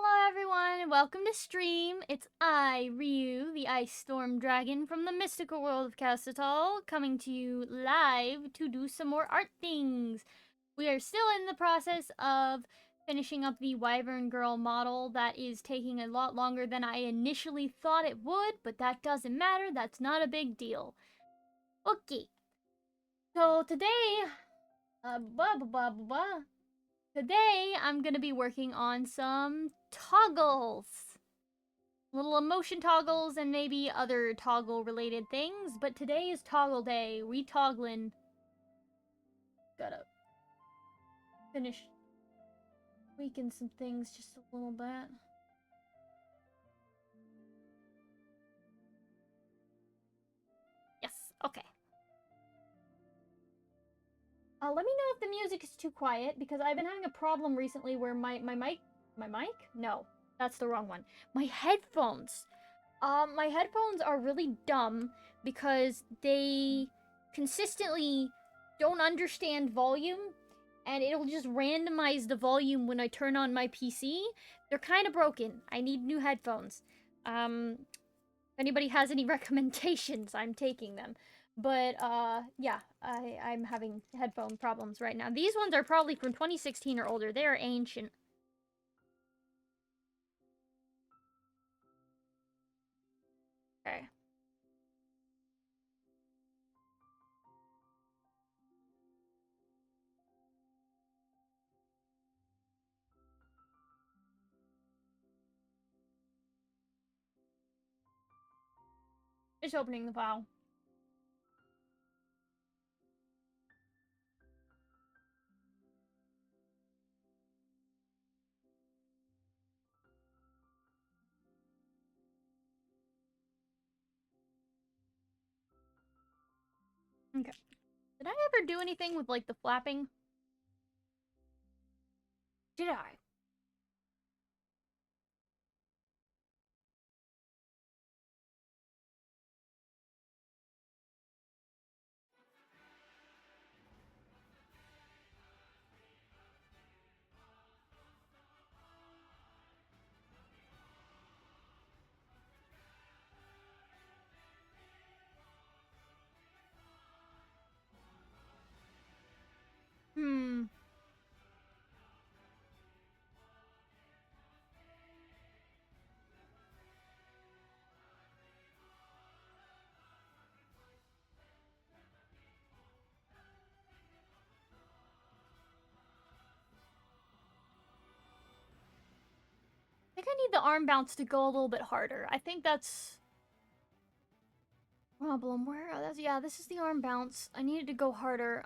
Hello everyone, welcome to stream. It's I, Ryu, the Ice Storm Dragon from the mystical world of Castatal, coming to you live to do some more art things. We are still in the process of finishing up the Wyvern Girl model. That is taking a lot longer than I initially thought it would, but that doesn't matter, that's not a big deal. Okay, so today, Today, I'm gonna be working on some toggles. Little emotion toggles and maybe other toggle related things, but today is toggle day. We toggling. Gotta finish tweaking some things just a little bit. Yes, okay. Let me know if the music is too quiet, because I've been having a problem recently where my mic... My mic? No, that's the wrong one. My headphones. My headphones are really dumb because they consistently don't understand volume, and it'll just randomize the volume when I turn on my PC. They're kind of broken. I need new headphones. If anybody has any recommendations, I'm taking them. But, yeah, I'm having headphone problems right now. These ones are probably from 2016 or older. They are ancient. Okay. Just opening the file. Okay. Did I ever do anything with, like, the flapping? Did I? Hmm. I think I need the arm bounce to go a little bit harder. I think that's... problem. Where? That's, yeah, this is the arm bounce. I needed to go harder.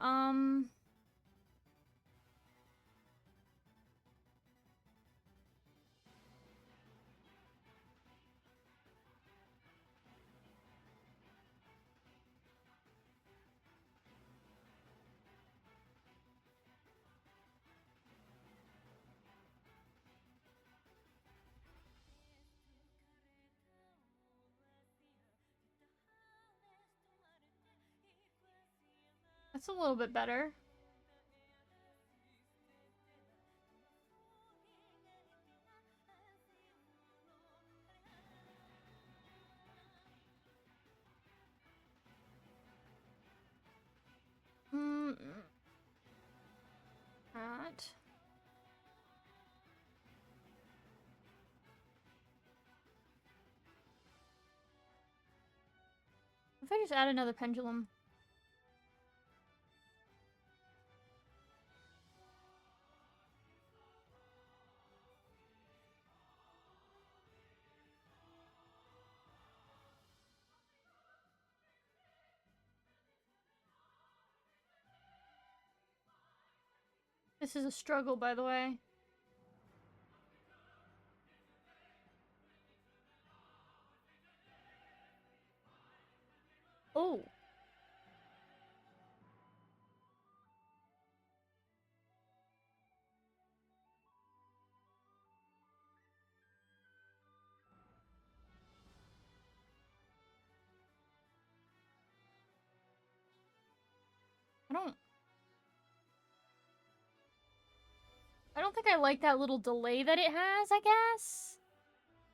That's a little bit better. Hmm. That. If I just add another pendulum. This is a struggle, by the way. Oh. I don't think I like that little delay that it has, I guess.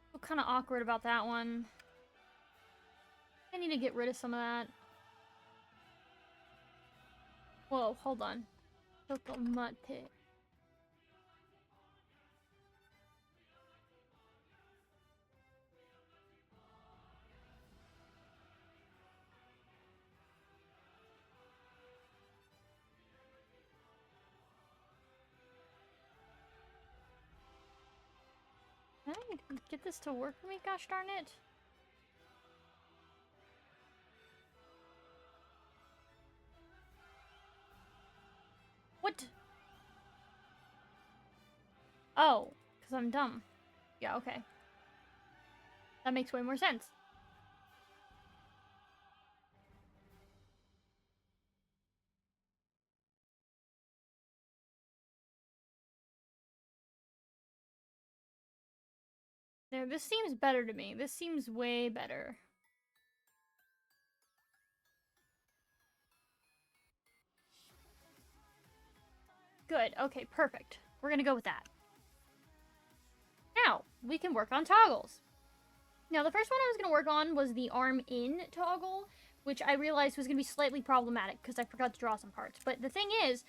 I feel kind of awkward about that one. I need to get rid of some of that. Whoa, hold on. Chocolate. Can I get this to work for me? Gosh darn it. What? Oh, because I'm dumb. Yeah, okay. That makes way more sense. There, this seems better to me. This seems way better. Good. Okay, perfect. We're gonna go with that. Now, we can work on toggles. Now, the first one I was gonna work on was the arm in toggle, which I realized was gonna be slightly problematic because I forgot to draw some parts. But the thing is,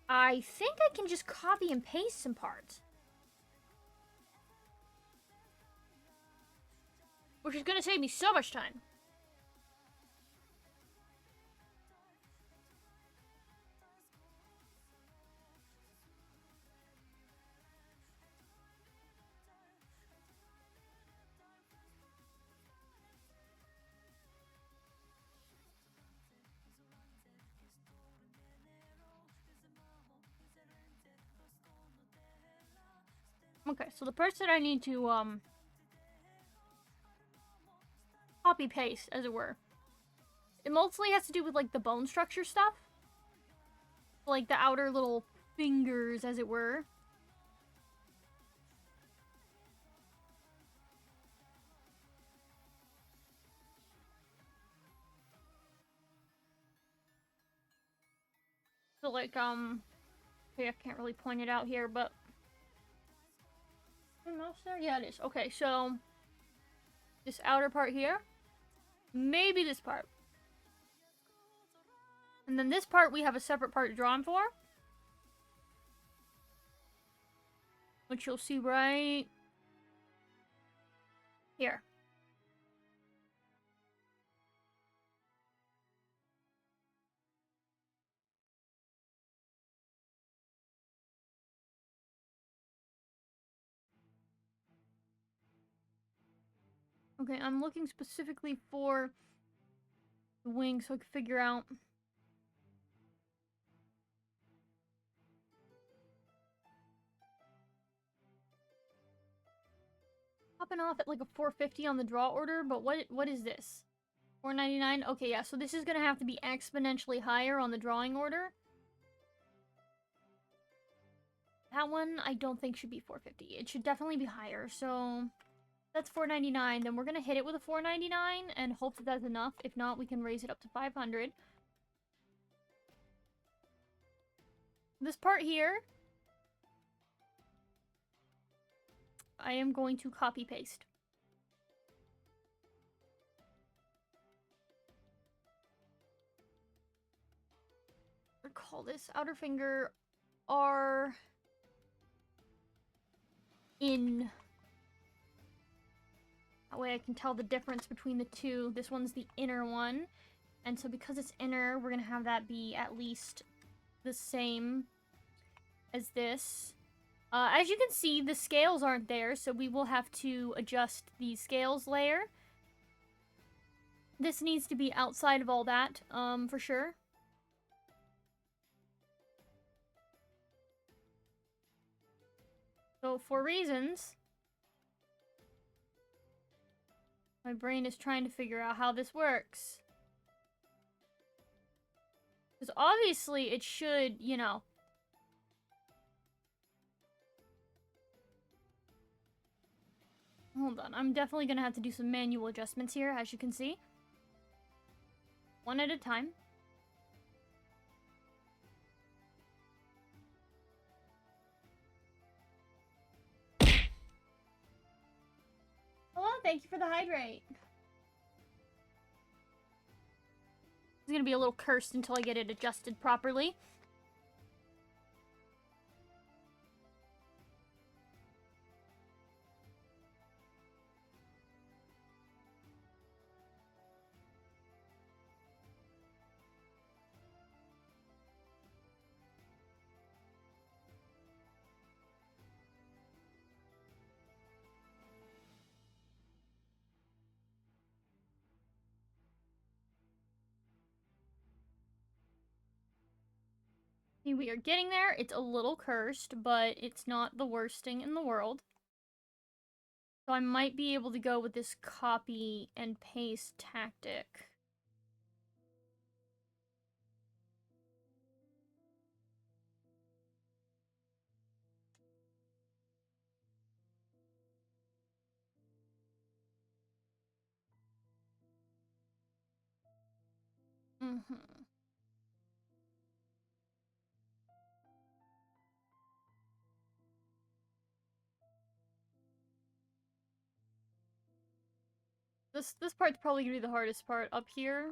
I think I can just copy and paste some parts. Which is gonna save me so much time. Okay, so the parts that I need to, copy paste, as it were. It mostly has to do with, like, the bone structure stuff. Like, the outer little fingers, as it were. So, like, okay, I can't really point it out here, but... mouse there? Yeah, it is. Okay, so... this outer part here. Maybe this part. And then this part, we have a separate part drawn for. Which you'll see right... here. Okay, I'm looking specifically for the wing so I can figure out... popping off at like a 450 on the draw order, but what is this? 499? Okay, yeah, so this is gonna have to be exponentially higher on the drawing order. That one, I don't think should be 450. It should definitely be higher, so... that's 499. Then we're gonna hit it with a 499 and hope that that's enough. If not, we can raise it up to 500. This part here, I am going to copy paste. Call this outer finger R in. That way I can tell the difference between the two. This one's the inner one. And so because it's inner, we're going to have that be at least the same as this. As you can see, the scales aren't there, so we will have to adjust the scales layer. This needs to be outside of all that, for sure. So, for reasons, my brain is trying to figure out how this works. Because obviously it should, you know... hold on, I'm definitely gonna have to do some manual adjustments here, as you can see. One at a time. Oh, thank you for the hydrate. It's gonna be a little cursed until I get it adjusted properly. We are getting there. It's a little cursed, but it's not the worst thing in the world. So I might be able to go with this copy and paste tactic. Mm-hmm. This part's probably gonna be the hardest part up here.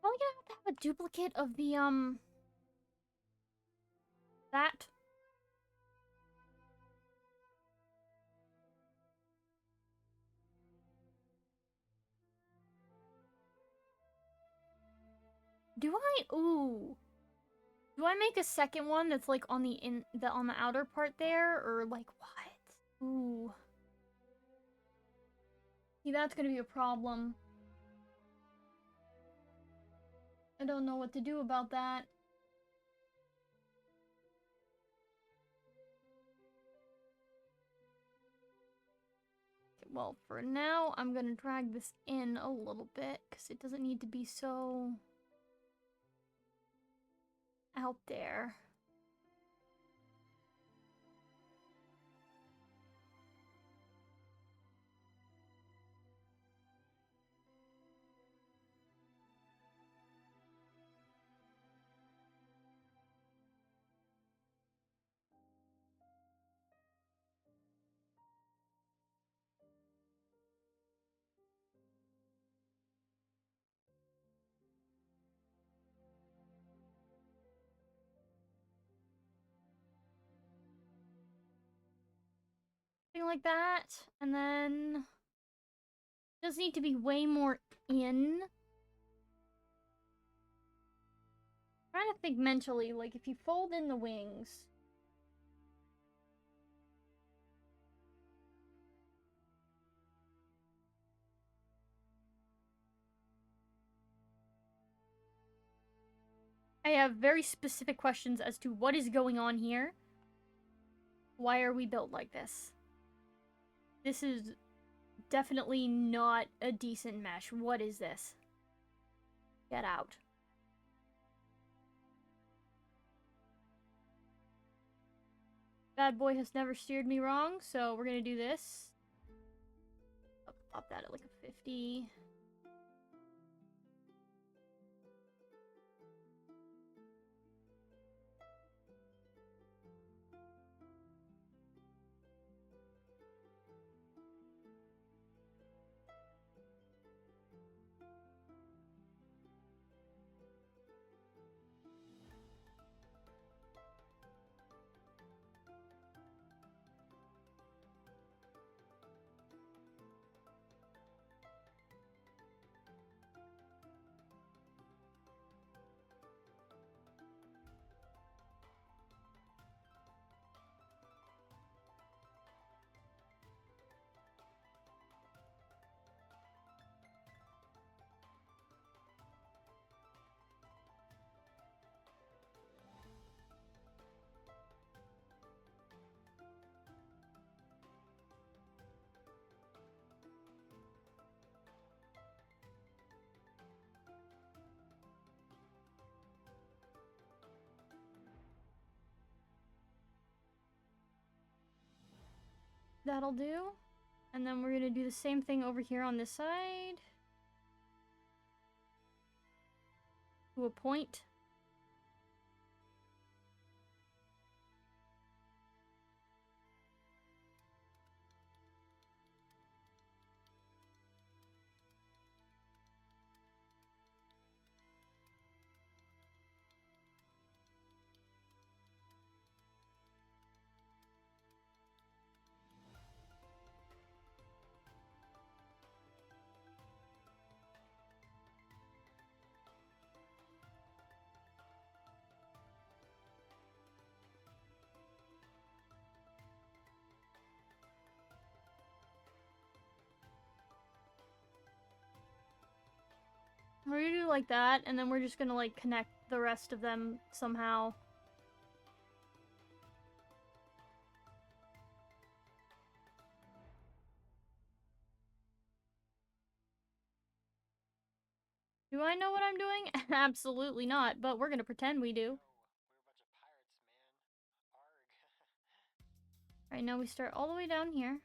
Probably gonna have to have a duplicate of the that. Do I? Ooh. Do I make a second one that's like on the on the outer part there, or like what? Ooh. See, that's gonna be a problem. I don't know what to do about that. Well, for now, I'm gonna drag this in a little bit, because it doesn't need to be so out there. Something like that, and then it does need to be way more in. I'm trying to think mentally, like if you fold in the wings. I have very specific questions as to what is going on here. Why are we built like this? This is definitely not a decent mesh. What is this? Get out. Bad boy has never steered me wrong, so we're gonna do this. Pop that at like a 50. That'll do. And then we're gonna do the same thing over here on this side. To a point. We're gonna do like that, and then we're just gonna like connect the rest of them somehow. Do I know what I'm doing? Absolutely not, but we're gonna pretend we do. Alright, now we start all the way down here.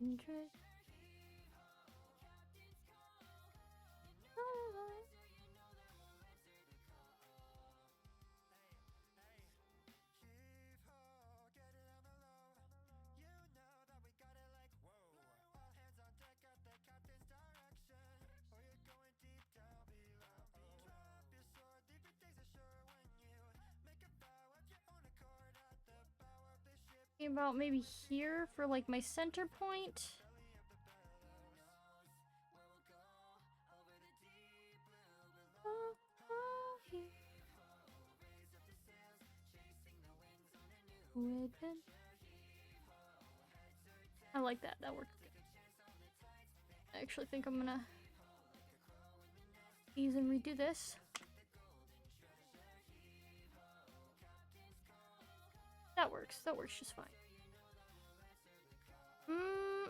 Interest. About maybe here for like my center point. I like that. That worked good. I actually think I'm gonna ease and redo this. That works. That works just fine.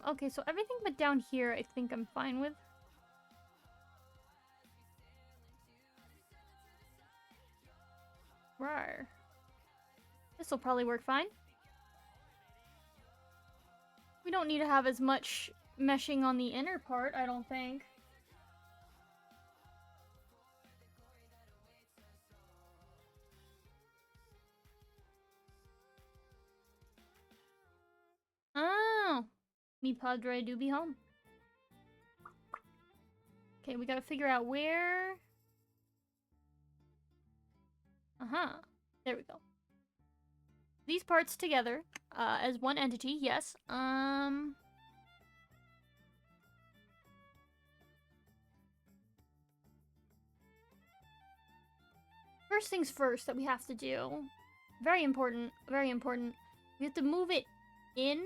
Okay, so everything but down here I think I'm fine with. Rawr. This'll probably work fine. We don't need to have as much meshing on the inner part, I don't think. Oh, mi padre do be home. Okay, we gotta figure out where. There we go. These parts together, as one entity, yes. First things first that we have to do. Very important, very important. We have to move it in.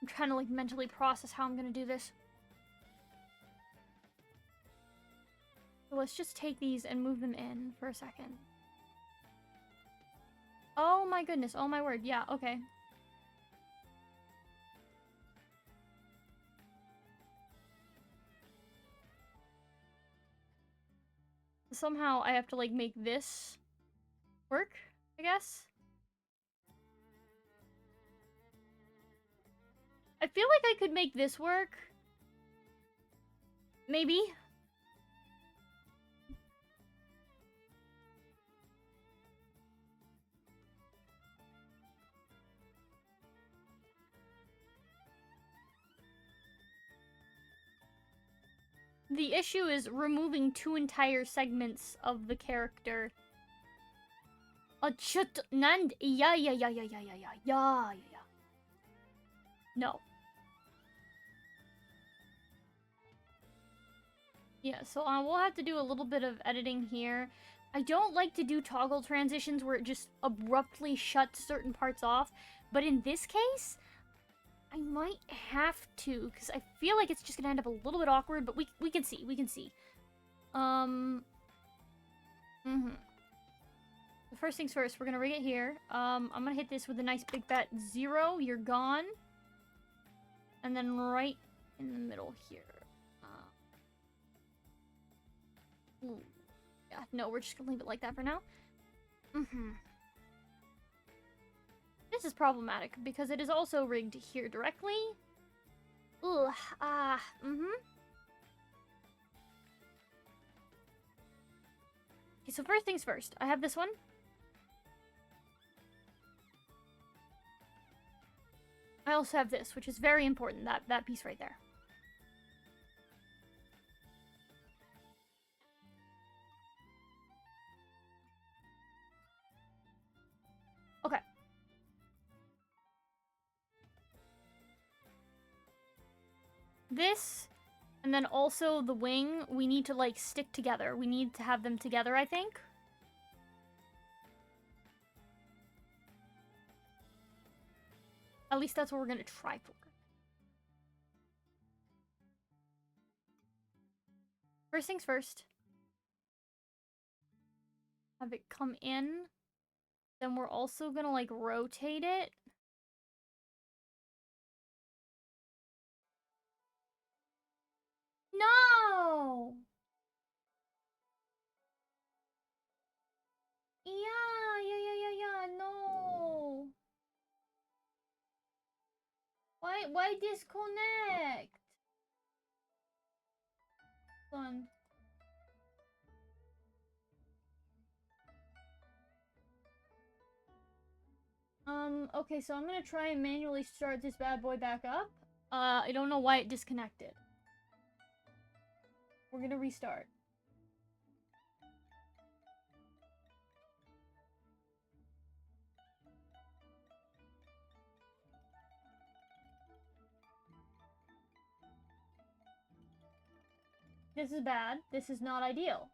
I'm trying to like mentally process how I'm gonna do this. So let's just take these and move them in for a second. Oh my goodness, oh my word, yeah, okay. Somehow I have to like make this work, I guess. I feel like I could make this work. Maybe. The issue is removing 2 entire segments of the character. Yeah. No. Yeah, so we'll have to do a little bit of editing here. I don't like to do toggle transitions where it just abruptly shuts certain parts off, but in this case, I might have to, because I feel like it's just gonna end up a little bit awkward, but we can see, The first things first, we're gonna rig it here. I'm gonna hit this with a nice big fat 0, you're gone. And then right in the middle here. Yeah, no, we're just gonna leave it like that for now. This is problematic because it is also rigged here directly. Okay, so first things first. I have this one. I also have this, which is very important, that piece right there. Okay. This, and then also the wing, we need to, like, stick together. We need to have them together, I think. At least that's what we're gonna try for. First things first. Have it come in. Then we're also gonna, like, rotate it. No! Yeah, no! Why disconnect? Fun. Okay, so I'm gonna try and manually start this bad boy back up. I don't know why it disconnected. We're gonna restart. This is bad. This is not ideal.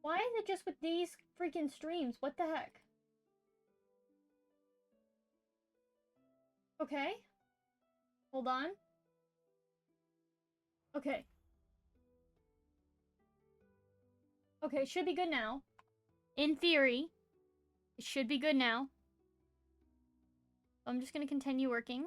Why is it just with these freaking streams? What the heck? Okay. Hold on. Okay. Okay, it should be good now. In theory, it should be good now. I'm just gonna continue working.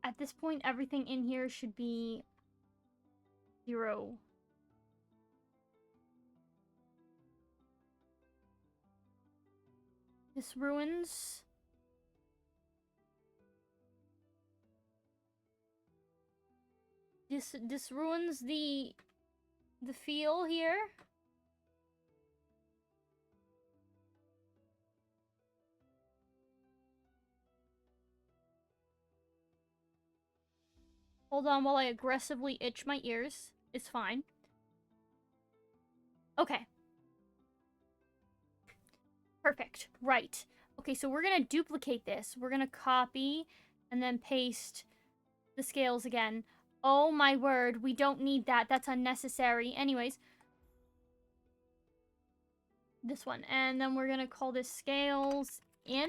At this point, everything in here should be 0. This ruins. This ruins the feel here. Hold on while I aggressively itch my ears. It's fine. Okay. Perfect. Right. Okay, so we're gonna duplicate this. We're gonna copy and then paste the scales again. Oh my word, we don't need that. That's unnecessary. Anyways. This one. And then we're gonna call this scales in.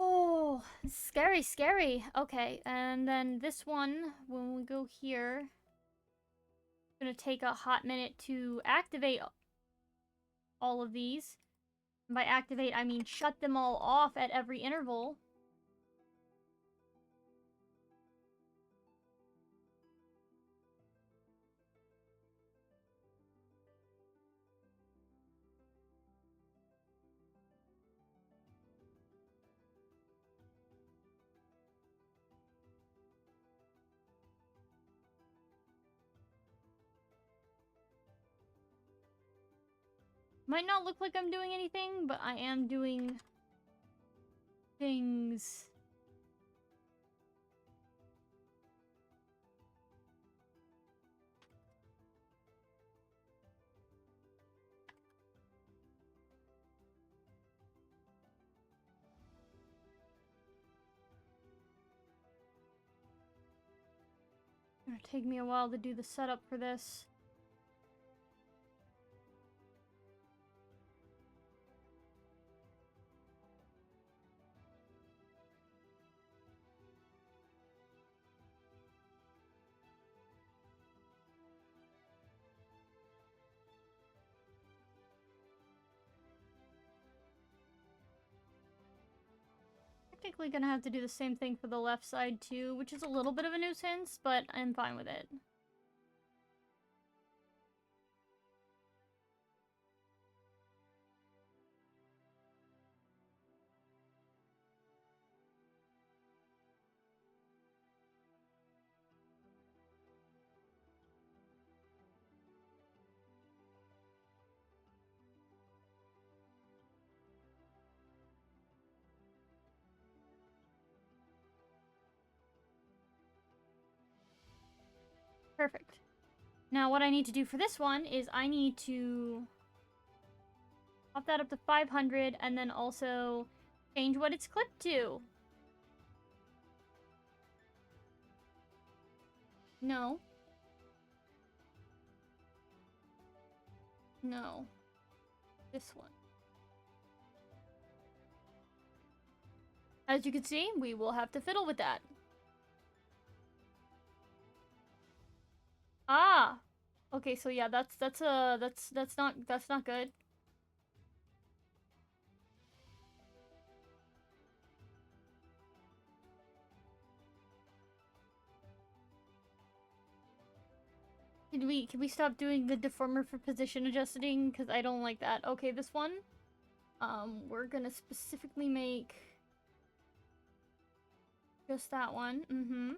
Oh, scary, scary. Okay, and then this one, when we go here, it's gonna take a hot minute to activate all of these. And by activate, I mean shut them all off at every interval. Might not look like I'm doing anything, but I am doing things. It's gonna take me a while to do the setup for this. Technically gonna have to do the same thing for the left side too, which is a little bit of a nuisance, but I'm fine with it. Perfect. Now what I need to do for this one is I need to pop that up to 500 and then also change what it's clipped to. No. No. This one. As you can see, we will have to fiddle with that. Ah! Okay, so yeah, that's not good. Can we stop doing the deformer for position adjusting? Because I don't like that. Okay, this one. We're gonna specifically make just that one. Mm-hmm.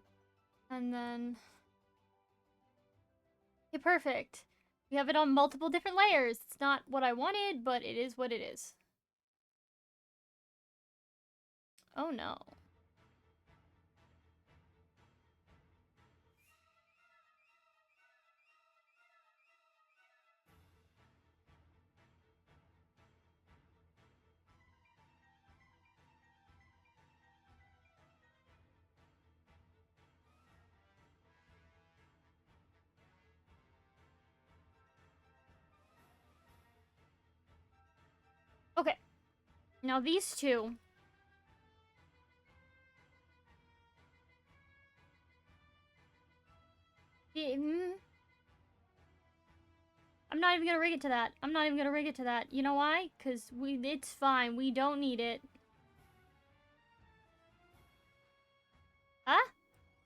And then... Okay, perfect. We have it on multiple different layers. It's not what I wanted, but it is what it is. Oh no. Okay. Now these two. I'm not even gonna rig it to that. I'm not even gonna rig it to that. You know why? Because it's fine. We don't need it. Ah?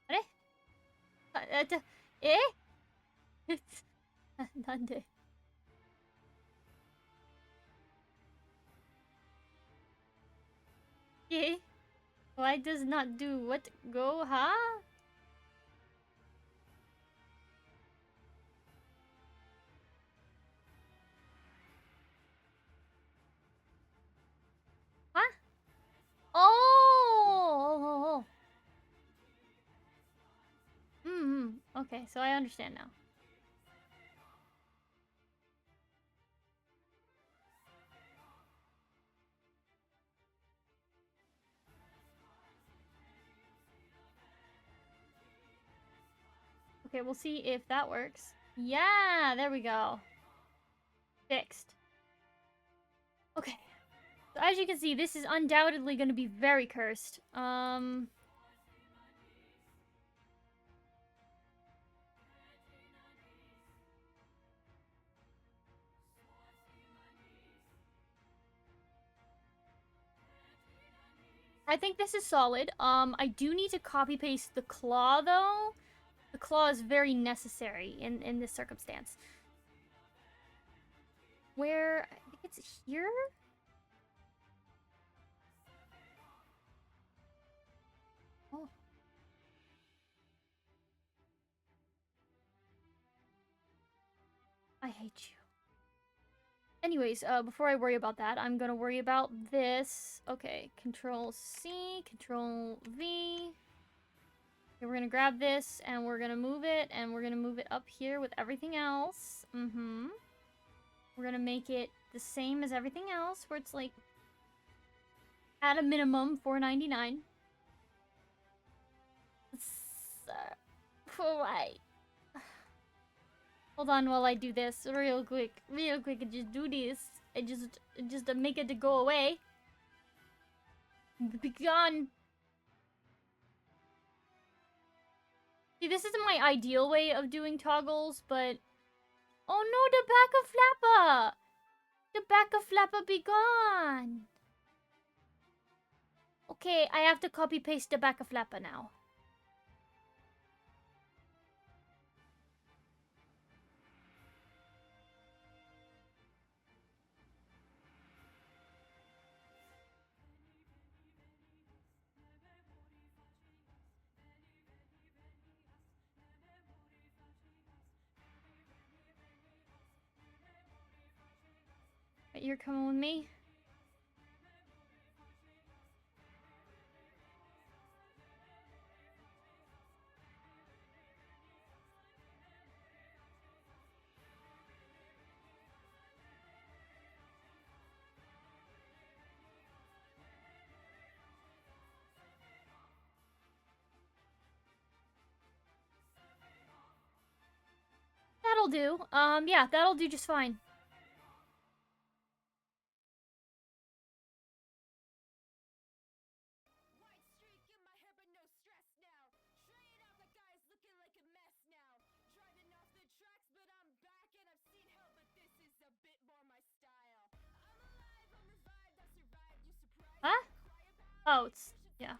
あれえなんで Eh? Why does not do what? Go, huh? Huh? Oh! Okay, so I understand now. Okay, we'll see if that works. Yeah, there we go. Fixed. Okay. So as you can see, this is undoubtedly going to be very cursed. I think this is solid. I do need to copy paste the claw though. The claw is very necessary in this circumstance. Where, I think it's here? Oh. I hate you. Anyways, before I worry about that, I'm gonna worry about this. Okay, Control C, Control V. Okay, we're gonna grab this, and we're gonna move it, and we're gonna move it up here with everything else. We're gonna make it the same as everything else, where it's like, at a minimum, $4.99. Alright. Hold on while I do this real quick. Real quick, and just do this. And just make it to go away. Be gone. See, this isn't my ideal way of doing toggles, but... Oh no, the back of Flapper! The back of Flapper be gone! Okay, I have to copy-paste the back of Flapper now. You're coming with me? That'll do. Yeah, that'll do just fine. Huh? Oh, it's... yeah.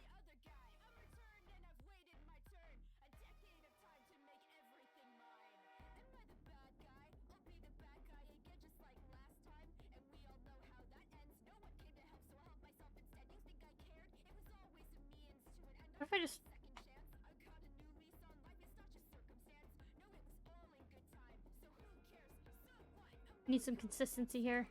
What if I just... need some consistency here.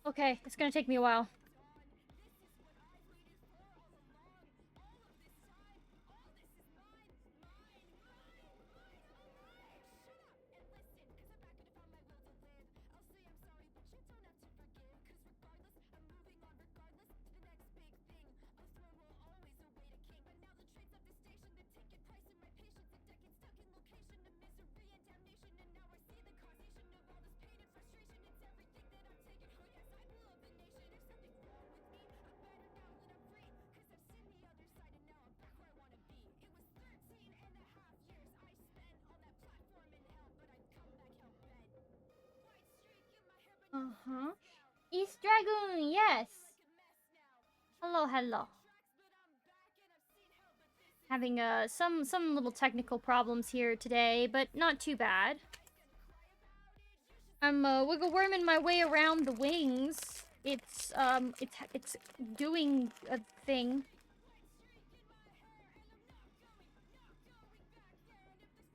Okay, it's gonna take me a while. Uh-huh. East Dragoon, yes! Hello, hello. Having some little technical problems here today, but not too bad. I'm wiggle worming my way around the wings. It's doing a thing.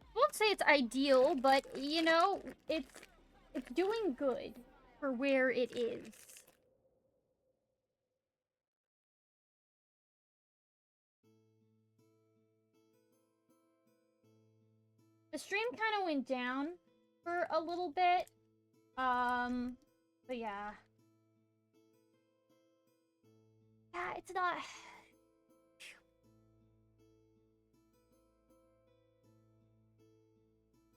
I won't say it's ideal, but you know, it's It's doing good for where it is. The stream kind of went down for a little bit. But yeah. Yeah, it's not...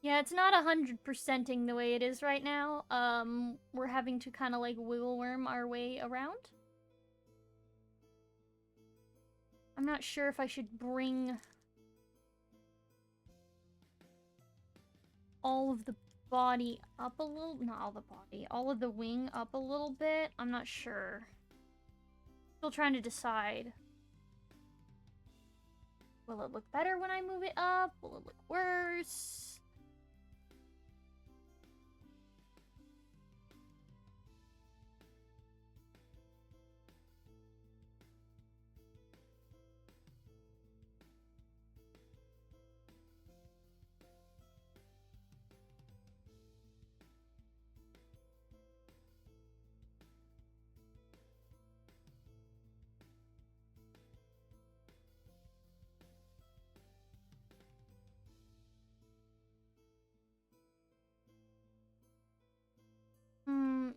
Yeah, it's not 100%ing the way it is right now. We're having to kind of like wiggle worm our way around. I'm not sure if I should bring all of the body up a little... Not all the body. All of the wing up a little bit. I'm not sure. Still trying to decide. Will it look better when I move it up? Will it look worse?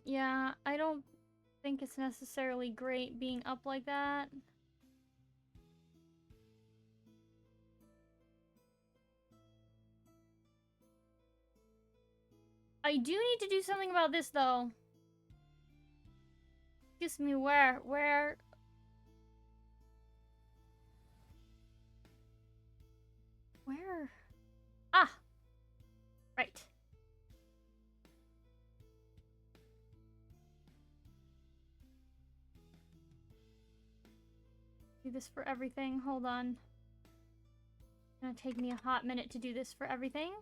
Yeah, I don't think it's necessarily great being up like that. I do need to do something about this, though. Excuse me, where? Ah! Right. Do this for everything. Hold on. It's gonna take me a hot minute to do this for everything.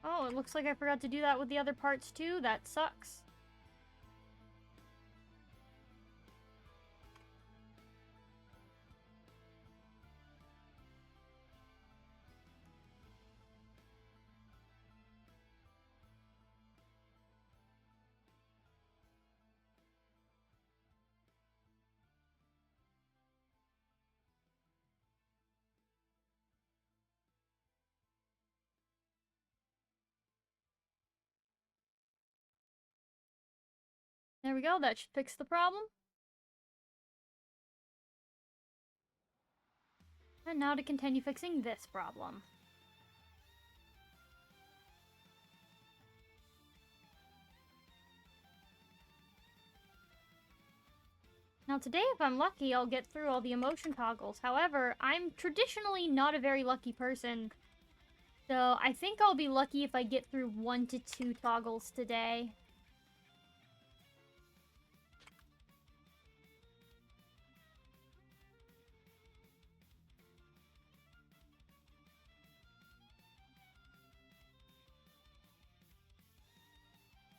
Oh, it looks like I forgot to do that with the other parts too. That sucks. There we go. That should fix the problem. And now to continue fixing this problem. Now today, if I'm lucky, I'll get through all the emotion toggles. However, I'm traditionally not a very lucky person. So I think I'll be lucky if I get through 1 to 2 toggles today.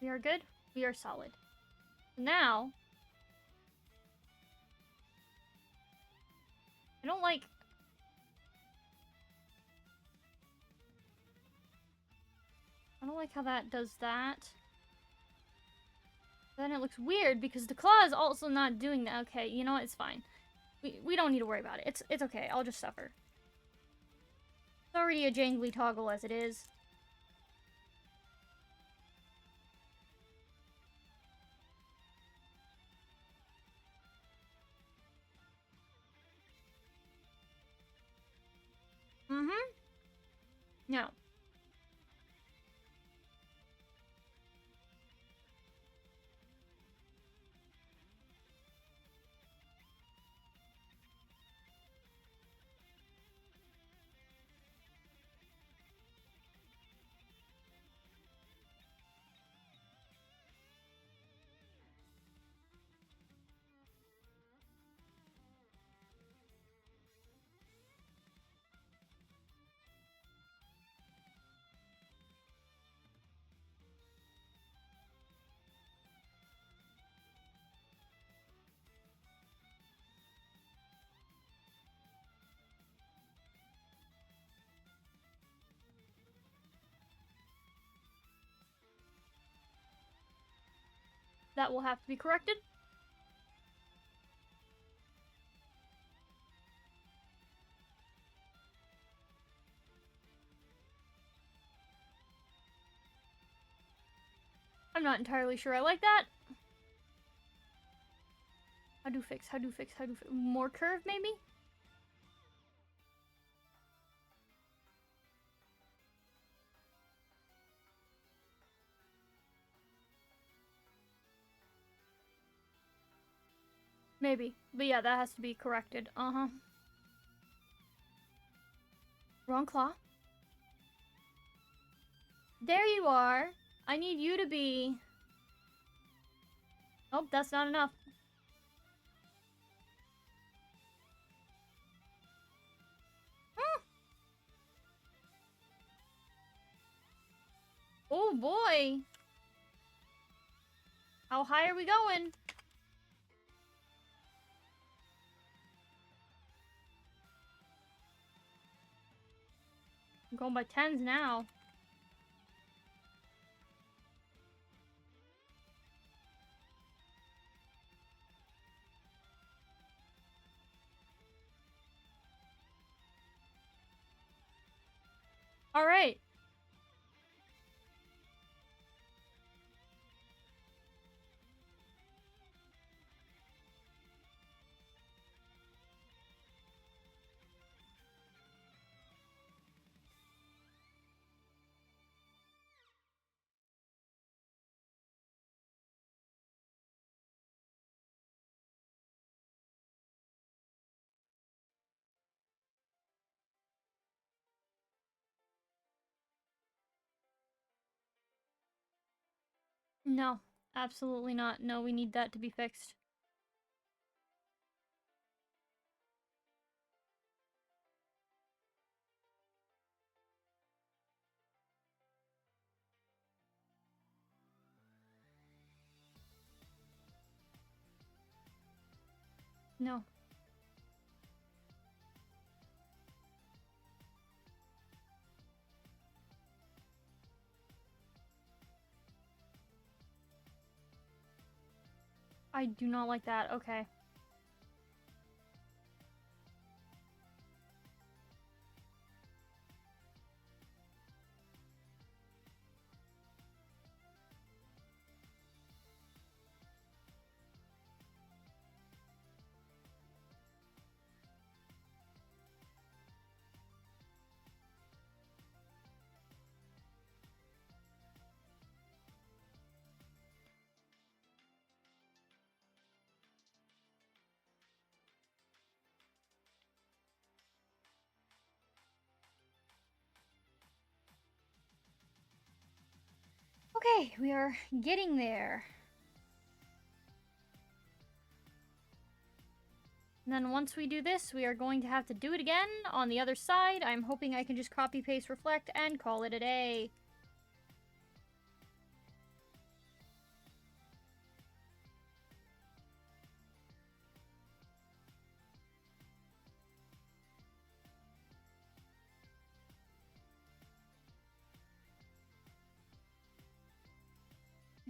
We are good. We are solid. Now, I don't like... how that does that. Then it looks weird because the claw is also not doing that. Okay, you know what? It's fine. We don't need to worry about it. It's okay. I'll just suffer. It's already a jangly toggle as it is. No. That will have to be corrected. I'm not entirely sure I like that. How do fix? More curve, maybe? Maybe. But yeah, that has to be corrected. Uh-huh. Wrong claw. There you are. I need you to be... Oh, that's not enough. Oh boy! How high are we going? I'm going by tens now. Alright. No. Absolutely not. No, we need that to be fixed. No. I do not like that. Okay. Okay, we are getting there. And then once we do this, we are going to have to do it again on the other side. I'm hoping I can just copy, paste, reflect, and call it a day.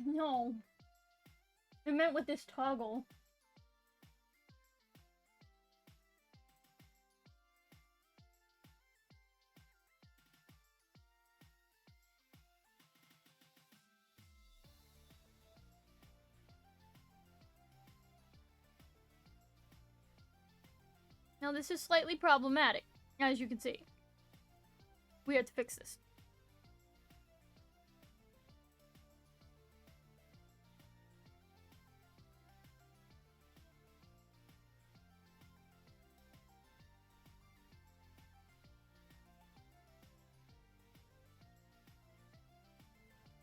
No. I meant with this toggle. Now this is slightly problematic, as you can see. We have to fix this.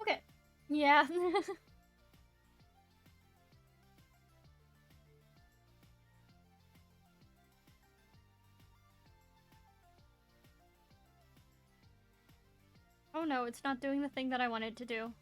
Okay. Yeah. Oh no, it's not doing the thing that I want it to do.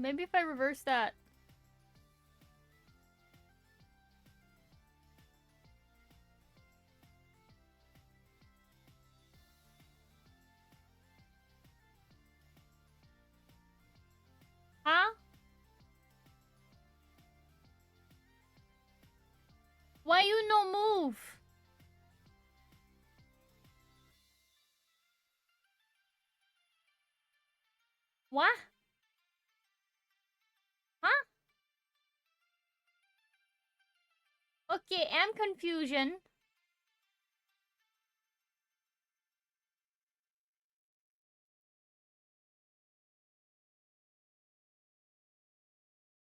maybe if I reverse that. Huh? Why you no move? What? Huh? Okay, am confusion.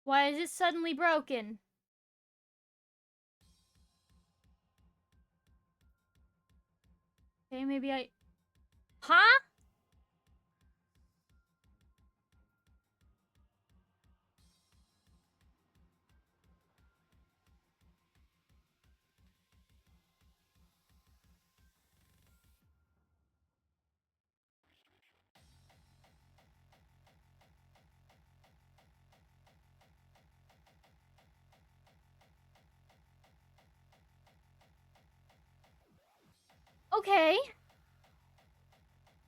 Why is it suddenly broken? Okay, maybe I... Huh? Okay.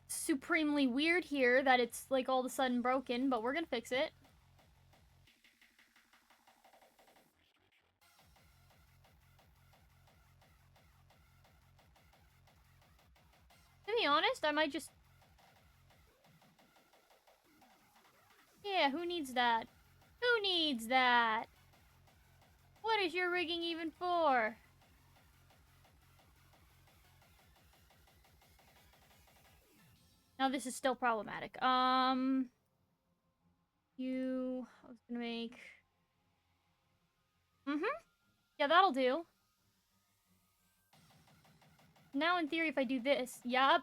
Supremely weird here that it's, like, all of a sudden broken, but we're gonna fix it. To be honest, I might just... Yeah, who needs that? Who needs that? What is your rigging even for? Now this is still problematic. I was gonna make... Yeah, that'll do. Now, in theory, if I do this... Yup.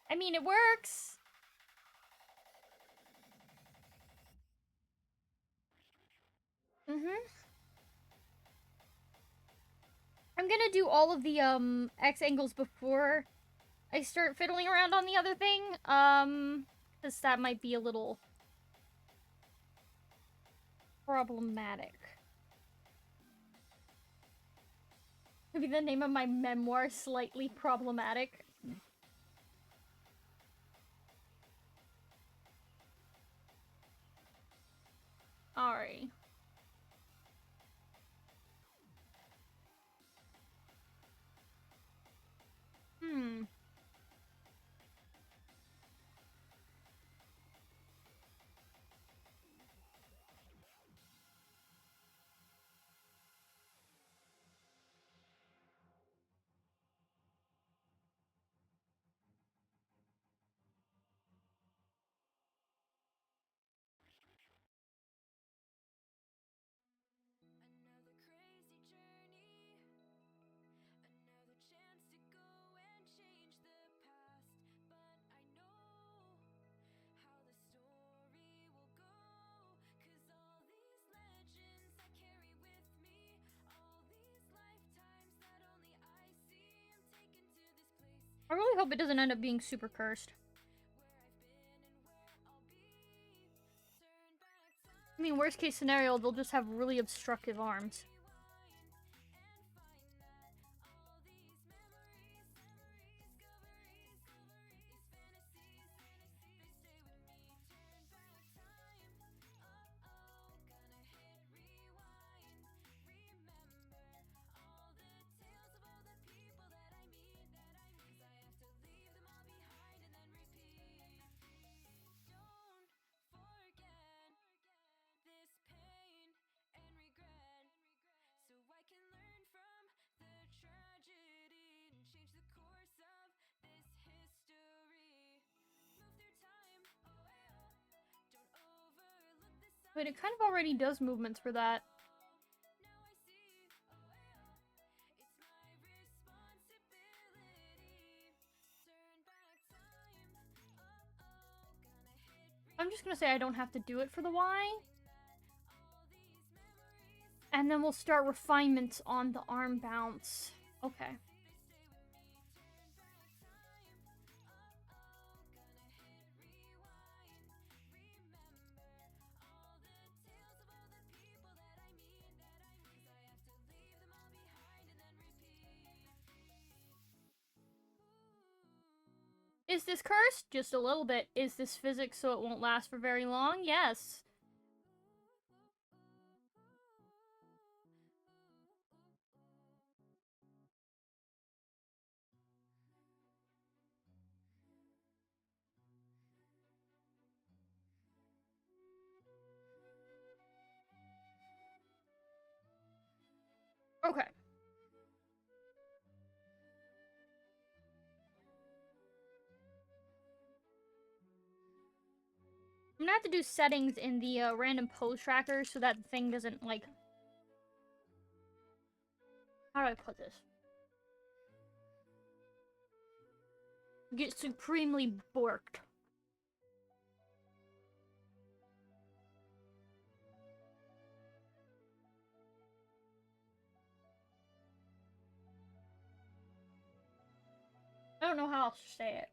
I mean, it works. I'm gonna do all of the, X angles before I start fiddling around on the other thing. Because that might be a little... problematic. Maybe the name of my memoir, Slightly Problematic. Alright. I really hope it doesn't end up being super cursed. I mean, worst case scenario, they'll just have really obstructive arms. Wait, it kind of already does movements for that. I'm just gonna say I don't have to do it for the Y. And then we'll start refinements on the arm bounce. Okay. Is this cursed? Just a little bit. Is this physics so it won't last for very long? Yes. Okay. I'm gonna have to do settings in the random pose tracker so that the thing doesn't, like... How do I put this? Get supremely borked. I don't know how else to say it.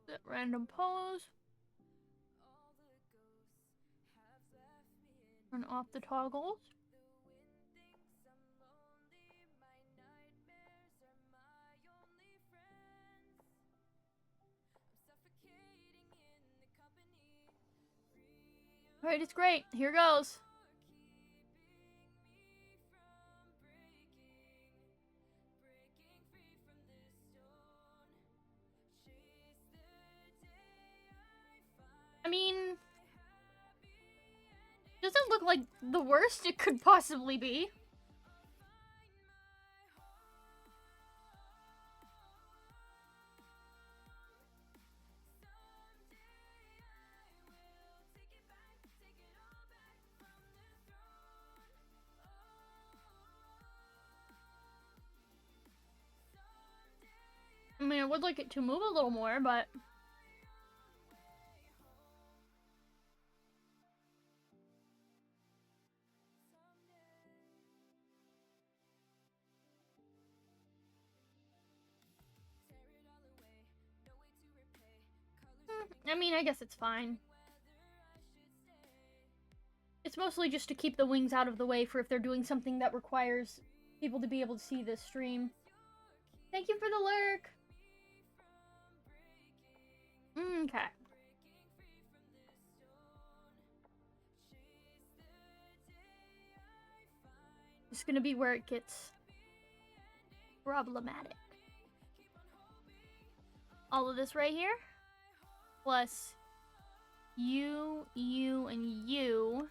That random pose. Turn off the toggles. Alright, it's great. Here goes. I mean... Doesn't look like the worst it could possibly be. I mean, I would like it to move a little more, but... I mean, I guess it's fine. It's mostly just to keep the wings out of the way for if they're doing something that requires people to be able to see this stream. Thank you for the lurk! Okay. It's gonna be where it gets problematic. All of this right here, plus you, and you.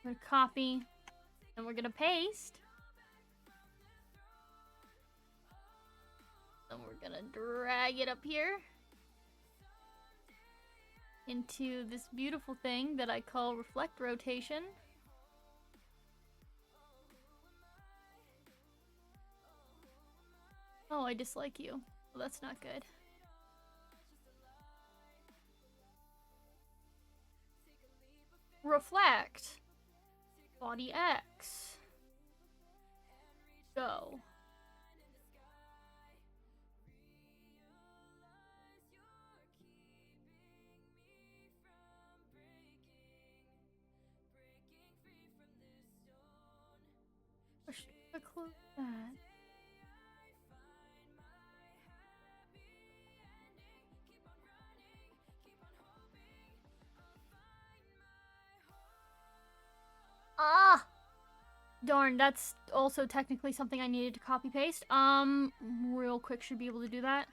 I'm gonna copy, and we're gonna paste. And we're gonna drag it up here into this beautiful thing that I call reflect rotation. Oh, I dislike you. Well, that's not good. Reflect. Body X. Go. Close that. Ah! Darn, that's also technically something I needed to copy paste. Real quick, should be able to do that.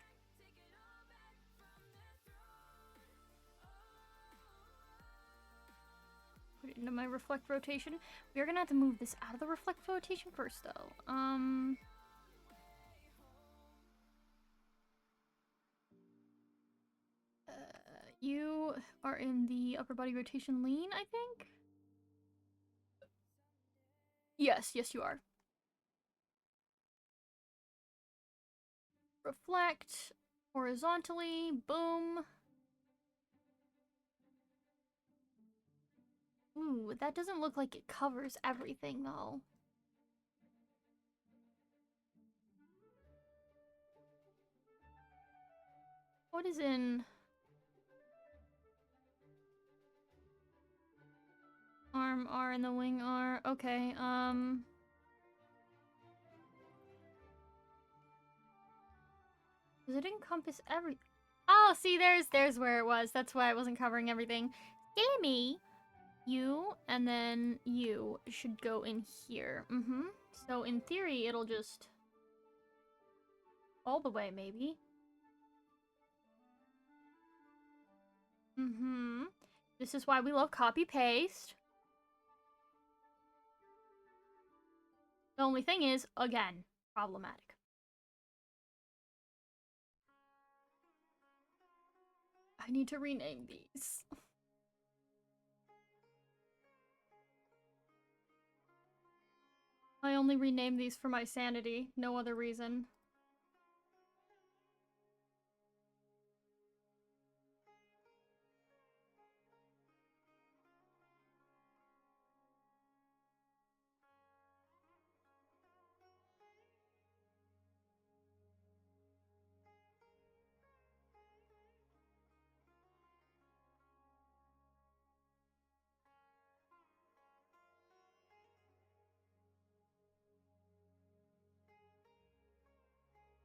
Put it into my reflect rotation. We're gonna have to move this out of the reflect rotation first, though. You are in the upper body rotation lean, I think? Yes, yes you are. Reflect horizontally, boom. Ooh, that doesn't look like it covers everything though. What is in arm R and the wing R? Okay, does it encompass every— Oh, see, there's where it was. That's why it wasn't covering everything. Gammy! You, and then you should go in here. Mm-hmm. So in theory, it'll just— all the way, maybe. Mm-hmm. This is why we love copy-paste. The only thing is, again, problematic. I need to rename these. I only rename these for my sanity, no other reason.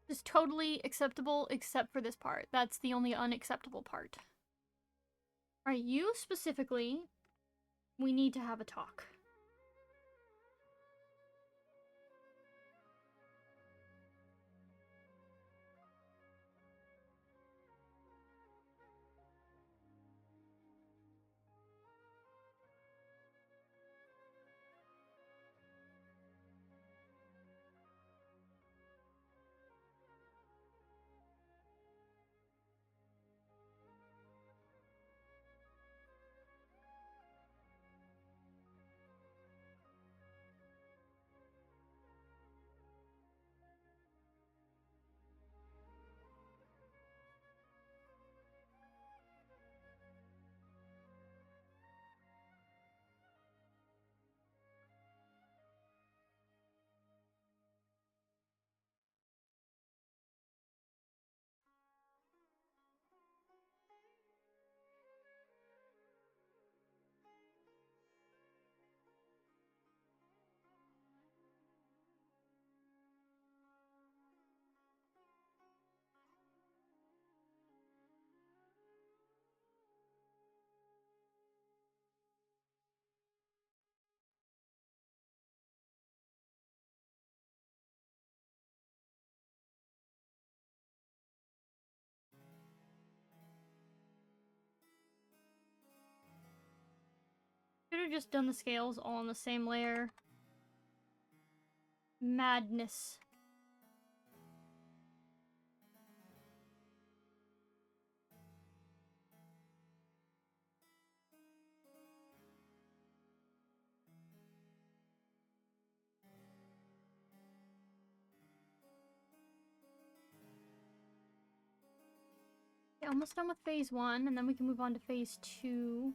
Just totally acceptable except for this part. That's the only unacceptable part. Alright, you specifically, we need to have a talk. Should have just done the scales all on the same layer. Madness. Okay, almost done with phase 1, and then we can move on to phase 2.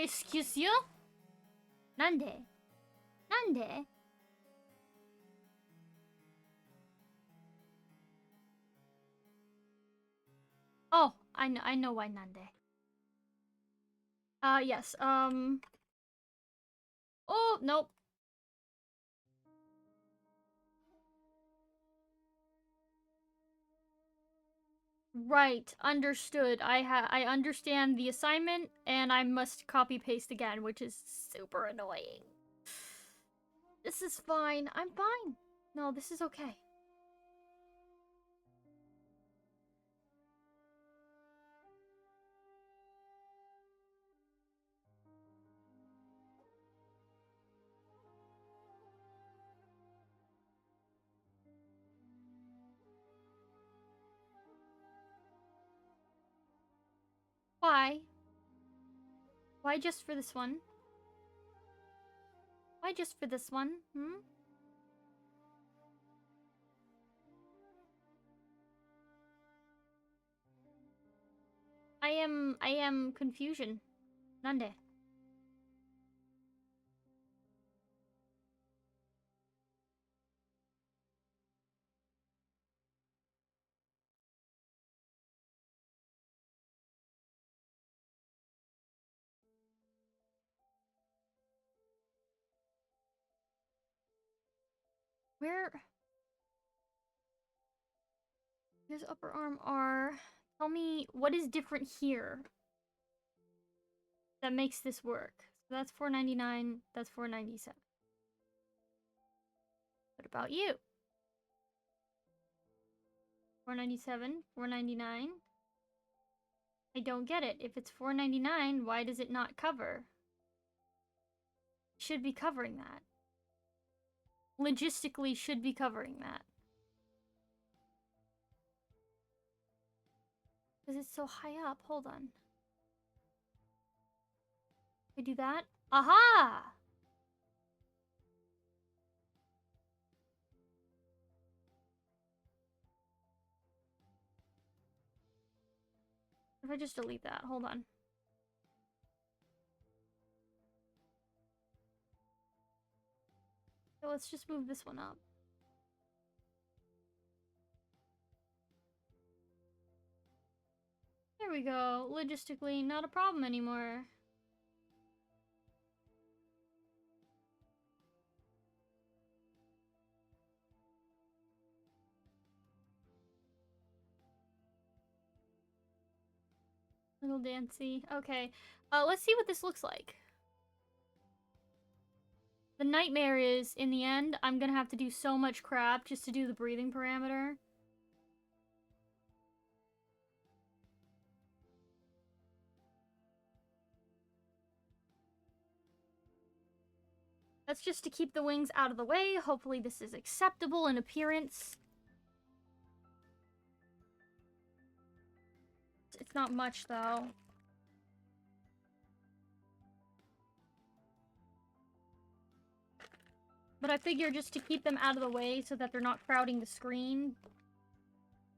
Excuse you? Nande? Nande? Oh, I know why Nande. Yes, oh, nope. Right, understood. I understand the assignment, and I must copy-paste again, which is super annoying. This is fine. I'm fine. No, this is okay. Why? Why just for this one? Why just for this one? Hmm? I am confusion. Nande. Where? Here's upper arm R. Tell me what is different here that makes this work. So that's 499, that's 497. What about you? 497, 499. I don't get it. If it's 499, why does it not cover? Should be covering that. Logistically should be covering that. Because it's so high up. Hold on. I do that? Aha! If I just delete that, hold on. So let's just move this one up. There we go. Logistically, not a problem anymore. Little Dancy. Okay. Let's see what this looks like. The nightmare is, in the end, I'm gonna have to do so much crap just to do the breathing parameter. That's just to keep the wings out of the way. Hopefully this is acceptable in appearance. It's not much, though. But I figure just to keep them out of the way so that they're not crowding the screen,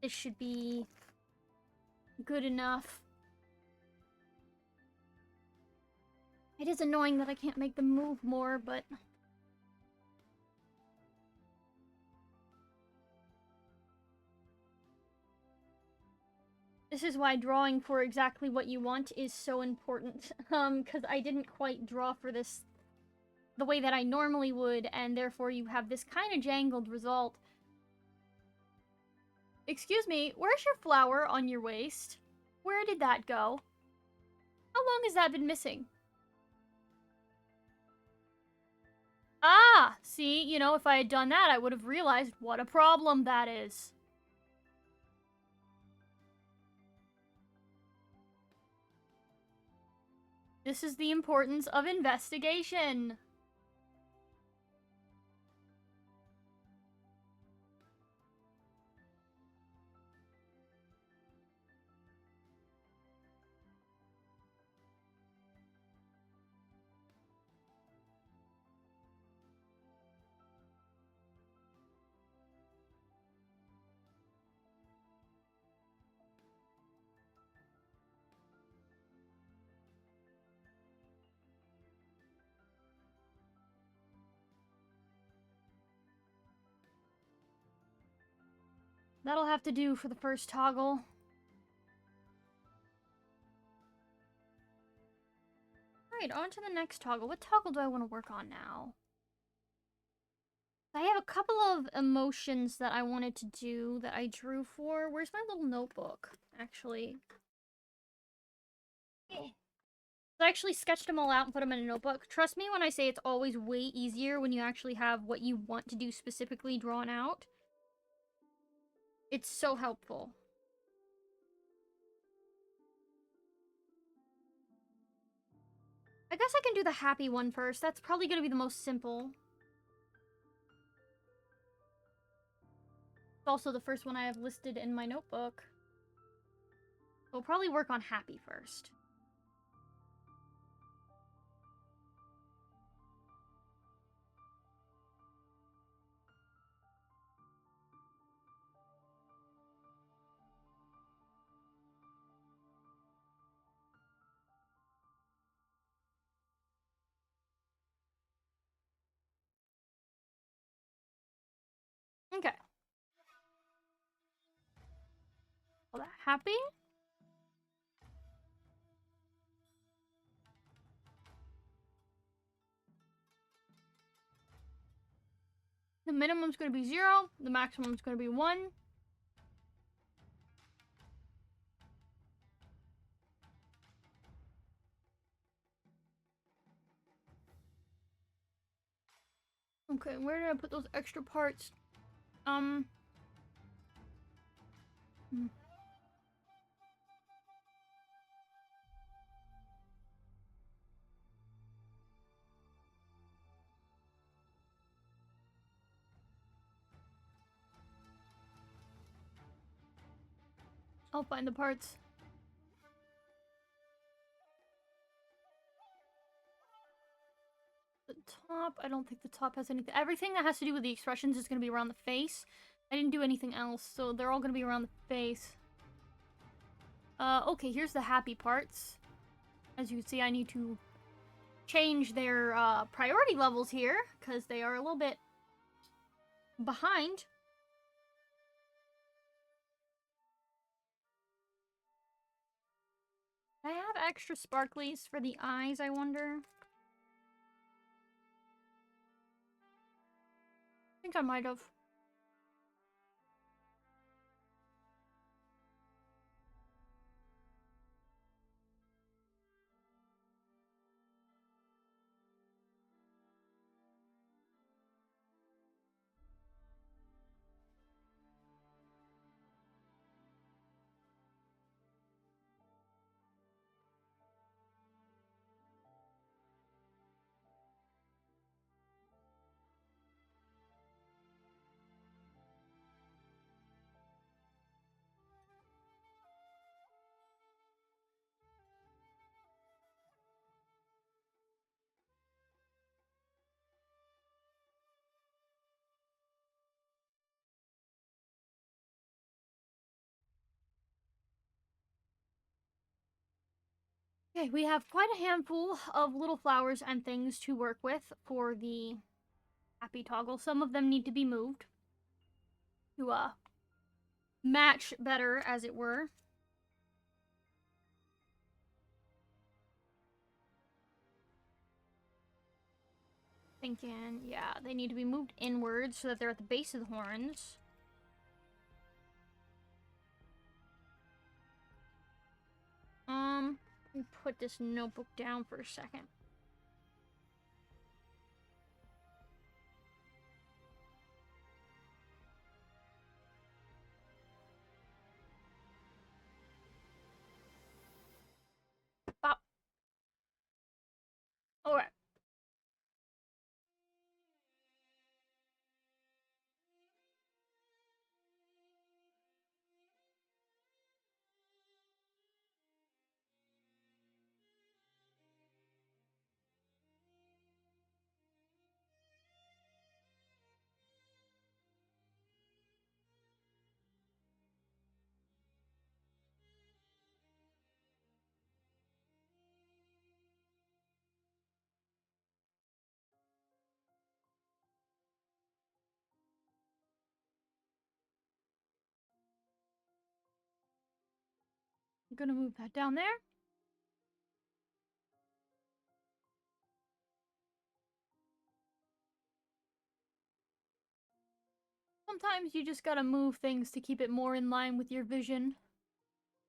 this should be good enough. It is annoying that I can't make them move more, but... This is why drawing for exactly what you want is so important. Because I didn't quite draw for this the way that I normally would, and therefore you have this kind of jangled result. Excuse me, where's your flower on your waist? Where did that go? How long has that been missing? Ah! See, you know, if I had done that, I would have realized what a problem that is. This is the importance of investigation. that'll have to do for the first toggle. Alright, on to the next toggle. What toggle do I want to work on now? I have a couple of emotions that I wanted to do that I drew for. Where's my little notebook, actually? I actually sketched them all out and put them in a notebook. Trust me when I say it's always way easier when you actually have what you want to do specifically drawn out. It's so helpful. I guess I can do the happy one first. That's probably going to be the most simple. It's also the first one I have listed in my notebook. We'll probably work on happy first. Okay. All that happy. The minimum's going to be 0. The maximum's going to be 1. Okay, where did I put those extra parts? I'll find the parts. The top, I don't think the top has anything. Everything that has to do with the expressions is going to be around the face. I didn't do anything else, so they're all going to be around the face. Okay, here's the happy parts. As you can see, I need to change their priority levels here, because they are a little bit behind. I have extra sparklies for the eyes, I wonder. I think I might have. Okay, we have quite a handful of little flowers and things to work with for the happy toggle. Some of them need to be moved to match better, as it were. Thinking, yeah, they need to be moved inwards so that they're at the base of the horns. Let me put this notebook down for a second. Bop. Alright. gonna move that down there. Sometimes you just gotta move things to keep it more in line with your vision.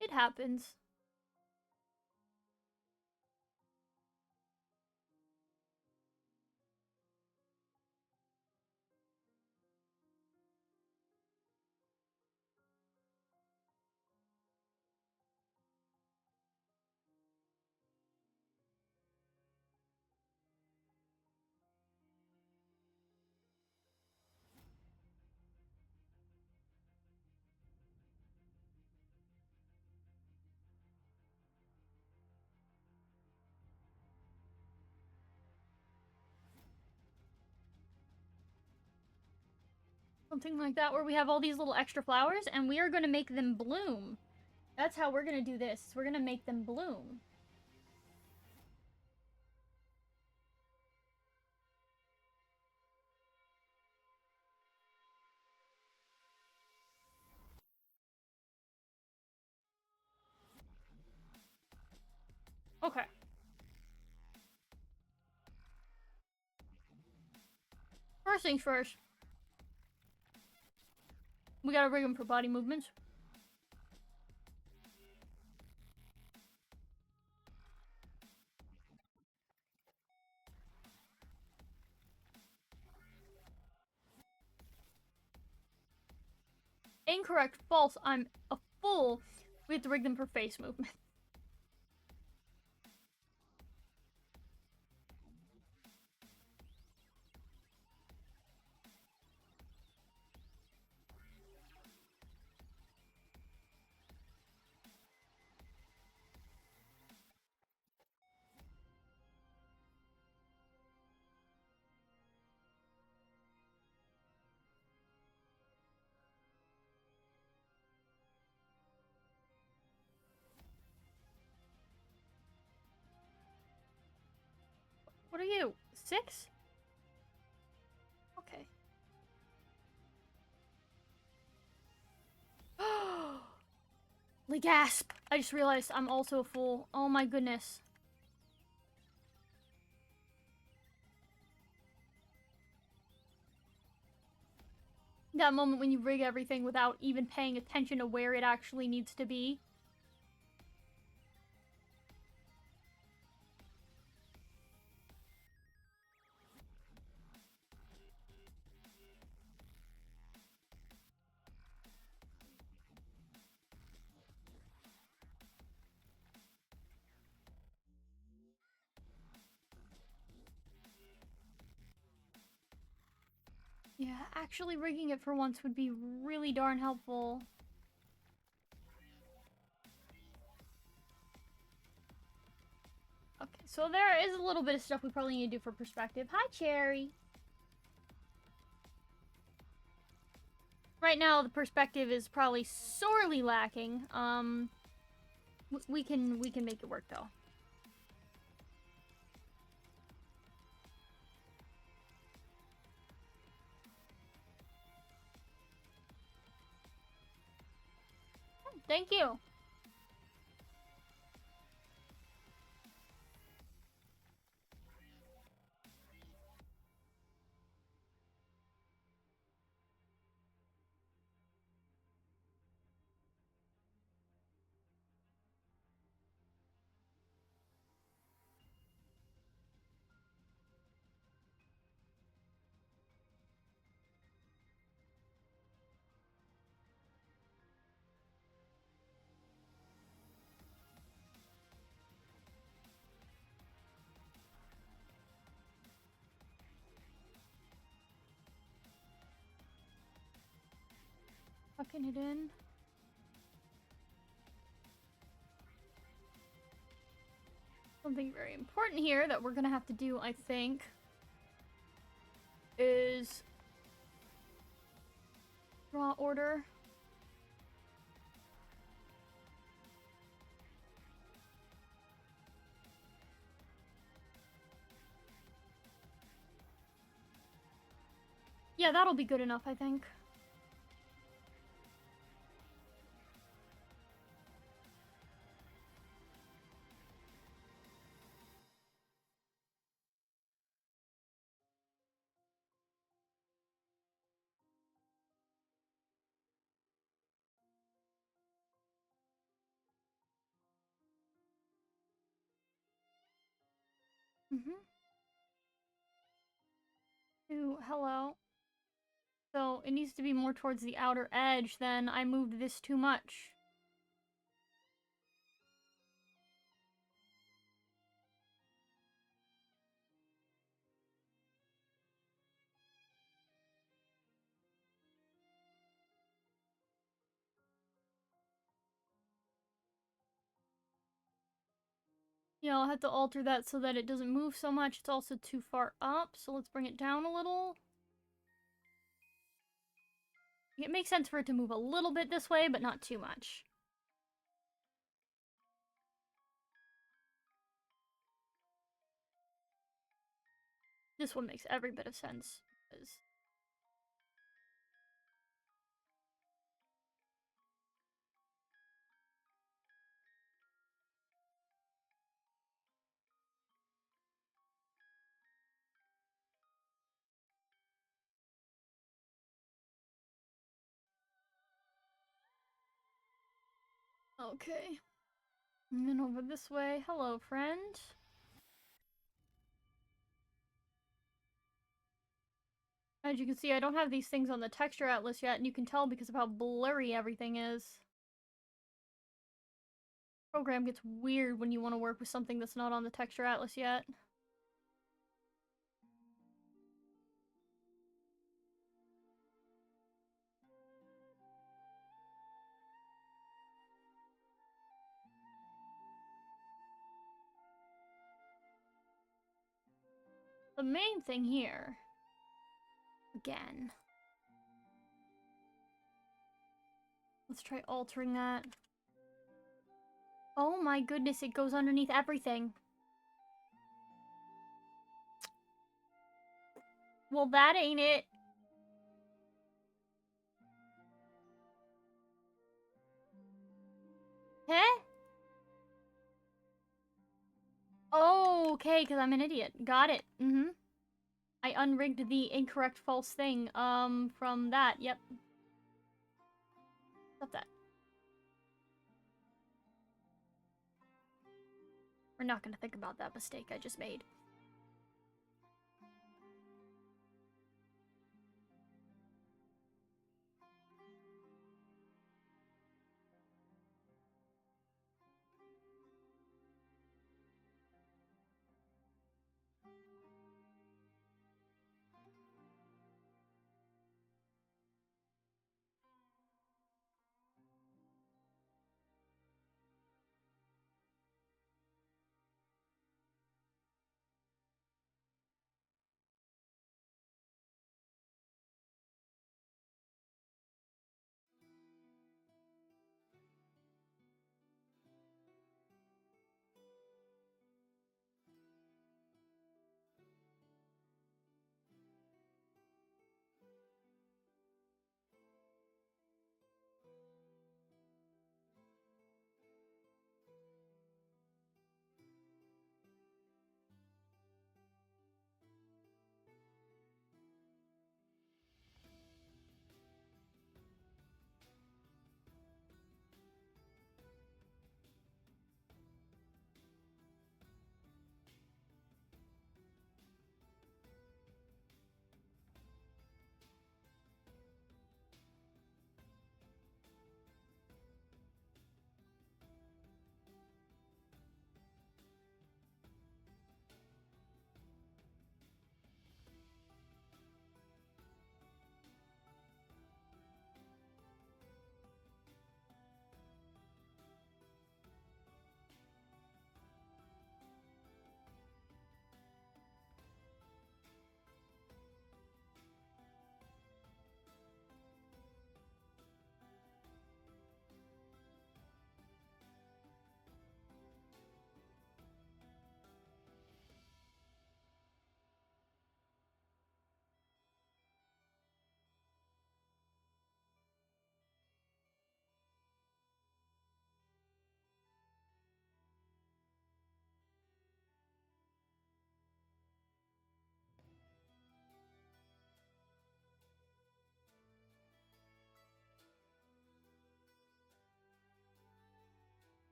It happens. Something like that, where we have all these little extra flowers, and we are gonna make them bloom. That's how we're gonna do this. We're gonna make them bloom. Okay. First things first. We gotta rig them for body movements. Incorrect, false, I'm a fool. We have to rig them for face movement. What are you? 6? Okay. Like gasp! I just realized I'm also a fool. Oh my goodness. That moment when you rig everything without even paying attention to where it actually needs to be. Yeah, actually rigging it for once would be really darn helpful. Okay, so there is a little bit of stuff we probably need to do for perspective. Hi, Cherry! Right now, the perspective is probably sorely lacking. We can make it work, though. Thank you! Tucking it in. Something very important here that we're gonna have to do, I think, is draw order. Yeah, that'll be good enough, I think. Mm-hmm. Ooh, hello. So it needs to be more towards the outer edge, then I moved this too much. Yeah, I'll have to alter that so that it doesn't move so much. It's also too far up, so let's bring it down a little. It makes sense for it to move a little bit this way, but not too much. This one makes every bit of sense. Okay. And then over this way. Hello, friend. As you can see, I don't have these things on the texture atlas yet, and you can tell because of how blurry everything is. Program gets weird when you want to work with something that's not on the texture atlas yet. The main thing here, again. Let's try altering that. Oh my goodness, it goes underneath everything. Well, that ain't it. Huh? Oh, okay, because I'm an idiot. Got it. Mm-hmm. I unrigged the incorrect false thing, from that. Yep. Stop that. We're not gonna think about that mistake I just made.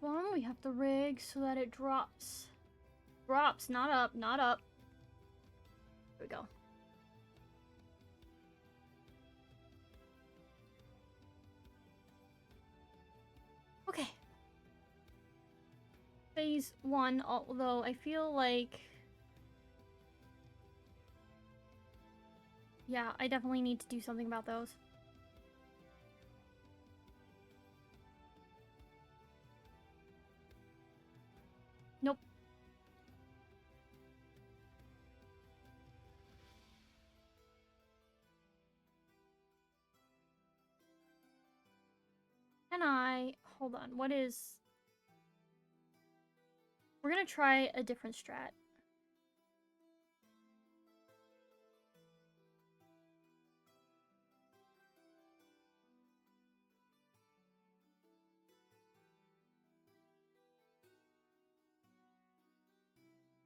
one we have to rig so that it drops. Drops, not up, not up. There we go. Okay. Phase 1, although I feel like... Yeah, I definitely need to do something about those. Nope. Can I... Hold on, what is... We're gonna try a different strat.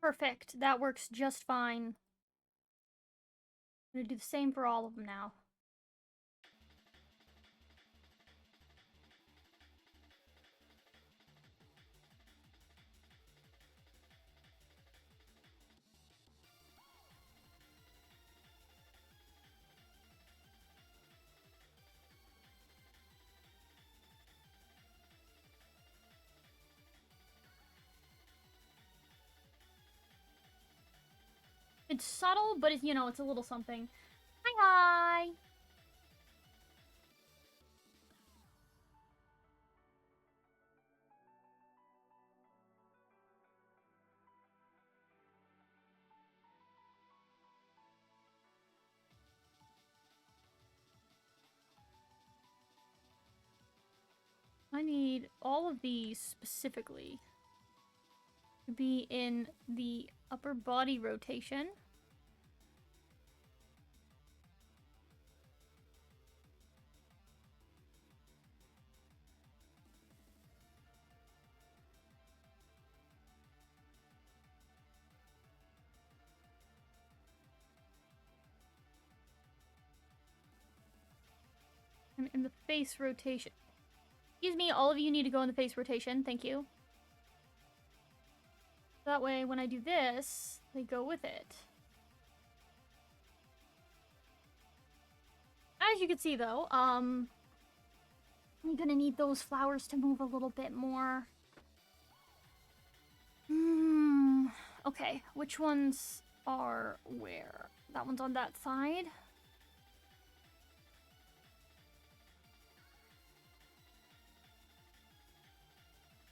Perfect. That works just fine. I'm gonna do the same for all of them now. It's subtle, but it's, you know, it's a little something. Hi! I need all of these specifically to be in the upper body rotation. And in the face rotation. Excuse me, all of you need to go in the face rotation. Thank you. That way, when I do this, they go with it. As you can see, though, I'm gonna need those flowers to move a little bit more. Okay, which ones are where? That one's on that side.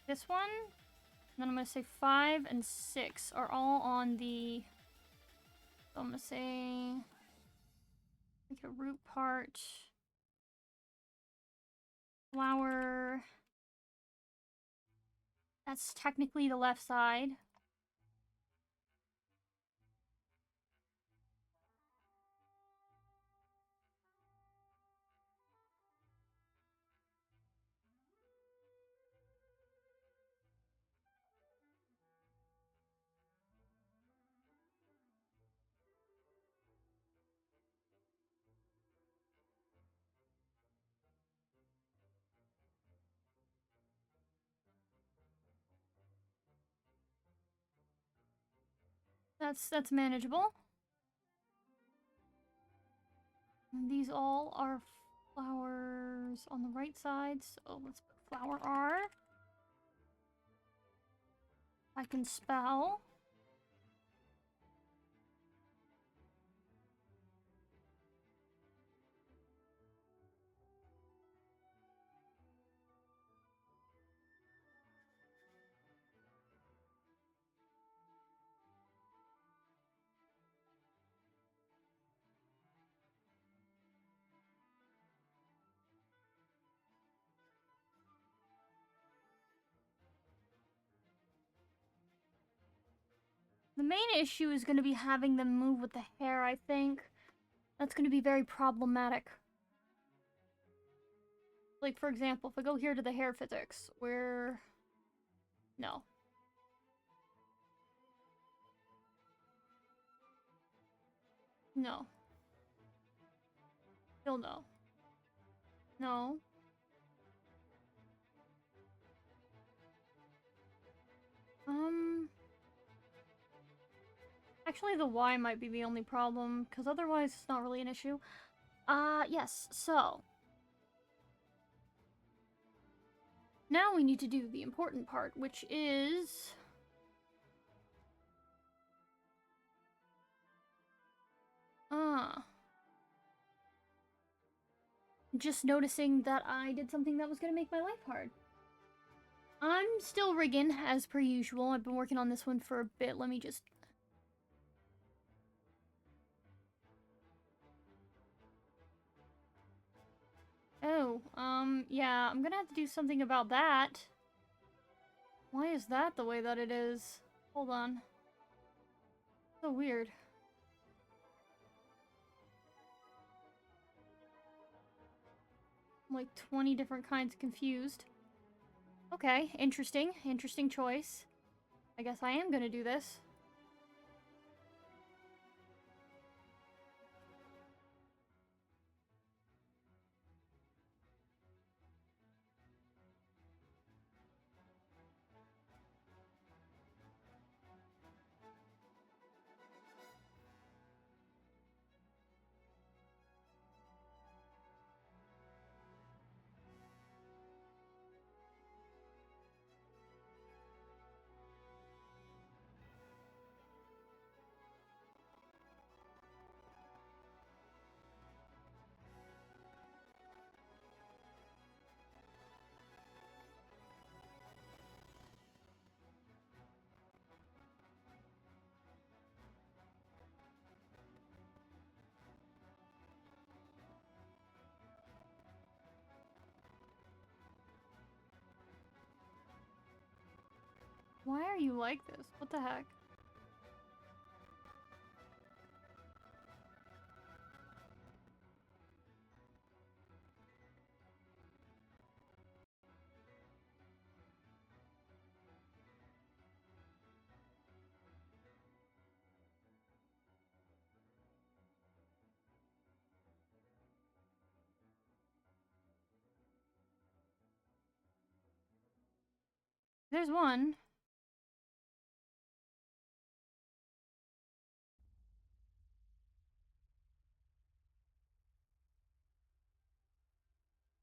This one, and then I'm gonna say 5 and 6 are all on the... So I'm gonna say... Make a root part. Flower. That's technically the left side. That's manageable. And these all are flowers on the right side, so let's put flower R. I can spell. The main issue is going to be having them move with the hair, I think. That's going to be very problematic. Like, for example, if I go here to the hair physics, where... No. No. Still no. No. Actually, the Y might be the only problem, because otherwise it's not really an issue. Yes, so. Now we need to do the important part, which is... just noticing that I did something that was gonna make my life hard. I'm still rigging, as per usual. I've been working on this one for a bit. Let me just... Oh, yeah, I'm gonna have to do something about that. Why is that the way that it is? Hold on. So weird. I'm like 20 different kinds confused. Okay, interesting. Interesting choice. I guess I am gonna do this. Why are you like this? What the heck? There's one.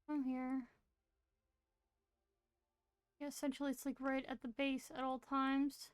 From here. Yeah, essentially it's like right at the base at all times.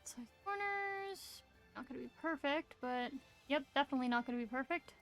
Size corners. Not gonna be perfect, but yep, definitely not gonna be perfect.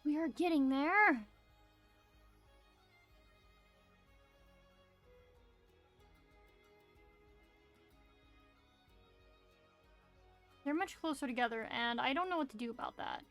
We are getting there. They're much closer together, and I don't know what to do about that.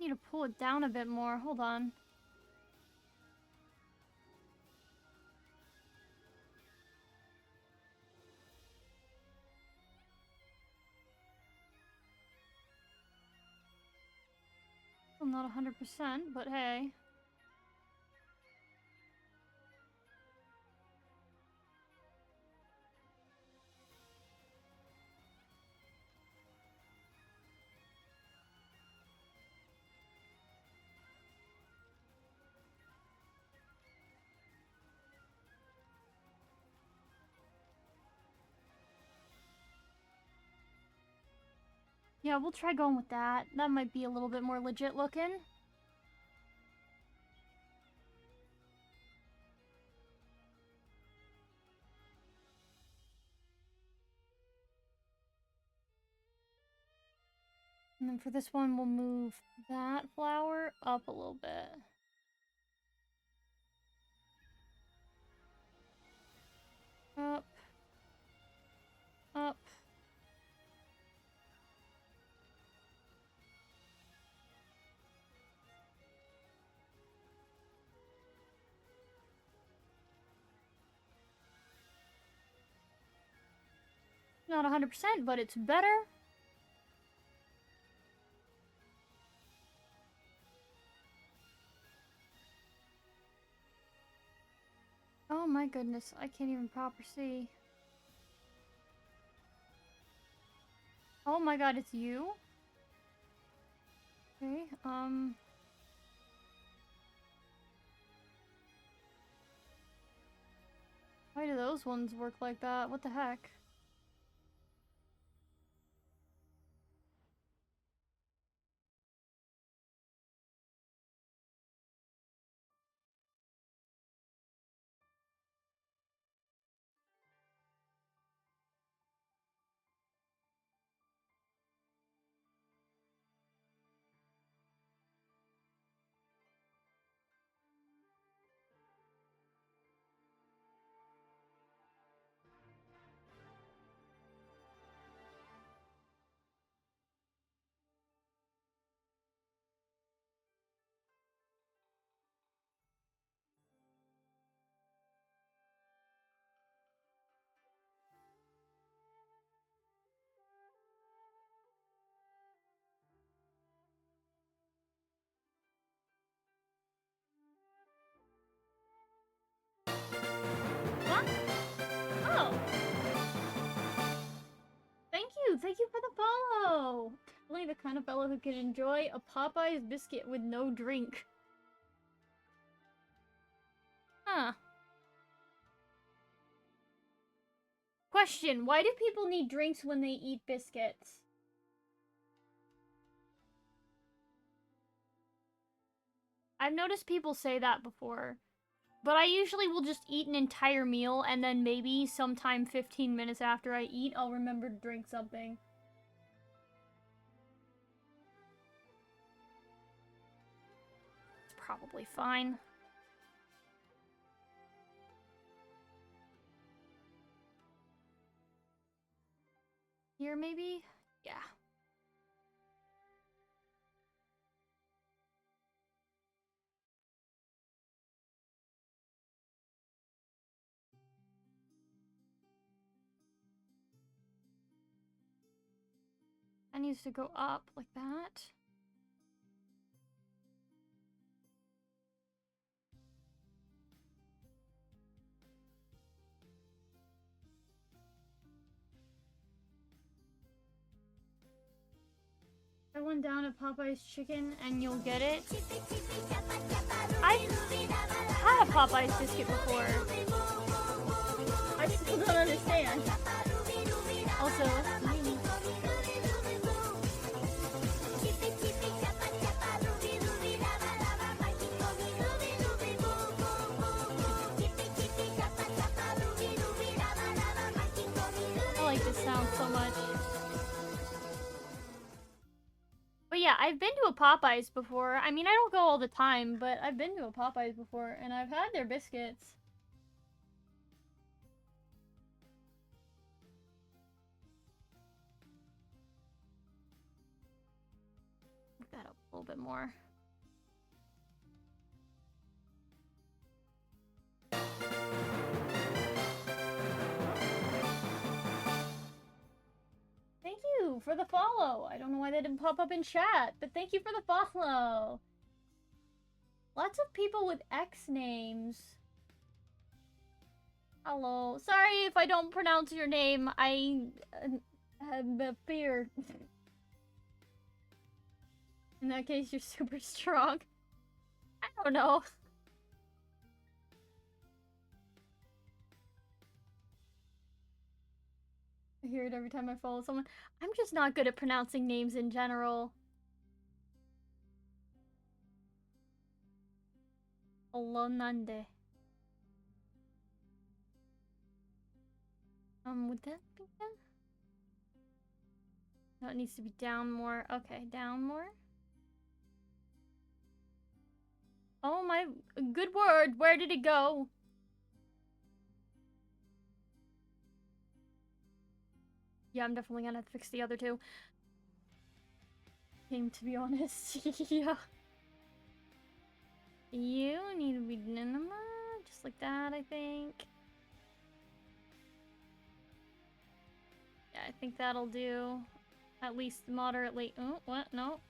Need to pull it down a bit more. Hold on. Well, not 100%, but hey. Yeah, we'll try going with that. That might be a little bit more legit looking. And then for this one, we'll move that flower up a little bit. Up. Up. Not 100%, but it's better. Oh my goodness, I can't even proper see. Oh my god, it's you? Okay, why do those ones work like that? What the heck? What? Oh! Thank you for the follow! Only the kind of fellow who can enjoy a Popeye's biscuit with no drink. Huh. Question, why do people need drinks when they eat biscuits? I've noticed people say that before. But I usually will just eat an entire meal, and then maybe sometime 15 minutes after I eat, I'll remember to drink something. It's probably fine. Here, maybe? Yeah. That needs to go up like that. I went down at Popeye's Chicken and you'll get it. I've had a Popeye's biscuit before. I still don't understand. Also, I like this sound so much. But yeah, I've been to a Popeyes before. I mean, I don't go all the time, but I've been to a Popeyes before, and I've had their biscuits. Move that up a little bit more. Thank you for the follow. I don't know why they didn't pop up in chat, but thank you for the follow. Lots of people with X names. Hello. Sorry if I don't pronounce your name. I have a fear. In that case, you're super strong. I don't know. I hear it every time I follow someone. I'm just not good at pronouncing names in general. Olonande. Would that be that? No, it needs to be down more. Okay, down more. Oh my, good word. Where did it go? Yeah, I'm definitely gonna have to fix the other two. To be honest. Yeah. You need to be cinema, just like that, I think. Yeah, I think that'll do. At least moderately. Oh, what? No.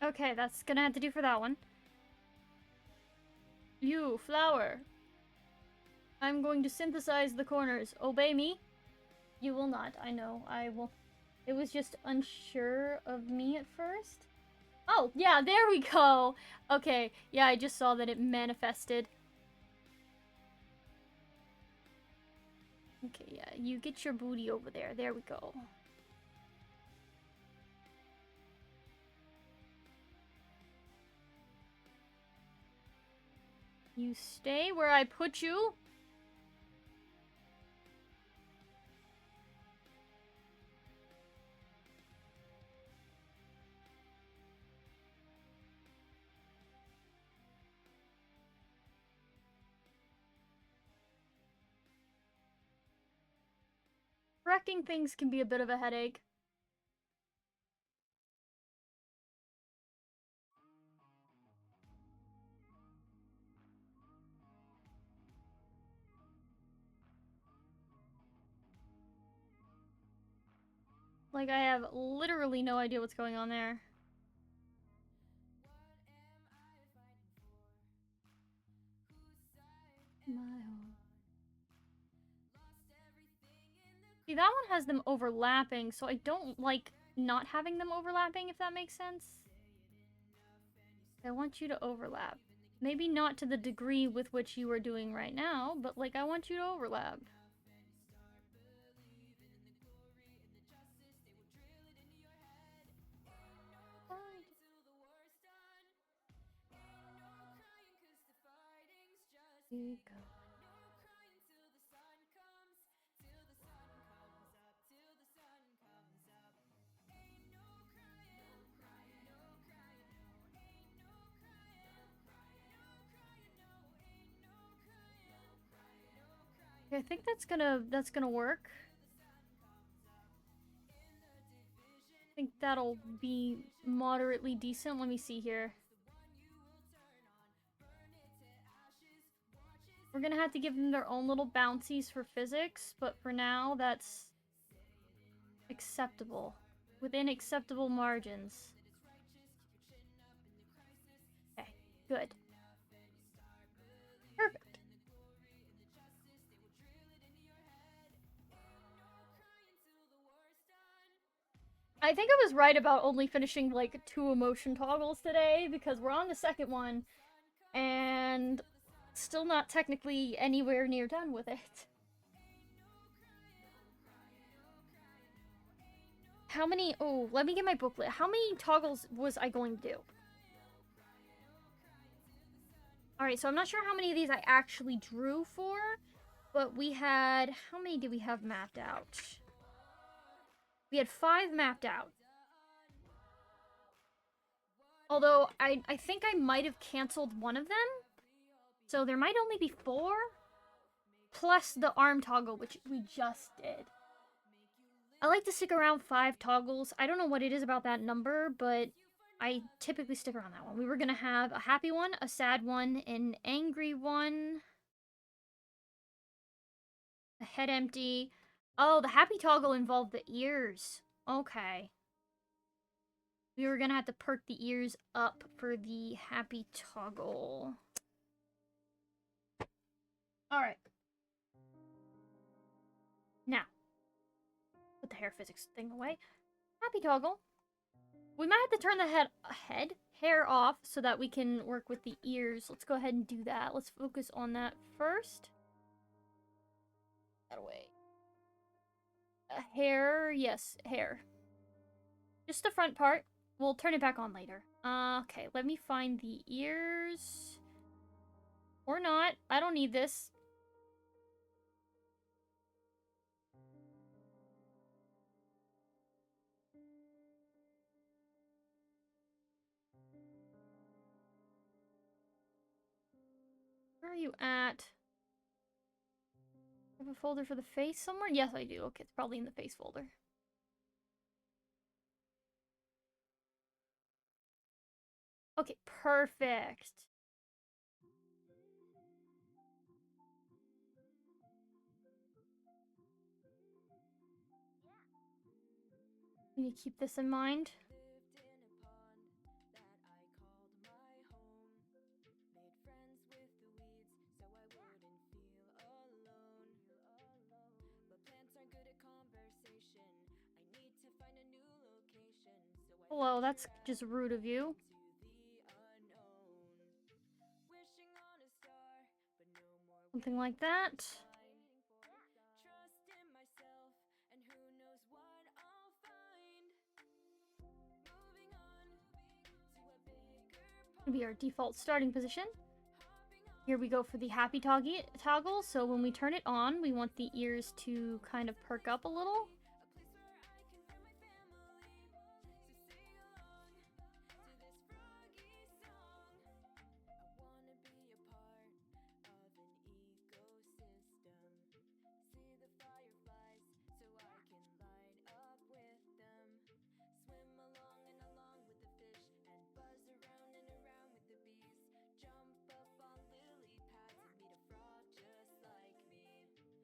Okay, that's gonna have to do for that one. You, flower. I'm going to synthesize the corners. Obey me. You will not. I know. I will. It was just unsure of me at first. Oh, yeah, there we go. Okay, yeah, I just saw that it manifested. Okay, yeah, you get your booty over there. There we go. You stay where I put you. Correcting things can be a bit of a headache. Like, I have literally no idea what's going on there. See, that one has them overlapping, so I don't like not having them overlapping, if that makes sense. I want you to overlap. Maybe not to the degree with which you are doing right now, but like, I want you to overlap. You go. Okay, I think that's gonna work. I think that'll be moderately decent. Let me see here. We're gonna have to give them their own little bouncies for physics, but for now, that's acceptable. Within acceptable margins. Okay, good. Perfect. I think I was right about only finishing like 2 emotion toggles today, because we're on the second one, and still not technically anywhere near done with it. How many... Oh, let me get my booklet. How many toggles was I going to do? Alright, so I'm not sure how many of these I actually drew for, But we had... How many did we have mapped out? We had 5 mapped out. Although, I think I might have canceled one of them. So there might only be 4. Plus the arm toggle, which we just did. I like to stick around 5 toggles. I don't know what it is about that number, but I typically stick around that one. We were going to have a happy one, a sad one, an angry one, a head empty. Oh, the happy toggle involved the ears. Okay. We were going to have to perk the ears up for the happy toggle. Alright. Now, put the hair physics thing away. Happy toggle. We might have to turn the hair off so that we can work with the ears. Let's go ahead and do that. Let's focus on that first. That away. Hair, yes, hair. Just the front part. We'll turn it back on later. Okay, let me find the ears. Or not. I don't need this. Where are you at? I have a folder for the face somewhere? Yes, I do. Okay, it's probably in the face folder. Okay, perfect. We need to keep this in mind. Hello, that's just rude of you. Something like that. Be our default starting position. Here we go for the happy toggle. So when we turn it on, we want the ears to kind of perk up a little.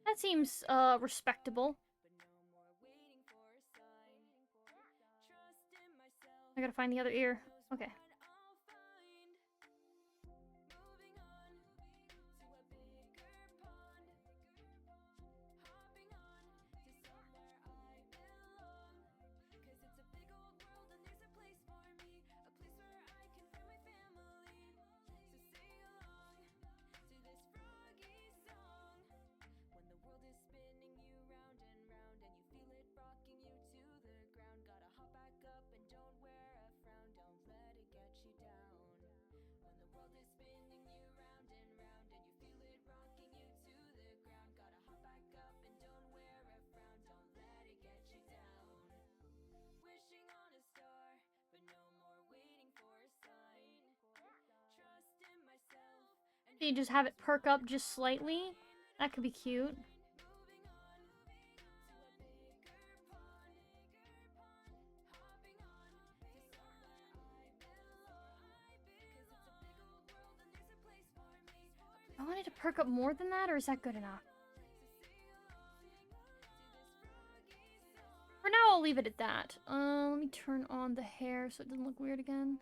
That seems respectable. I gotta find the other ear. Okay. You just have it perk up just slightly. That could be cute. I wanted to perk up more than that, or is that good enough? For now, I'll leave it at that. Let me turn on the hair so it doesn't look weird again.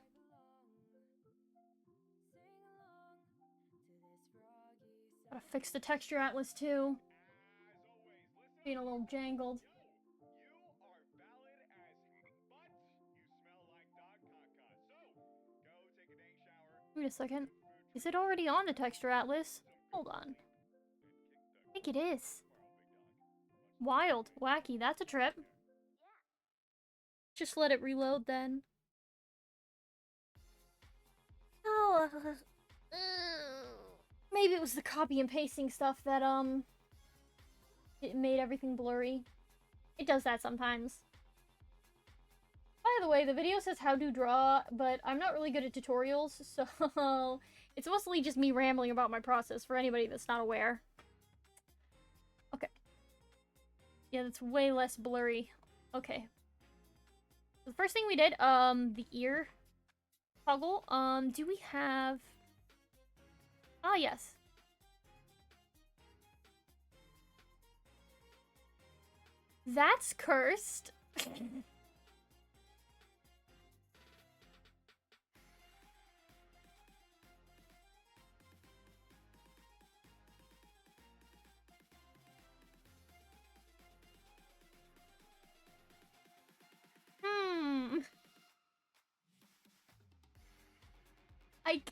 Gotta fix the texture atlas too. Being a little jangled. Wait a second. Is it already on the texture atlas? Hold on. I think it is. Wild. Wacky. That's a trip. Just let it reload then. Oh, maybe it was the copy and pasting stuff that, it made everything blurry. It does that sometimes. By the way, the video says how to draw, but I'm not really good at tutorials, so it's mostly just me rambling about my process for anybody that's not aware. Okay. Yeah, that's way less blurry. Okay. The first thing we did, the ear toggle. Do we have... Ah, yes. That's cursed. I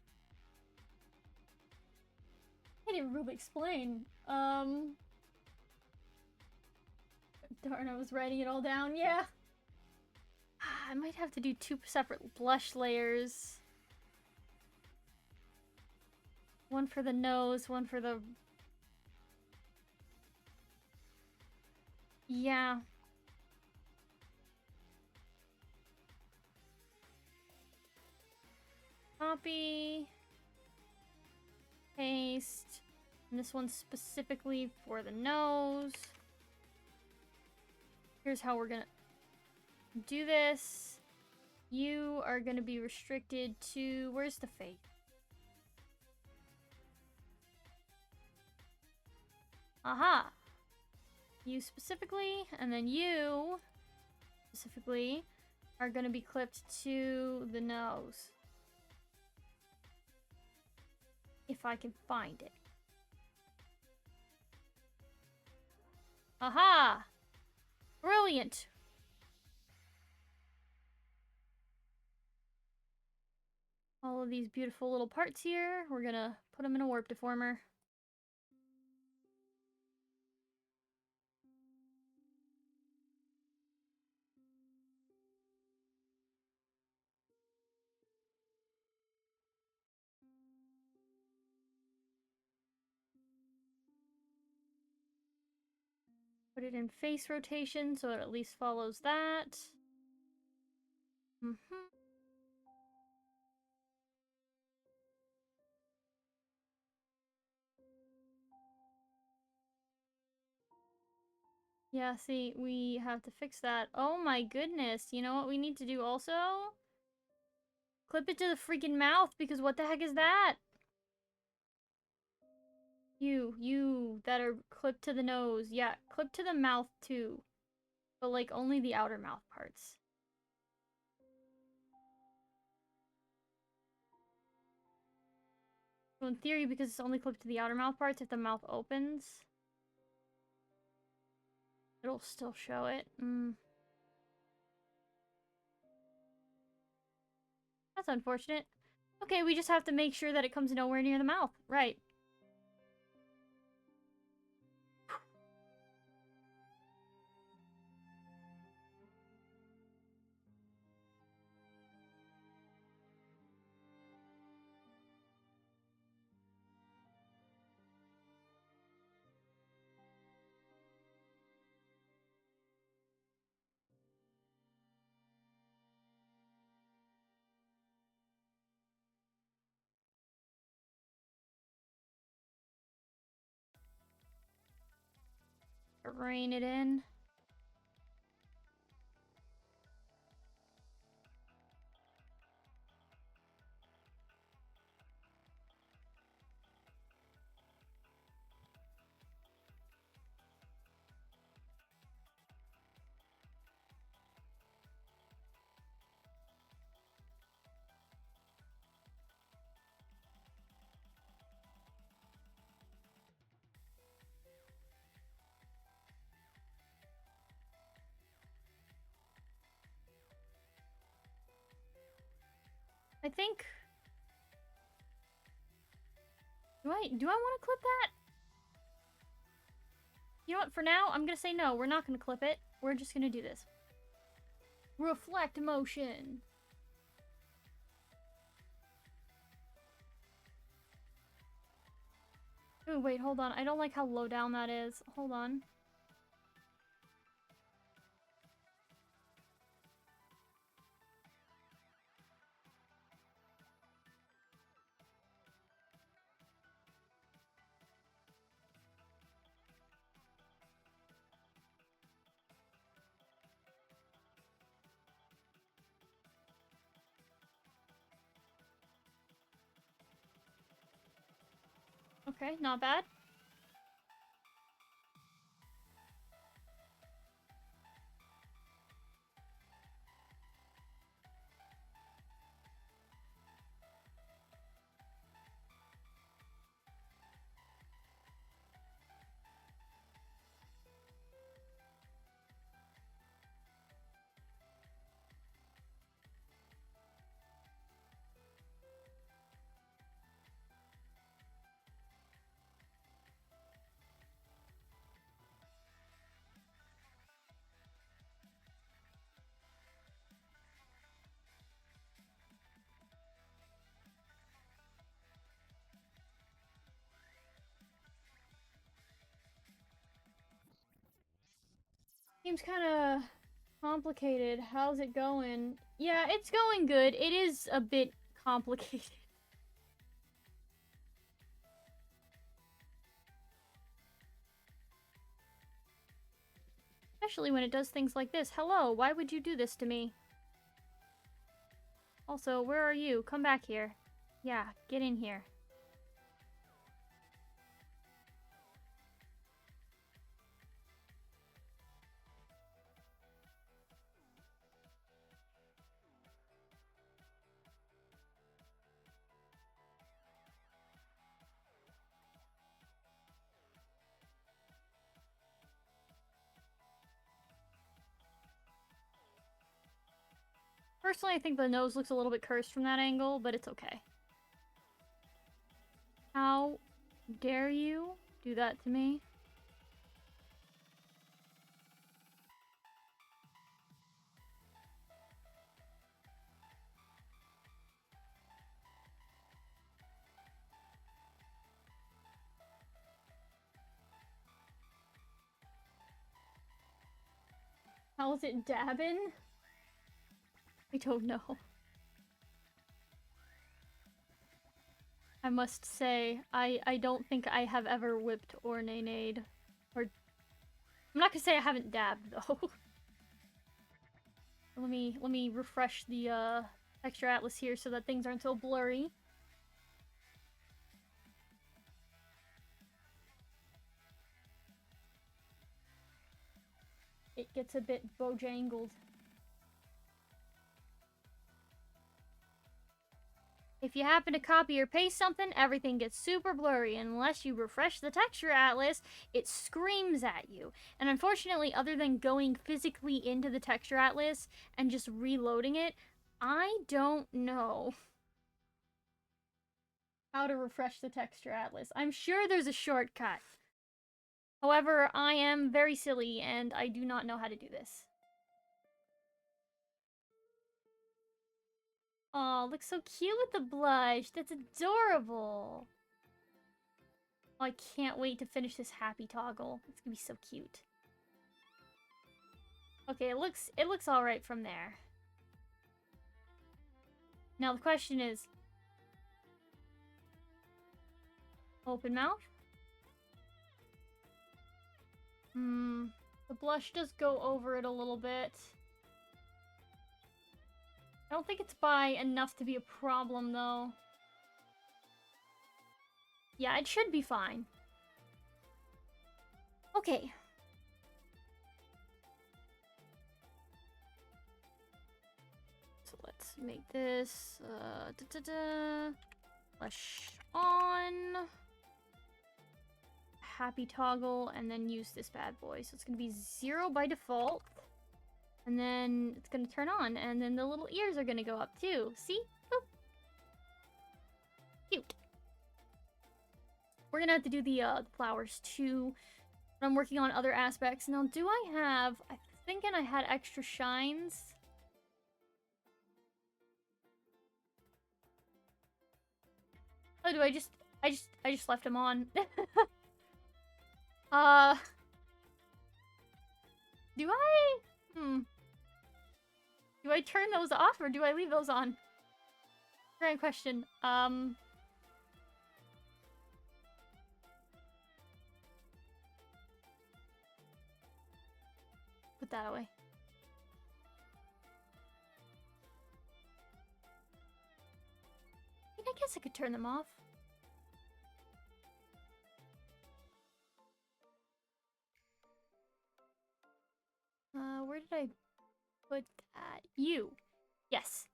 can't even really explain. Darn, I was writing it all down. Yeah. I might have to do 2 separate blush layers. One for the nose, one for the... Yeah. Copy. Paste. And this one's specifically for the nose. Here's how we're gonna do this. You are gonna be restricted to... Where's the face? Aha! You specifically, and then you specifically are gonna be clipped to the nose. If I can find it. Aha! Brilliant! All of these beautiful little parts here, we're gonna put them in a warp deformer. Put it in face rotation so it at least follows that. Yeah, see, we have to fix that. Oh my goodness, you know what we need to do also? Clip it to the freaking mouth, because what the heck is that? You that are clipped to the nose. Yeah, clip to the mouth too. But like only the outer mouth parts. So in theory, because it's only clipped to the outer mouth parts, if the mouth opens, it'll still show it. That's unfortunate. Okay, we just have to make sure that it comes nowhere near the mouth. Right. Rein it in. I think... Do I want to clip that? You know what, for now, I'm gonna say no. We're not gonna clip it. We're just gonna do this. Reflect motion. Ooh, wait, hold on. I don't like how low down that is. Hold on. Okay, not bad. Seems kind of complicated. How's it going? Yeah, it's going good. It is a bit complicated. Especially when it does things like this. Hello, why would you do this to me? Also, where are you? Come back here. Yeah, get in here. Personally, I think the nose looks a little bit cursed from that angle, but it's okay. How dare you do that to me? How is it dabbing? I don't know. I must say, I don't think I have ever whipped or nay-nayed. Or... I'm not gonna say I haven't dabbed, though. Let me refresh the, texture atlas here so that things aren't so blurry. It gets a bit bojangled. If you happen to copy or paste something, everything gets super blurry. Unless you refresh the texture atlas, it screams at you. And unfortunately, other than going physically into the texture atlas and just reloading it, I don't know how to refresh the texture atlas. I'm sure there's a shortcut. However, I am very silly and I do not know how to do this. Oh, looks so cute with the blush. That's adorable. Oh, I can't wait to finish this happy toggle. It's gonna be so cute. Okay, it looks alright from there. Now the question is... Open mouth? The blush does go over it a little bit. I don't think it's by enough to be a problem, though. Yeah, it should be fine. Okay. So let's make this, blush on. Happy toggle, and then use this bad boy. So it's gonna be 0 by default. And then it's gonna turn on, and then the little ears are gonna go up too. See? Boop. Cute. We're gonna have to do the flowers too. But I'm working on other aspects. Now, do I have... I'm thinking I had extra shines. Oh, do I just left them on. Do I? Do I turn those off or do I leave those on? Grand question. Put that away. I guess I could turn them off. Where did I put that? You. Yes.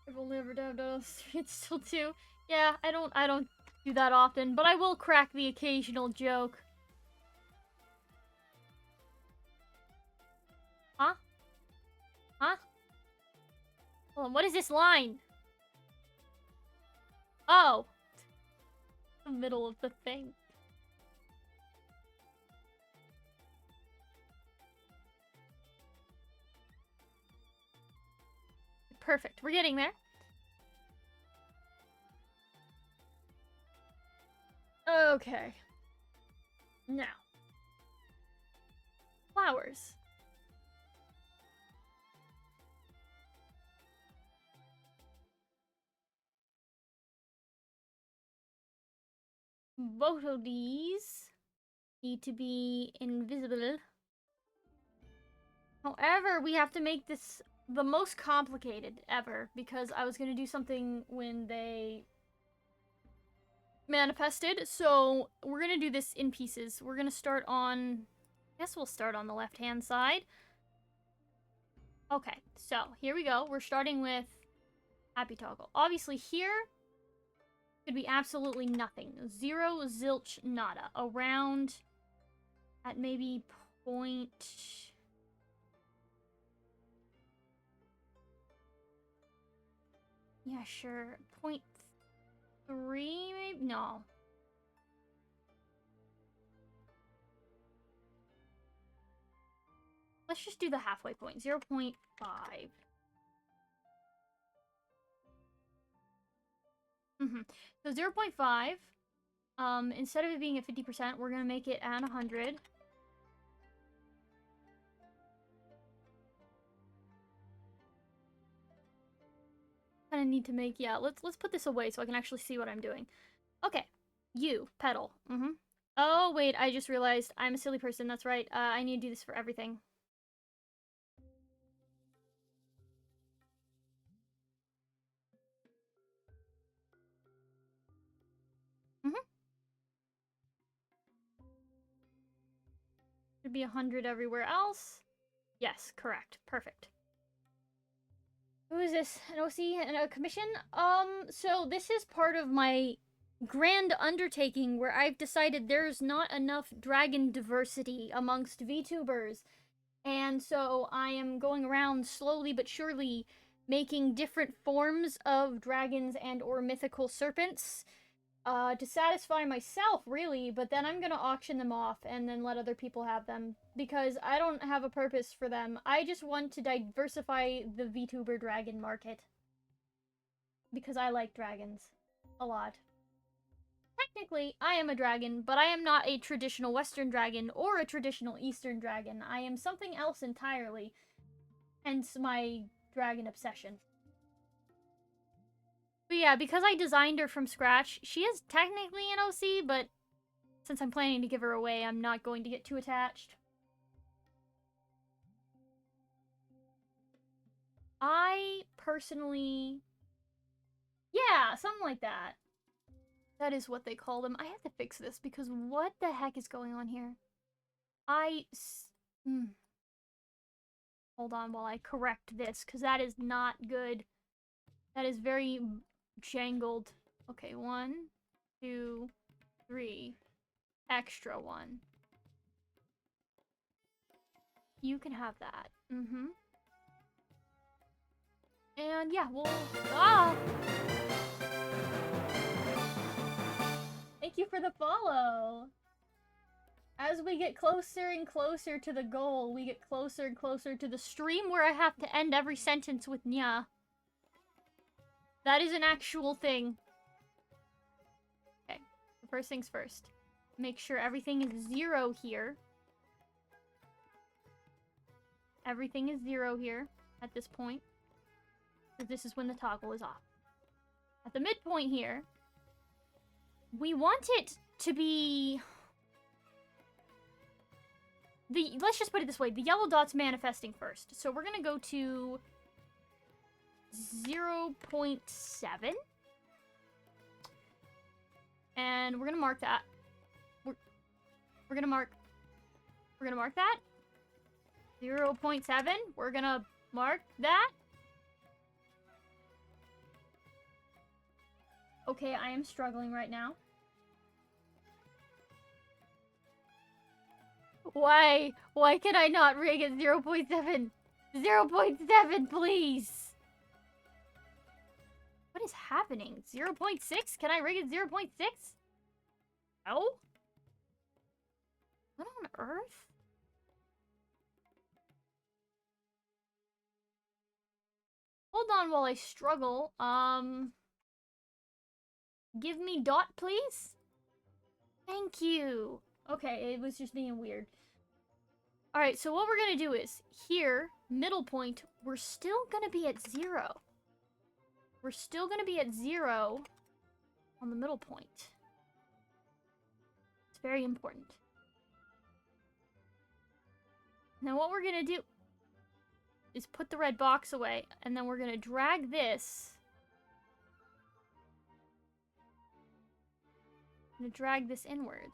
I've only ever dabbed on it's still 2. Yeah, I don't do that often, but I will crack the occasional joke. Huh? Huh? Hold on, what is this line? Oh. The middle of the thing. Perfect. We're getting there. Okay. Now. Flowers. Both of these need to be invisible. However, we have to make this the most complicated ever, because I was going to do something when they manifested, so we're going to do this in pieces. We're going to start on... I guess we'll start on the left-hand side. Okay, so here we go. We're starting with Happy Toggle. Obviously here could be absolutely nothing. 0, zilch, nada. Around at maybe point... Yeah, sure. 0.3, maybe? No. Let's just do the halfway point. 0.5. So 0.5. Instead of it being at 50%, we're gonna make it at 100. Kind of need to make, yeah, let's put this away so I can actually see what I'm doing. Okay, you, petal. Oh, wait, I just realized I'm a silly person. That's right. I need to do this for everything. Should be 100 everywhere else. Yes, correct. Perfect. Who is this? An OC and a commission? So this is part of my grand undertaking where I've decided there's not enough dragon diversity amongst VTubers. And so I am going around slowly but surely making different forms of dragons and or mythical serpents to satisfy myself, really, but then I'm gonna auction them off and then let other people have them, because I don't have a purpose for them. I just want to diversify the VTuber dragon market. Because I like dragons. A lot. Technically, I am a dragon, but I am not a traditional Western dragon or a traditional Eastern dragon. I am something else entirely. Hence my dragon obsession. But yeah, because I designed her from scratch, she is technically an OC, but since I'm planning to give her away, I'm not going to get too attached. I personally... Yeah, something like that. That is what they call them. I have to fix this because what the heck is going on here? Hold on while I correct this, because that is not good. That is very jangled. Okay, 1, 2, 3. Extra 1. You can have that. And yeah, we'll... Ah! Thank you for the follow! As we get closer and closer to the goal, we get closer and closer to the stream where I have to end every sentence with nya. That is an actual thing. Okay, so first things first. Make sure everything is 0 here. Everything is 0 here at this point. Because this is when the toggle is off. At the midpoint here, we want it to be... Let's just put it this way. The yellow dot's manifesting first. So we're going to go to 0.7. And we're gonna mark that. We're gonna mark that. 0.7. We're gonna mark that. Okay, I am struggling right now. Why? Why can I not rig at 0.7? 0.7, please! What is happening? 0.6? Can I rig at 0.6? No? What on earth? Hold on while I struggle. Give me dot, please? Thank you. Okay, it was just being weird. Alright, so what we're gonna do is, here, middle point, we're still gonna be at 0. We're still gonna be at 0 on the middle point. It's very important. Now what we're gonna do is put the red box away, and then we're gonna drag this. I'm gonna drag this inwards.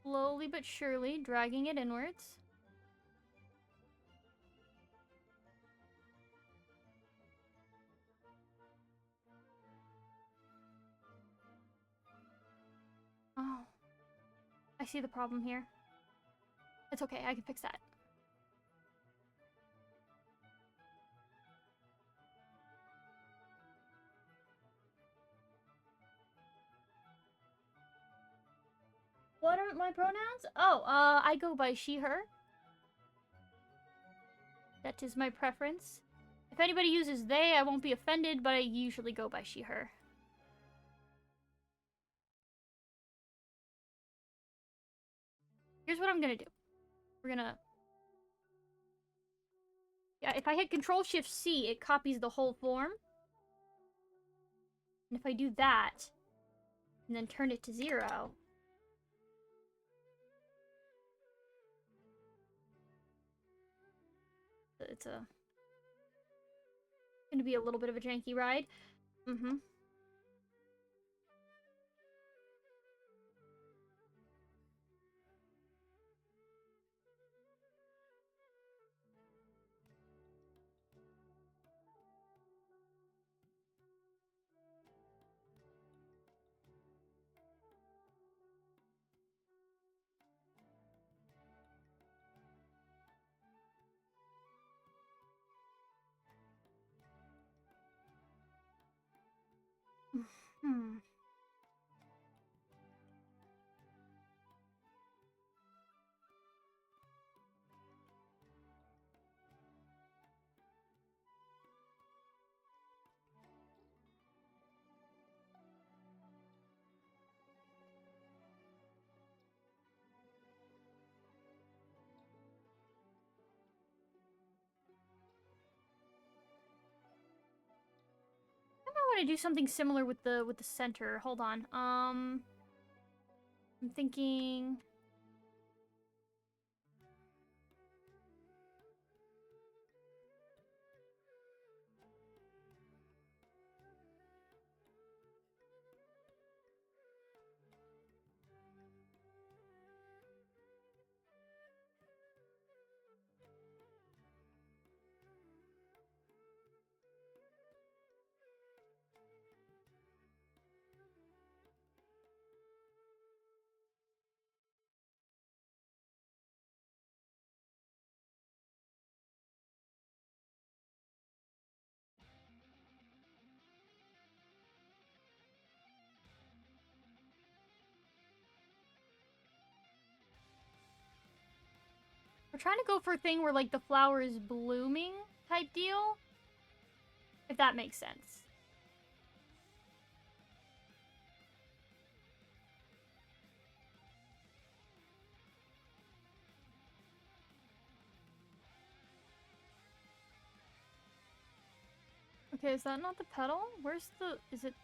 Slowly but surely, dragging it inwards. Oh. I see the problem here. It's okay, I can fix that. What are my pronouns? Oh, I go by she, her. That is my preference. If anybody uses they, I won't be offended, but I usually go by she, her. Here's what I'm gonna do. We're gonna... Yeah, if I hit Control-Shift-C, it copies the whole form. And if I do that, and then turn it to 0... It's gonna be a little bit of a janky ride. Mm-hmm. Hmm. I want to do something similar with the center. Hold on. I'm thinking... We're trying to go for a thing where, like, the flower is blooming type deal. If that makes sense. Okay, is that not the petal? Where's the... Is it...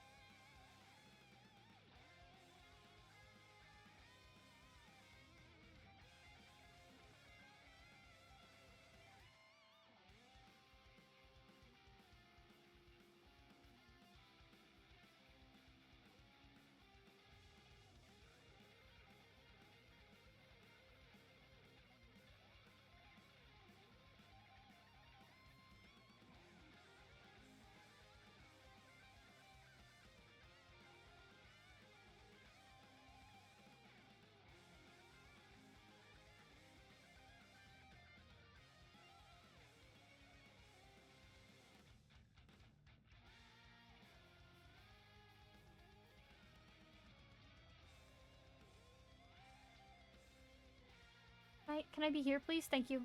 Can I be here, please? Thank you.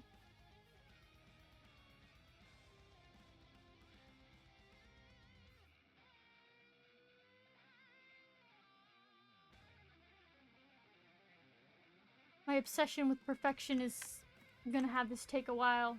My obsession with perfection is gonna have this take a while.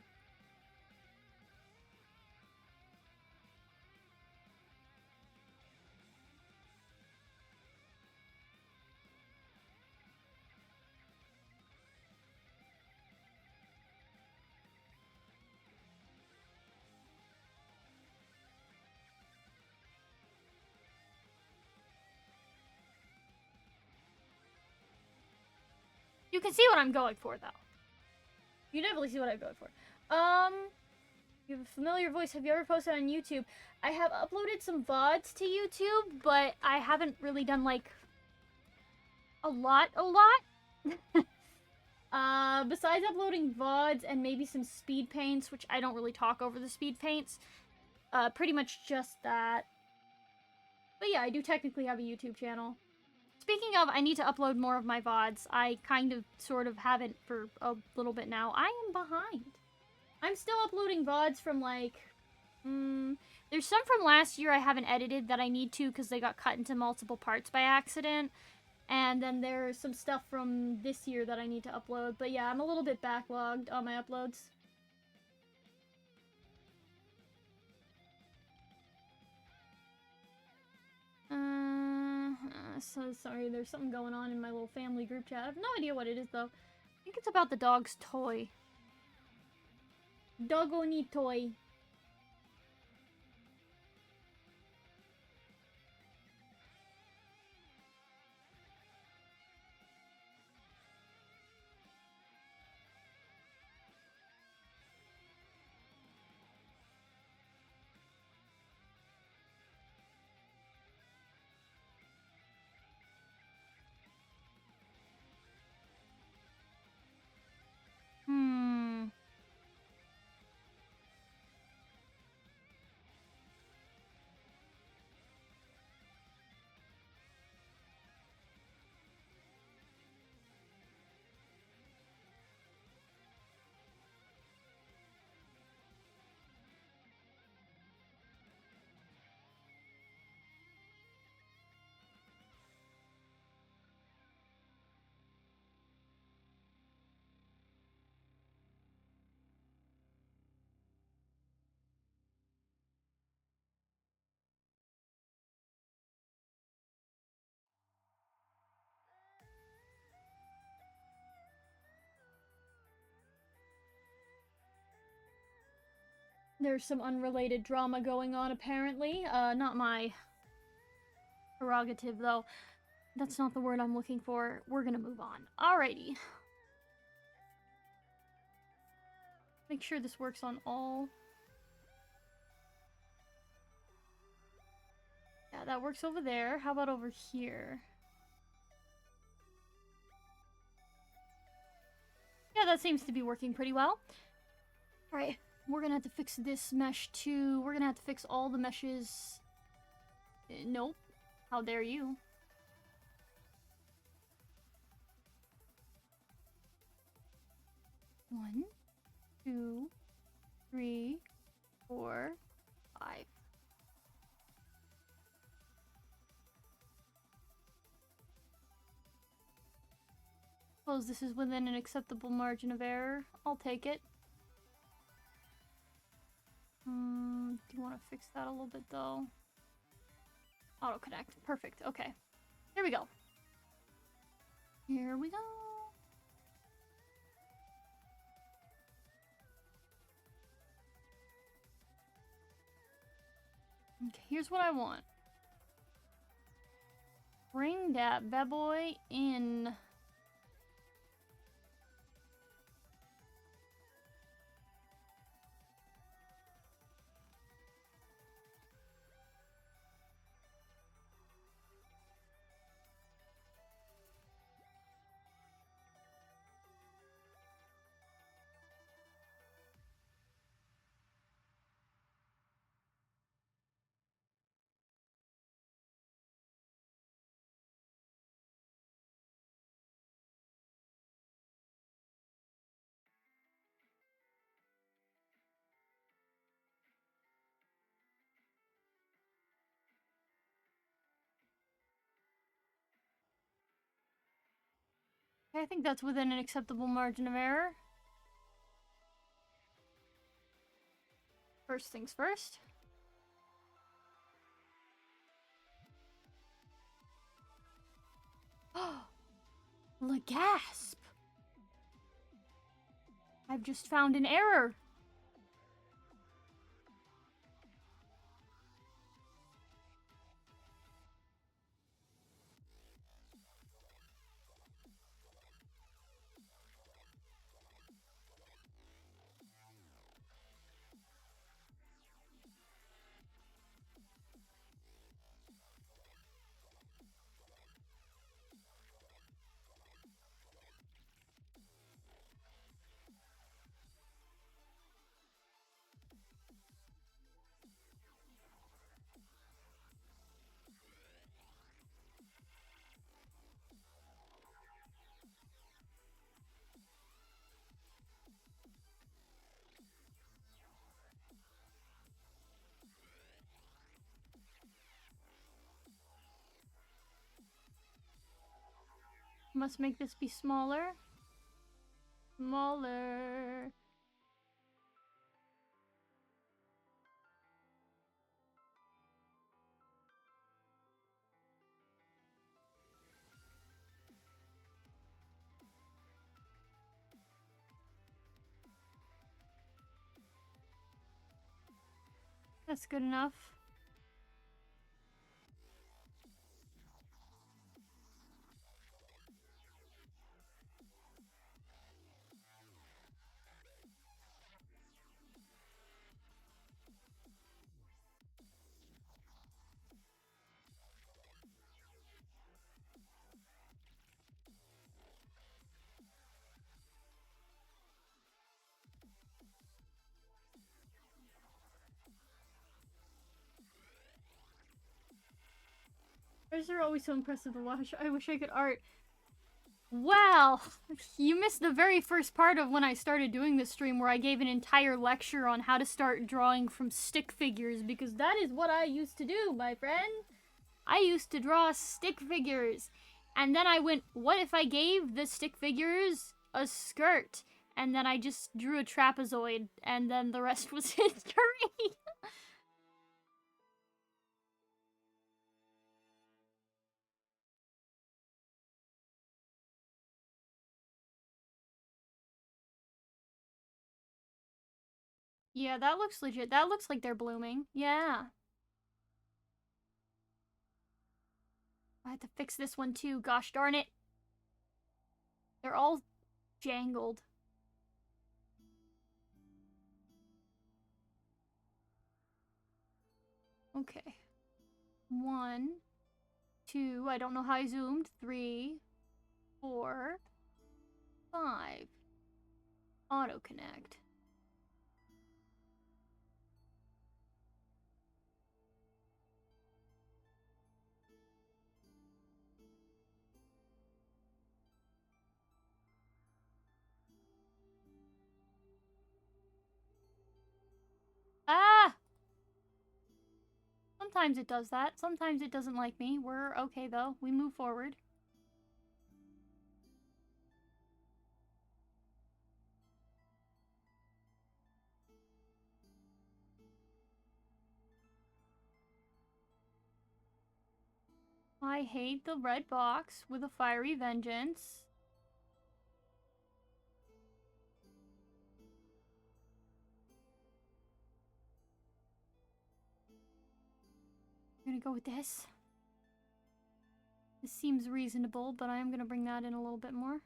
You can see what I'm going for, though. You definitely see what I'm going for. You have a familiar voice. Have you ever posted on YouTube? I have uploaded some VODs to YouTube, but I haven't really done, like, a lot. Besides uploading VODs and maybe some speed paints, which I don't really talk over the speed paints, pretty much just that. But yeah, I do technically have a YouTube channel. Speaking of, I need to upload more of my VODs. I kind of, sort of haven't for a little bit now. I am behind. I'm still uploading VODs from, like, there's some from last year I haven't edited that I need to because they got cut into multiple parts by accident. And then there's some stuff from this year that I need to upload. But yeah, I'm a little bit backlogged on my uploads. So sorry, there's something going on in my little family group chat. I have no idea what it is, though. I think it's about the dog's toy. Doggone toy. There's some unrelated drama going on, apparently. Not my prerogative, though. That's not the word I'm looking for. We're gonna move on. Alrighty. Make sure this works on all. Yeah, that works over there. How about over here? Yeah, that seems to be working pretty well. Alright, we're gonna have to fix this mesh too. We're gonna have to fix all the meshes. Nope. How dare you? One, two, three, four, five. Suppose this is within an acceptable margin of error. I'll take it. Do you want to fix that a little bit, though? Auto connect. Perfect. Okay. There we go. Here we go. Okay, here's what I want. Bring that bad boy in. I think that's within an acceptable margin of error. First things first. La gasp! I've just found an error. Must make this be smaller. Smaller. That's good enough. Ours are always so impressive to watch. I wish I could art. Wow! You missed the very first part of when I started doing this stream where I gave an entire lecture on how to start drawing from stick figures, because that is what I used to do, my friend. I used to draw stick figures. And then I went, what if I gave the stick figures a skirt? And then I just drew a trapezoid, and then the rest was history. Yeah, that looks legit. That looks like they're blooming. Yeah. I have to fix this one too, gosh darn it. They're all jangled. Okay. 1, 2, I don't know how I zoomed. 3, 4, 5. Auto connect. Ah! Sometimes it does that. Sometimes it doesn't like me. We're okay though. We move forward. I hate the red box with a fiery vengeance. I'm gonna go with this. This seems reasonable, but I am gonna bring that in a little bit more.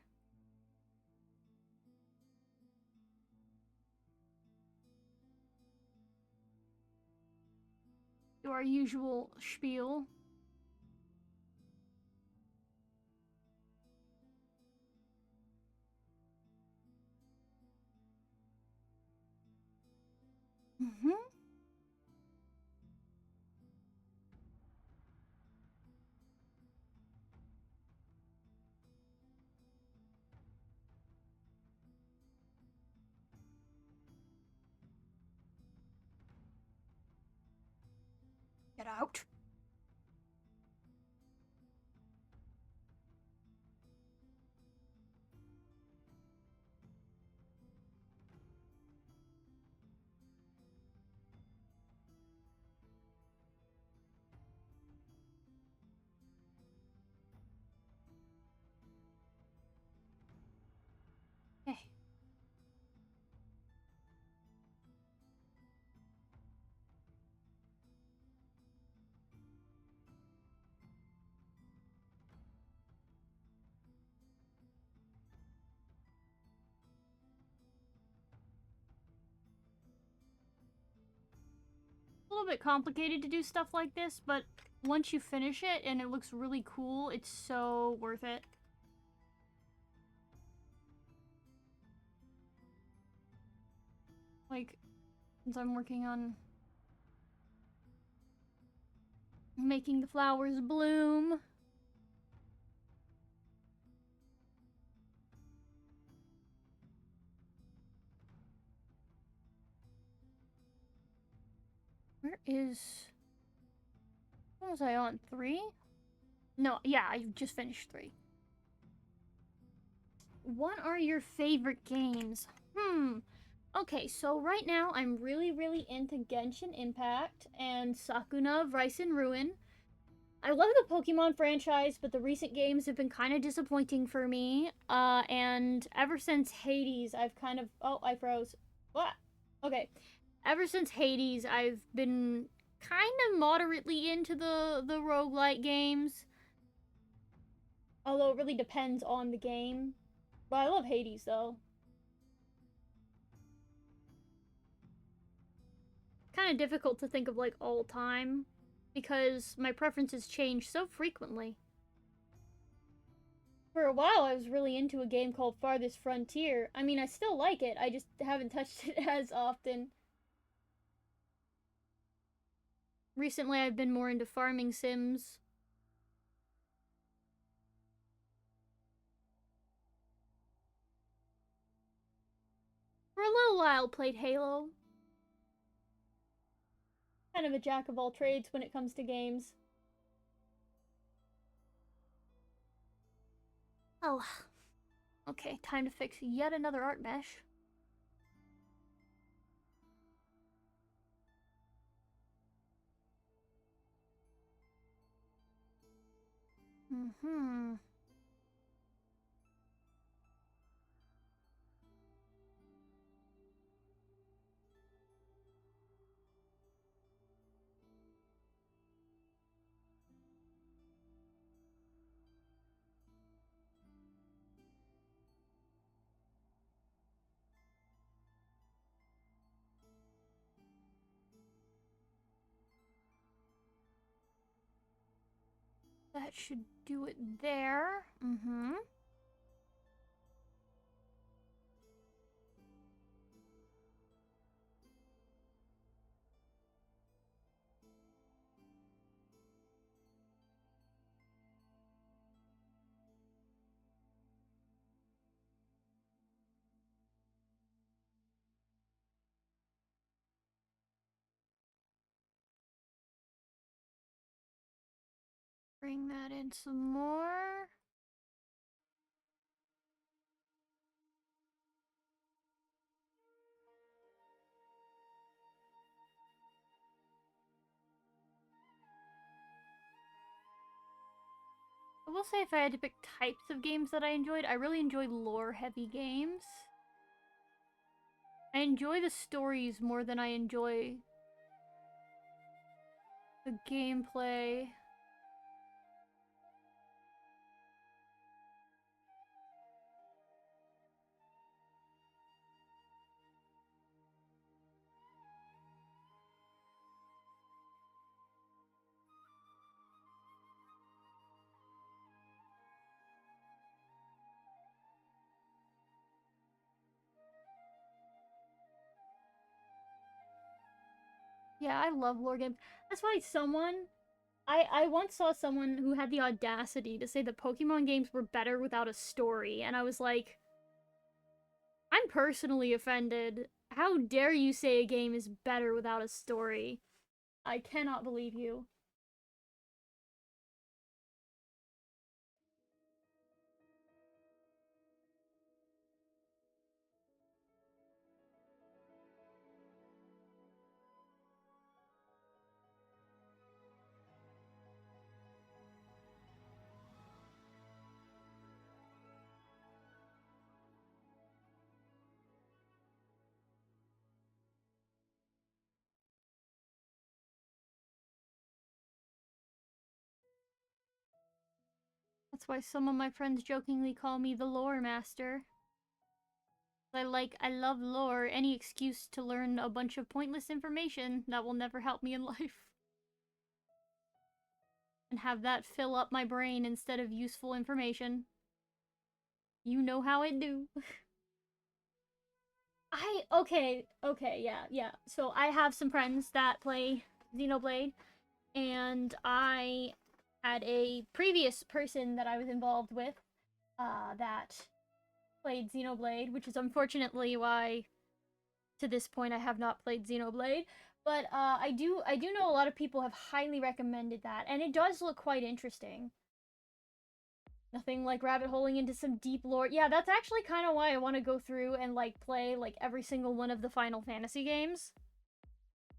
Do our usual spiel. Mm-hmm. Get out. little bit complicated to do stuff like this, but once you finish it and it looks really cool, it's so worth it. Like, since I'm working on making the flowers bloom. Where is... What was I on? 3? No, yeah, I just finished 3. What are your favorite games? Okay, so right now I'm really, really into Genshin Impact and Sakuna of Rice and Ruin. I love the Pokemon franchise, but the recent games have been kind of disappointing for me. And ever since Hades, I've kind of... Oh, I froze. What? Okay. Ever since Hades, I've been kind of moderately into the roguelike games. Although it really depends on the game. But I love Hades, though. Kind of difficult to think of, like, all time. Because my preferences change so frequently. For a while, I was really into a game called Farthest Frontier. I mean, I still like it. I just haven't touched it as often. Recently, I've been more into farming sims. For a little while, played Halo. Kind of a jack of all trades when it comes to games. Oh. Okay, time to fix yet another art mesh. That should do it there. Bring that in some more. I will say if I had to pick types of games that I enjoyed, I really enjoyed lore-heavy games. I enjoy the stories more than I enjoy the gameplay. Yeah, I love lore games. That's why I once saw someone who had the audacity to say that Pokemon games were better without a story, and I was like, I'm personally offended. How dare you say a game is better without a story? I cannot believe you. That's why some of my friends jokingly call me the lore master. I love lore. Any excuse to learn a bunch of pointless information that will never help me in life. And have that fill up my brain instead of useful information. You know how I do. Okay, yeah. So I have some friends that play Xenoblade, and I had a previous person that I was involved with, that played Xenoblade, which is unfortunately why, to this point, I have not played Xenoblade. But I do know a lot of people have highly recommended that, and it does look quite interesting. Nothing like rabbit holing into some deep lore. Yeah, that's actually kind of why I want to go through and like play like every single one of the Final Fantasy games.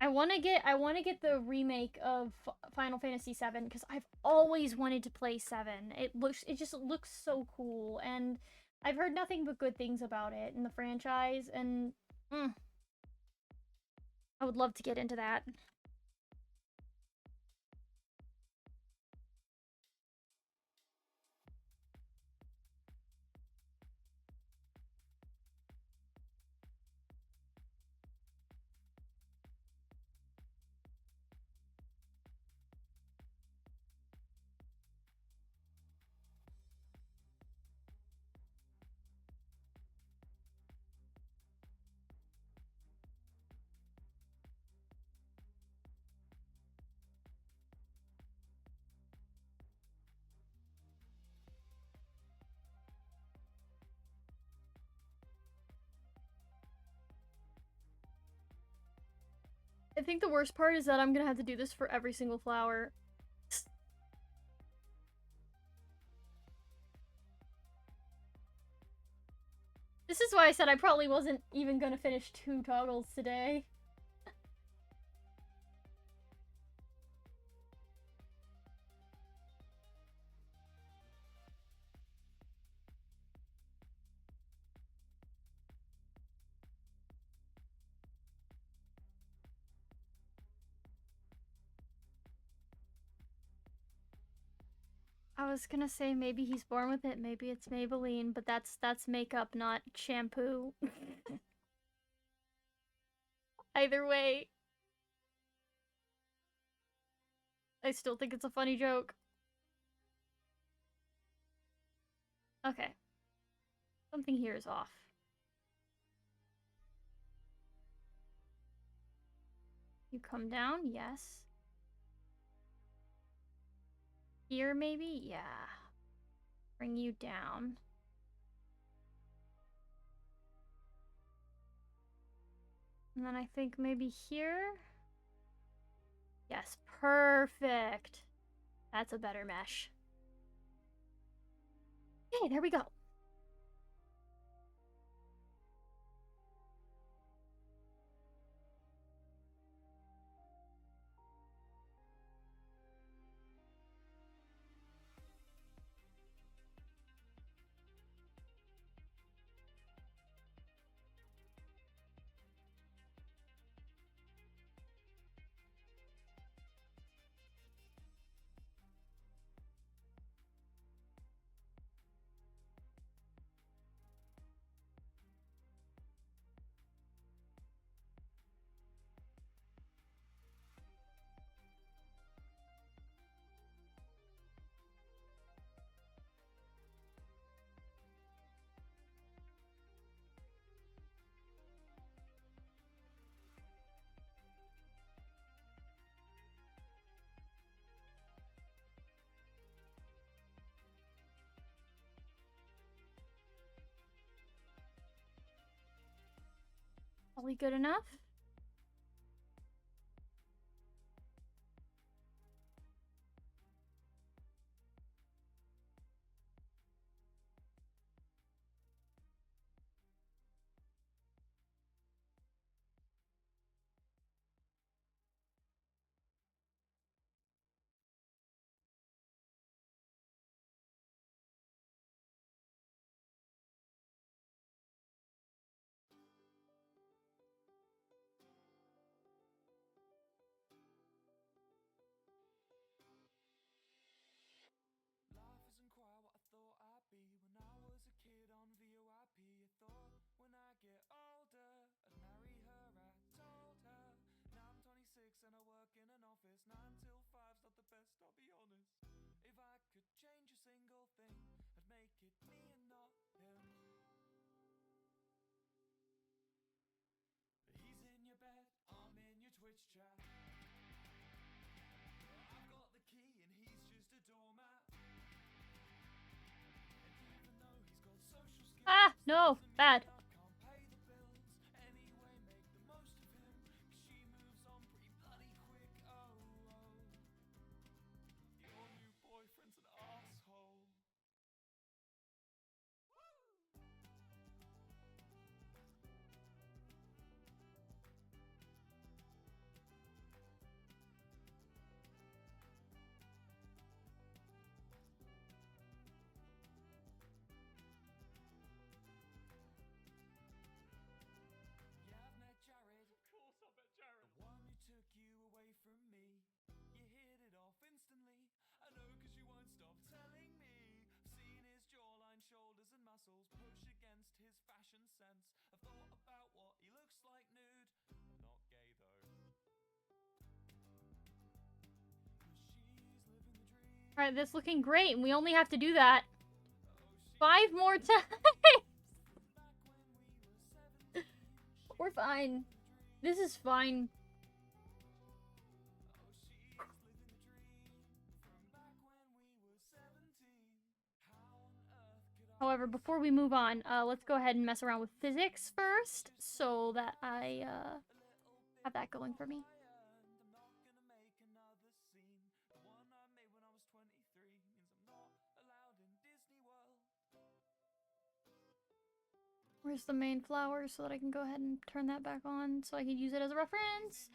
I want to get the remake of Final Fantasy 7 because I've always wanted to play 7. It just looks so cool, and I've heard nothing but good things about it in the franchise, and I would love to get into that. I think the worst part is that I'm gonna have to do this for every single flower. This is why I said I probably wasn't even gonna finish 2 toggles today. I was gonna say maybe he's born with it, maybe it's Maybelline, but that's makeup, not shampoo. Either way, I still think it's a funny joke. Okay. Something here is off. You come down? Yes. Here, maybe? Yeah. Bring you down. And then I think maybe here? Yes, perfect. That's a better mesh. Okay, there we go. Probably good enough. Ah, no, bad. Alright, that's looking great, and we only have to do that 5 more times. We're fine. This is fine. However, before we move on, let's go ahead and mess around with physics first, so that I have that going for me. Where's the main flower so that I can go ahead and turn that back on so I can use it as a reference?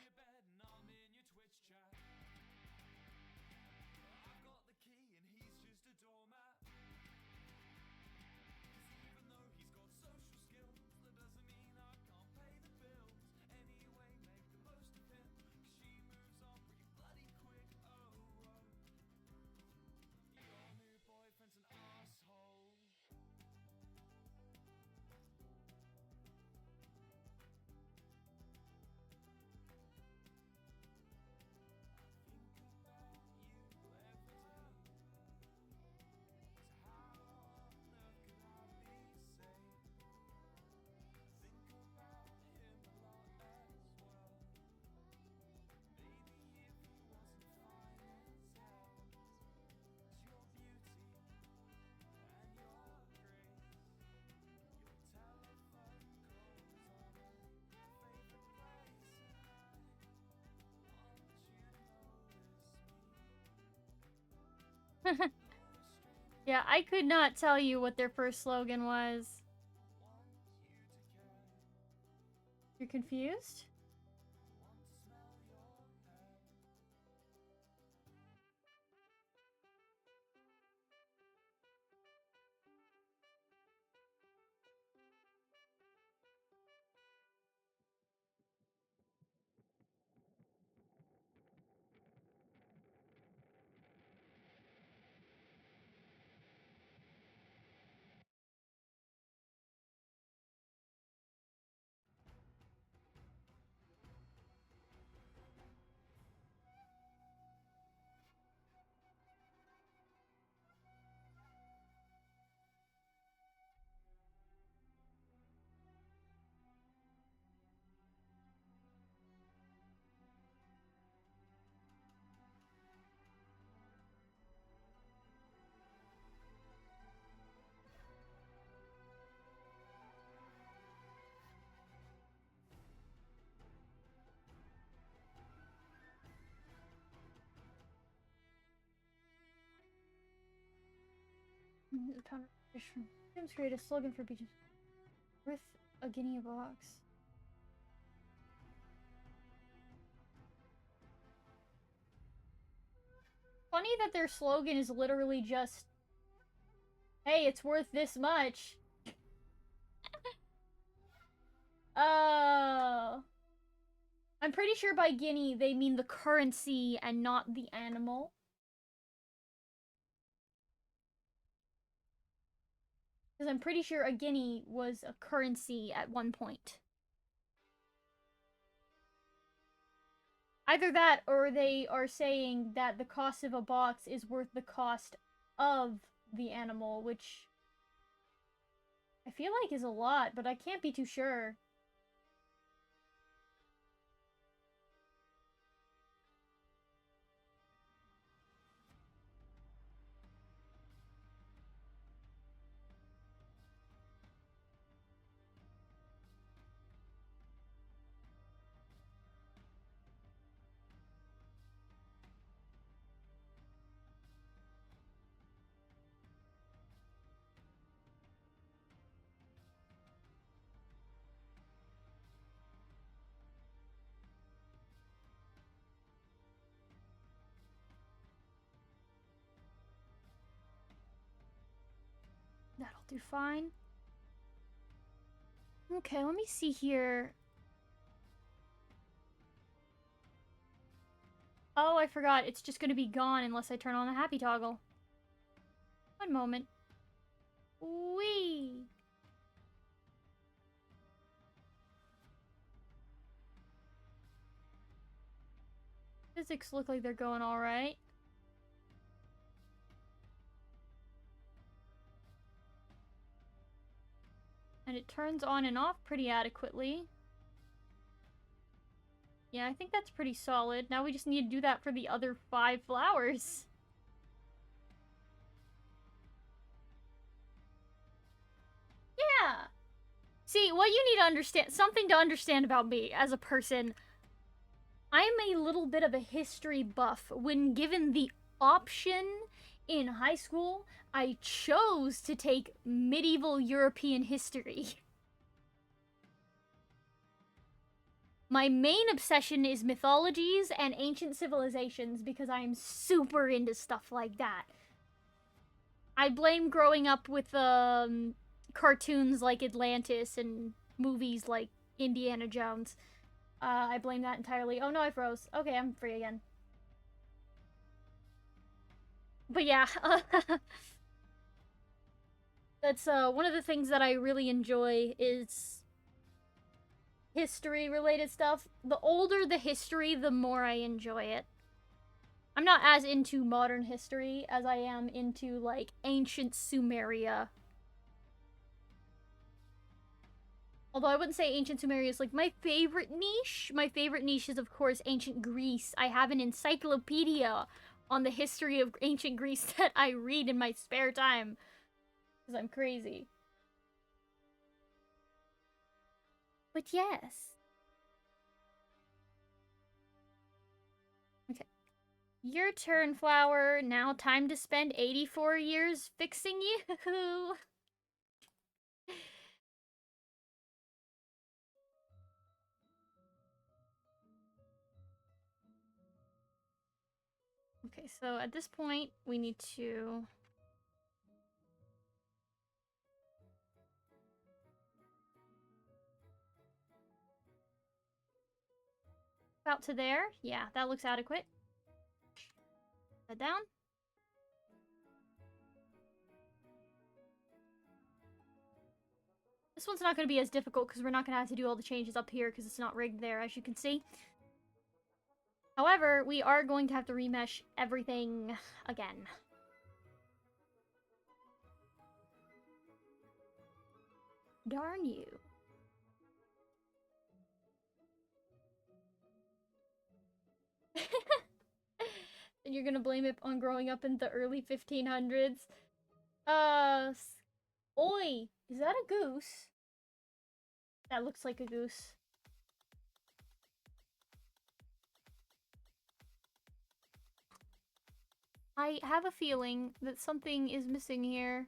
Yeah, I could not tell you what their first slogan was. You're confused? Sims create a slogan for beaches. Worth a guinea a box. Funny that their slogan is literally just, hey, it's worth this much. Oh. I'm pretty sure by guinea they mean the currency and not the animal. Because I'm pretty sure a guinea was a currency at one point. Either that, or they are saying that the cost of a box is worth the cost of the animal, which I feel like is a lot, but I can't be too sure. That'll do fine. Okay, let me see here. Oh, I forgot. It's just gonna be gone unless I turn on the happy toggle. One moment. Whee! Physics look like they're going alright. And it turns on and off pretty adequately. Yeah, I think that's pretty solid. Now we just need to do that for the other 5 flowers. Yeah! See, what you need to understand, something to understand about me as a person, I'm a little bit of a history buff. When given the option in high school, I chose to take medieval European history. My main obsession is mythologies and ancient civilizations because I am super into stuff like that. I blame growing up with cartoons like Atlantis and movies like Indiana Jones. I blame that entirely. Oh no, I froze. Okay, I'm free again. But yeah, that's one of the things that I really enjoy is history-related stuff. The older the history, the more I enjoy it. I'm not as into modern history as I am into, like, ancient Sumeria. Although I wouldn't say ancient Sumeria is, like, my favorite niche. My favorite niche is, of course, ancient Greece. I have an encyclopedia on the history of ancient Greece that I read in my spare time. Because I'm crazy. But yes. Okay. Your turn, Flower. Now time to spend 84 years fixing you. Okay, so at this point, we need to... About to there? Yeah, that looks adequate. Head down. This one's not going to be as difficult because we're not going to have to do all the changes up here because it's not rigged there, as you can see. However, we are going to have to remesh everything again. Darn you. And you're gonna blame it on growing up in the early 1500s? Oi! Is that a goose? That looks like a goose. I have a feeling that something is missing here.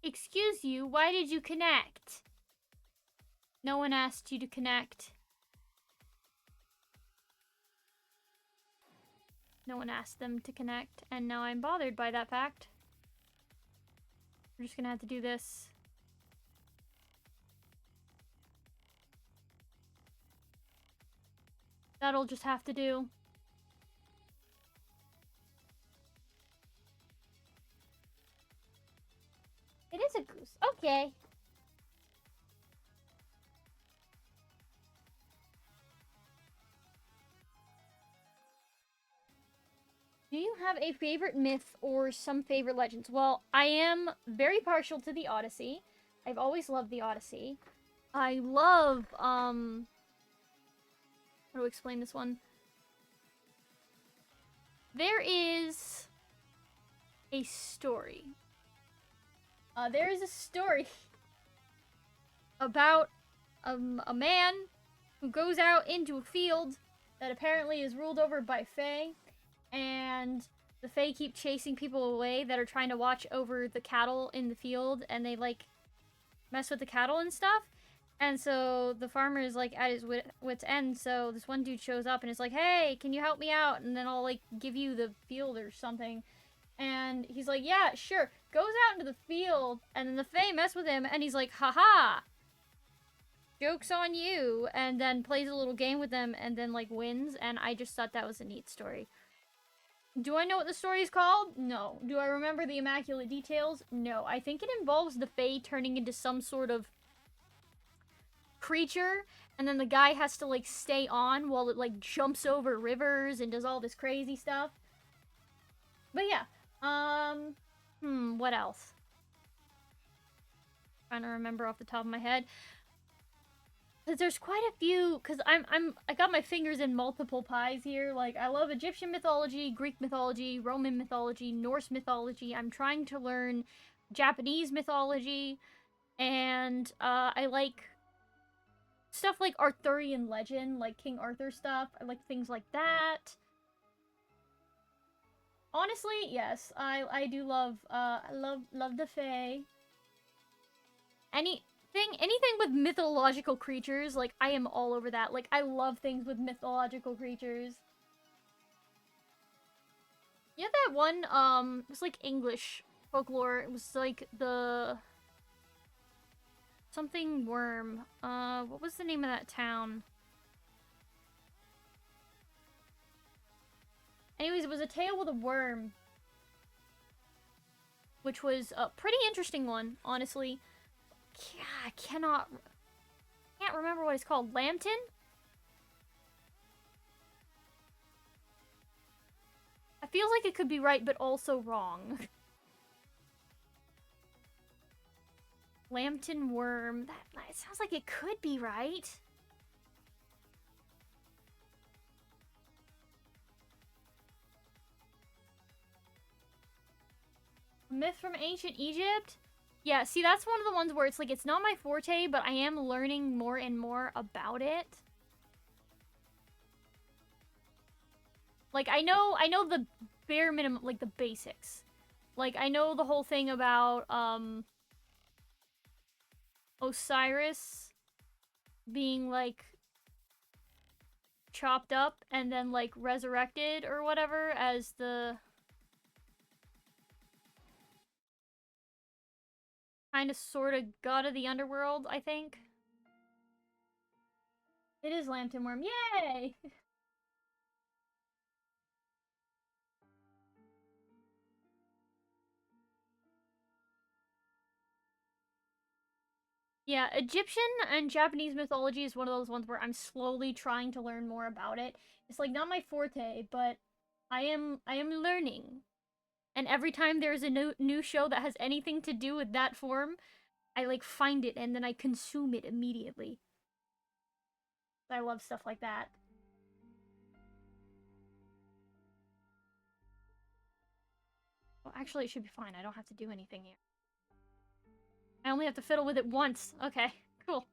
Excuse you, why did you connect? No one asked you to connect. No one asked them to connect, and now I'm bothered by that fact. We're just gonna have to do this. That'll just have to do. Okay. Do you have a favorite myth or some favorite legends? Well, I am very partial to the Odyssey. I've always loved the Odyssey. I love, how to explain this one? There is a story. There is a story about a man who goes out into a field that apparently is ruled over by Fae, and the Fae keep chasing people away that are trying to watch over the cattle in the field, and they, like, mess with the cattle and stuff. And so the farmer is, like, at his wit's end, so this one dude shows up and is like, hey, can you help me out? And then I'll, like, give you the field or something. And he's like, yeah, sure. Goes out into the field, and then the Fae mess with him, and he's like, haha! Joke's on you! And then plays a little game with them, and then, like, wins, and I just thought that was a neat story. Do I know what the story is called? No. Do I remember the immaculate details? No. I think it involves the Fae turning into some sort of creature, and then the guy has to, like, stay on while it, like, jumps over rivers and does all this crazy stuff. But yeah, what else? Trying to remember off the top of my head. There's quite a few, because I got my fingers in multiple pies here. Like, I love Egyptian mythology, Greek mythology, Roman mythology, Norse mythology. I'm trying to learn Japanese mythology, and I like stuff like Arthurian legend, like King Arthur stuff. I like things like that. Honestly, yes, I do love, I love the Fae. Anything with mythological creatures, like, I am all over that. Like, I love things with mythological creatures. You had that one, it was like English folklore. It was like the something worm. What was the name of that town? Anyways, it was a tale with a worm, which was a pretty interesting one, honestly. Yeah, I can't remember what it's called. Lambton? I feel like it could be right, but also wrong. Lambton worm. It sounds like it could be right. Myth from ancient Egypt? Yeah, see, that's one of the ones where it's like, it's not my forte, but I am learning more and more about it. Like, I know the bare minimum, like, the basics. Like, I know the whole thing about, Osiris being, like, chopped up and then, like, resurrected or whatever as the kind of sort of god of the underworld, I think. It is Lambton Worm. Yay! Yeah, Egyptian and Japanese mythology is one of those ones where I'm slowly trying to learn more about it. It's like not my forte, but I am learning. And every time there's a new show that has anything to do with that form, I like find it and then I consume it immediately. I love stuff like that. Well, actually, it should be fine. I don't have to do anything here. I only have to fiddle with it once. Okay, cool.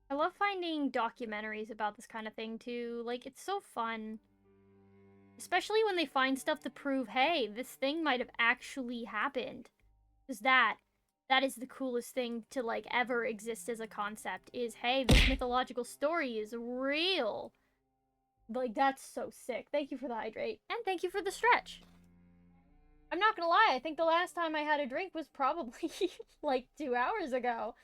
I love finding documentaries about this kind of thing, too. Like, it's so fun. Especially when they find stuff to prove, hey, this thing might have actually happened. Because that is the coolest thing to, like, ever exist as a concept, is, hey, this mythological story is real. Like, that's so sick. Thank you for the hydrate. And thank you for the stretch. I'm not gonna lie, I think the last time I had a drink was probably like 2 hours ago.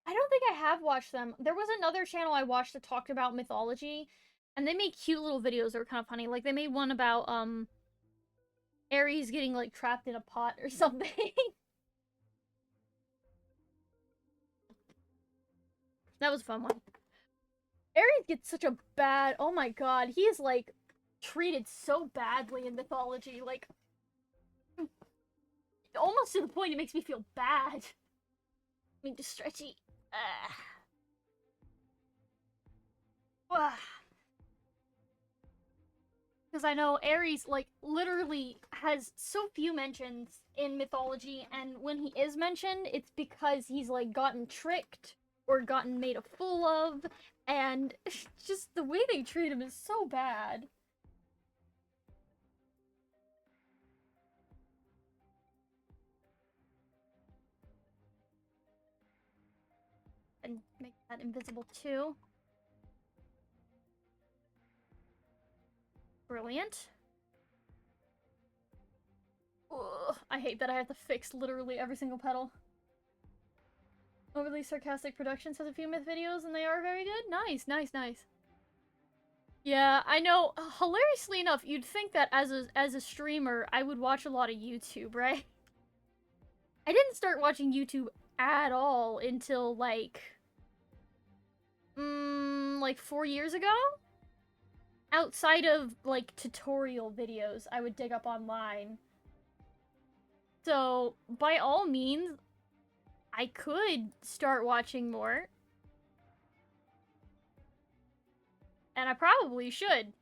I don't think I have watched them. There was another channel I watched that talked about mythology, and they made cute little videos that were kind of funny. Like they made one about Ares getting like trapped in a pot or something. That was a fun one. Ares gets such a bad. Oh my god, he is like treated so badly in mythology. Like almost to the point it makes me feel bad. I mean, just stretchy. Because I know Ares, like, literally has so few mentions in mythology, and when he is mentioned, it's because he's, like, gotten tricked or gotten made a fool of, and just the way they treat him is so bad. And make that invisible too. Brilliant. Ugh, I hate that I have to fix literally every single petal. Overly Sarcastic Productions has a few myth videos, and they are very good. Nice, nice, nice. Yeah, I know. Hilariously enough, you'd think that as a streamer, I would watch a lot of YouTube, right? I didn't start watching YouTube at all until like 4 years ago. Outside of like tutorial videos, I would dig up online. So by all means, I could start watching more, and I probably should.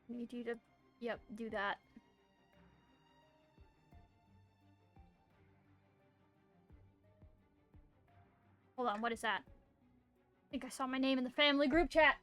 Need you to, yep, do that. Hold on, what is that? I think I saw my name in the family group chat.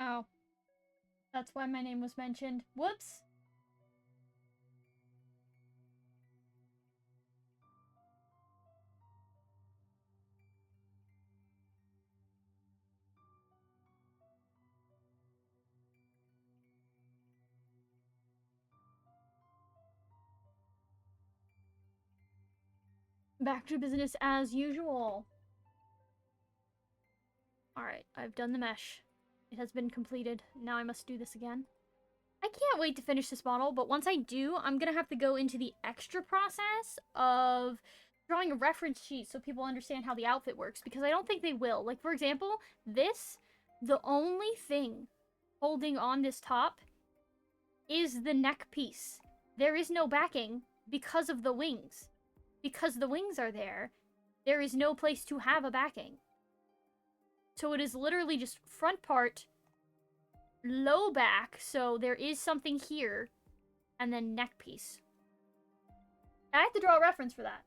Oh, that's why my name was mentioned. Whoops. Back to business as usual. Alright, I've done the mesh. It has been completed. Now I must do this again. I can't wait to finish this model, but once I do, I'm gonna have to go into the extra process of drawing a reference sheet so people understand how the outfit works, because I don't think they will. Like, for example, this, the only thing holding on this top is the neck piece. There is no backing because of the wings. Because the wings are there, there is no place to have a backing. So it is literally just front part, low back, so there is something here, and then neck piece. I have to draw a reference for that.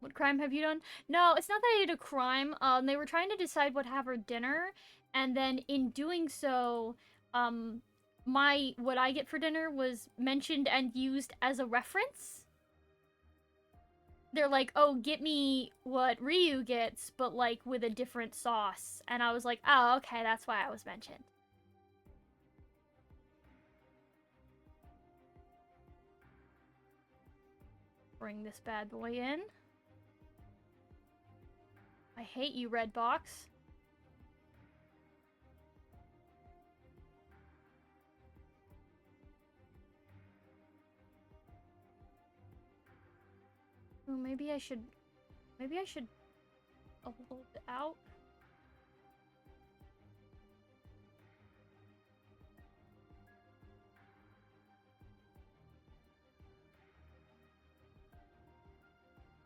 What crime have you done? No, it's not that I did a crime. They were trying to decide what to have for dinner, and then in doing so, what I get for dinner was mentioned and used as a reference. They're like, oh, get me what Ryu gets, but like with a different sauce. And I was like, oh, okay, that's why I was mentioned. Bring this bad boy in. I hate you, red box. Ooh, maybe I should a little bit out.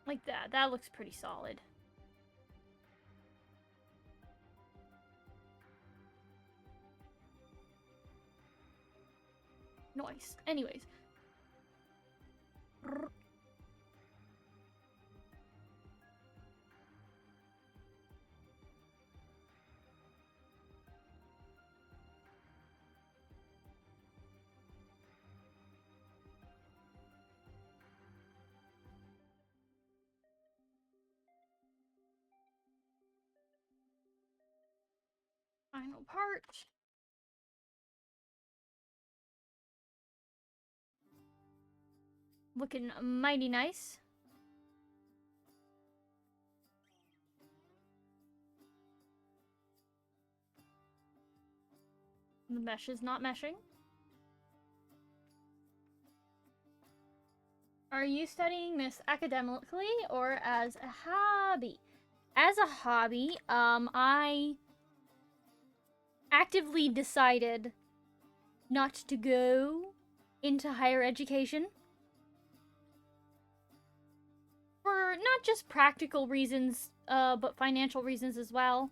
Like that. That looks pretty solid. Nice. Anyways. Final part. Looking mighty nice. The mesh is not meshing. Are you studying this academically or as a hobby? As a hobby, I actively decided not to go into higher education. For not just practical reasons, but financial reasons as well.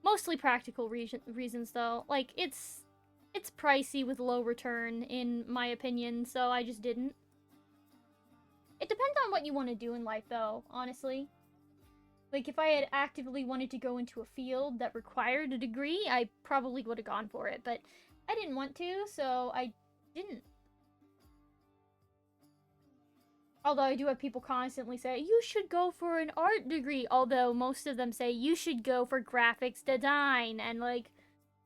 Mostly practical reasons, though. Like, it's pricey with low return, in my opinion, so I just didn't. It depends on what you want to do in life, though, honestly. Like, if I had actively wanted to go into a field that required a degree, I probably would have gone for it, but I didn't want to, so I didn't. Although I do have people constantly say, you should go for an art degree, although most of them say, you should go for graphics design, and, like,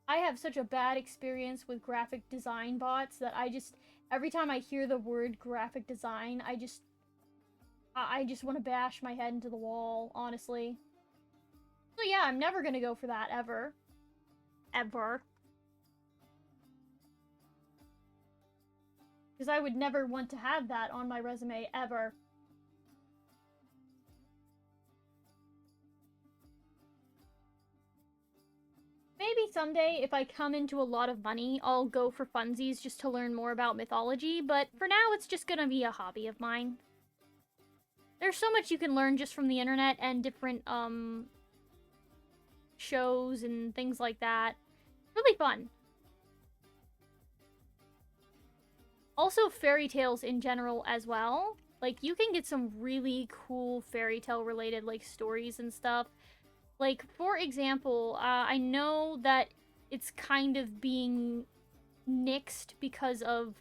I have such a bad experience with graphic design bots that I just, every time I hear the word graphic design, I just want to bash my head into the wall, honestly. So yeah, I'm never gonna go for that, ever. Ever. Because I would never want to have that on my resume, ever. Maybe someday, if I come into a lot of money, I'll go for funsies just to learn more about mythology, but for now, it's just gonna be a hobby of mine. There's so much you can learn just from the internet and different, shows and things like that. Really fun. Also, fairy tales in general as well. Like, you can get some really cool fairy tale related, like, stories and stuff. Like, for example, I know that it's kind of being nixed because of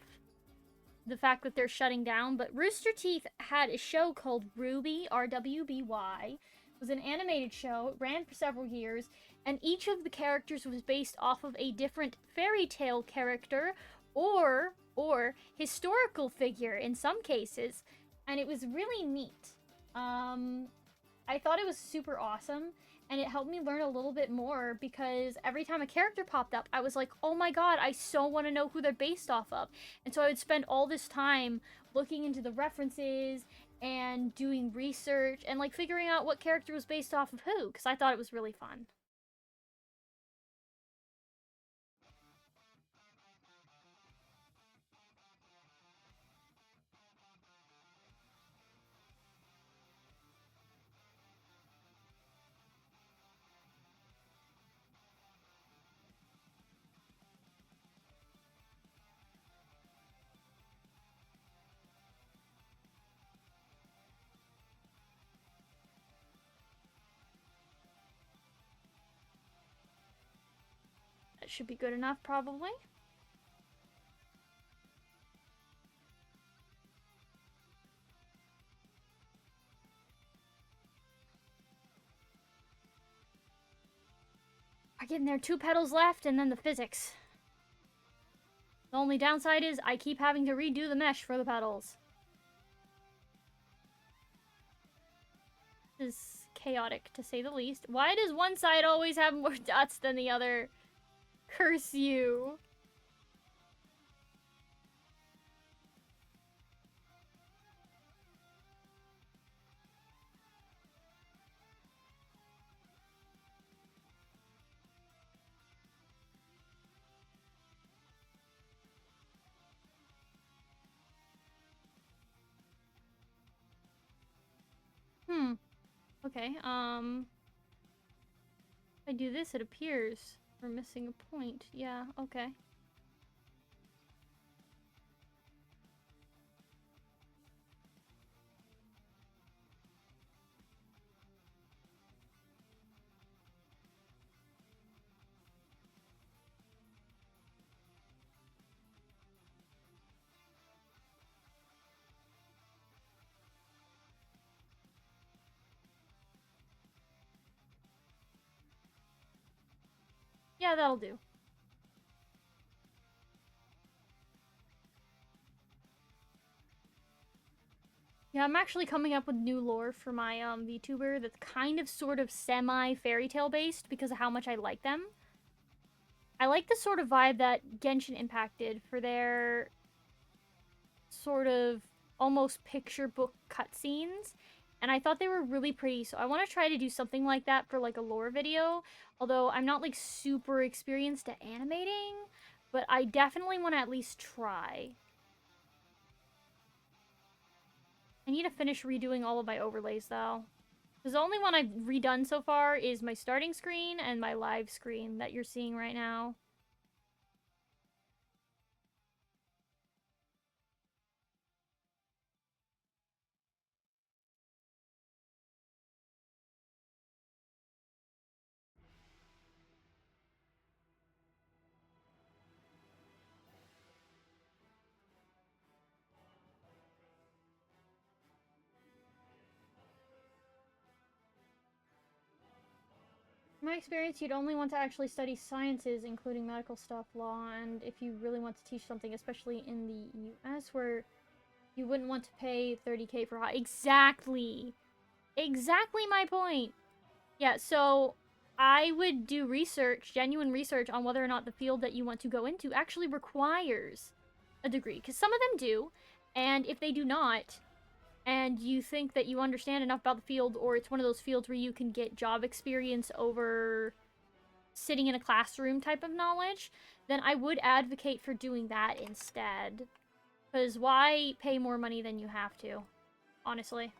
the fact that they're shutting down, but Rooster Teeth had a show called Ruby, RWBY. It was an animated show. It ran for several years, and each of the characters was based off of a different fairy tale character or historical figure in some cases, and it was really neat. I thought it was super awesome, and it helped me learn a little bit more because every time a character popped up, I was like, oh my god, I so want to know who they're based off of. And so I would spend all this time looking into the references and doing research and, like, figuring out what character was based off of who, because I thought it was really fun. That should be good enough, probably. I'm getting there, 2 petals left, and then the physics. The only downside is I keep having to redo the mesh for the petals. This is chaotic, to say the least. Why does one side always have more dots than the other? Curse you. Okay, if I do this, it appears we're missing a point. Yeah, okay. Yeah, that'll do. Yeah, I'm actually coming up with new lore for my VTuber that's kind of sort of semi fairy tale based because of how much I like them. I like the sort of vibe that Genshin Impact did for their sort of almost picture book cutscenes, and I thought they were really pretty, so I want to try to do something like that for like a lore video, although I'm not like super experienced at animating, but I definitely want to at least try. I need to finish redoing all of my overlays though, because the only one I've redone so far is my starting screen and my live screen that you're seeing right now. In my experience, you'd only want to actually study sciences, including medical stuff, law, and if you really want to teach something, especially in the US, where you wouldn't want to pay 30K for high. Exactly! Exactly my point! Yeah, so I would do research, genuine research, on whether or not the field that you want to go into actually requires a degree. Because some of them do, and if they do not, and you think that you understand enough about the field, or it's one of those fields where you can get job experience over sitting in a classroom type of knowledge, then I would advocate for doing that instead. Because why pay more money than you have to? Honestly.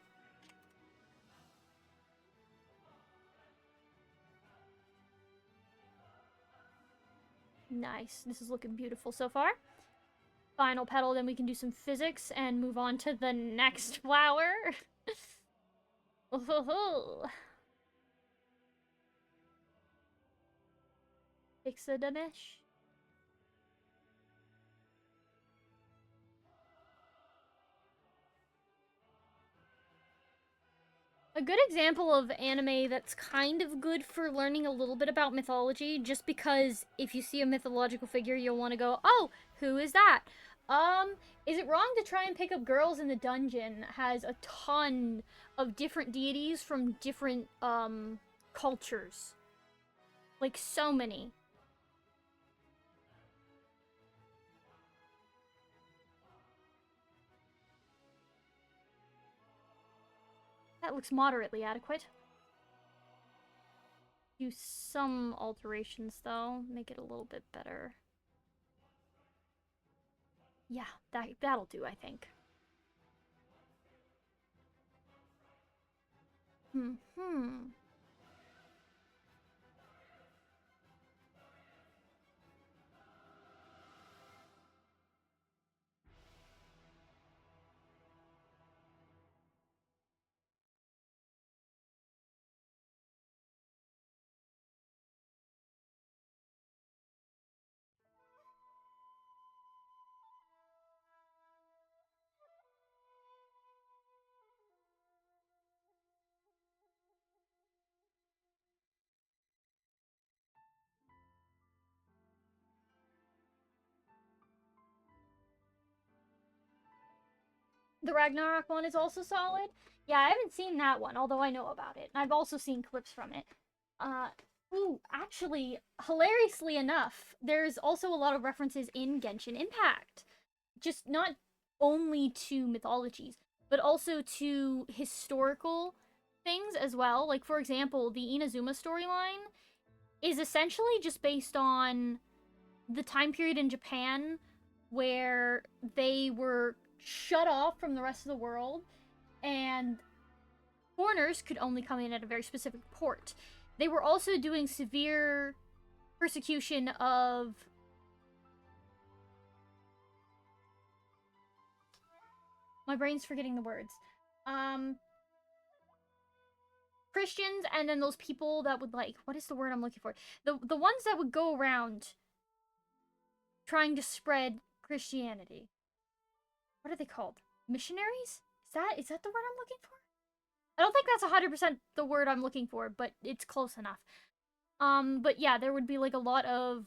Nice. This is looking beautiful so far. Final petal, then we can do some physics and move on to the next flower. Fix-a-damish. A good example of anime that's kind of good for learning a little bit about mythology, just because if you see a mythological figure, you'll want to go, oh, who is that? Is it wrong to try and pick up girls in the dungeon? Has a ton of different deities from different, cultures. Like, so many. That looks moderately adequate. Do some alterations, though. Make it a little bit better. Yeah, that'll do, I think. Hmm. The Ragnarok one is also solid. Yeah, I haven't seen that one, although I know about it. I've also seen clips from it. Uh, actually, hilariously enough, there's also a lot of references in Genshin Impact. Just not only to mythologies, but also to historical things as well. Like, for example, the Inazuma storyline is essentially just based on the time period in Japan where they were shut off from the rest of the world, and foreigners could only come in at a very specific port. They were also doing severe persecution of my brain's forgetting the words. Christians, and then those people that would, like, what is the word I'm looking for? The ones that would go around trying to spread Christianity. What are they called? Missionaries? Is that the word I'm looking for? I don't think that's 100% the word I'm looking for, but it's close enough. But yeah, there would be, like, a lot of,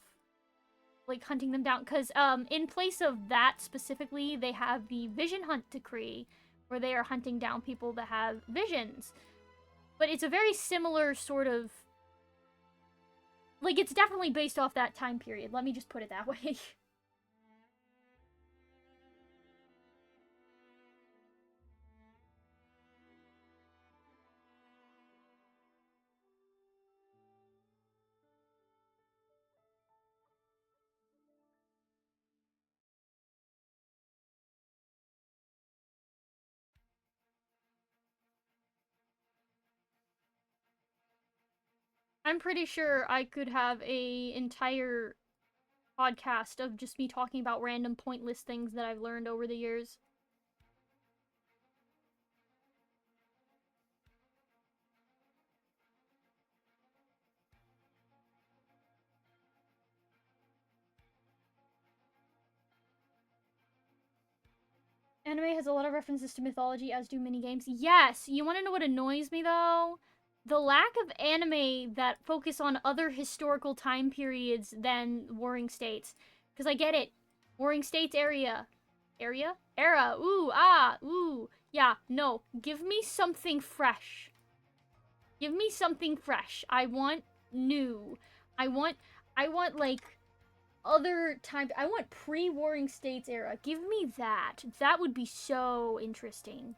like, hunting them down, because, in place of that specifically, they have the vision hunt decree, where they are hunting down people that have visions. But it's a very similar sort of... Like, it's definitely based off that time period. Let me just put it that way. I'm pretty sure I could have a entire podcast of just me talking about random pointless things that I've learned over the years. Anime has a lot of references to mythology, as do minigames. Yes! You want to know what annoys me, though? The lack of anime that focus on other historical time periods than Warring States. Because I get it. Warring States area. Area? Era. Ooh, ah, ooh. Yeah, no. Give me something fresh. Give me something fresh. I want new. I want like, other time. I want pre-Warring States era. Give me that. That would be so interesting.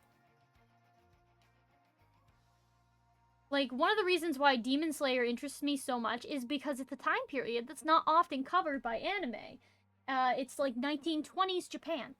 Like, one of the reasons why Demon Slayer interests me so much is because it's a time period that's not often covered by anime. It's like 1920s Japan.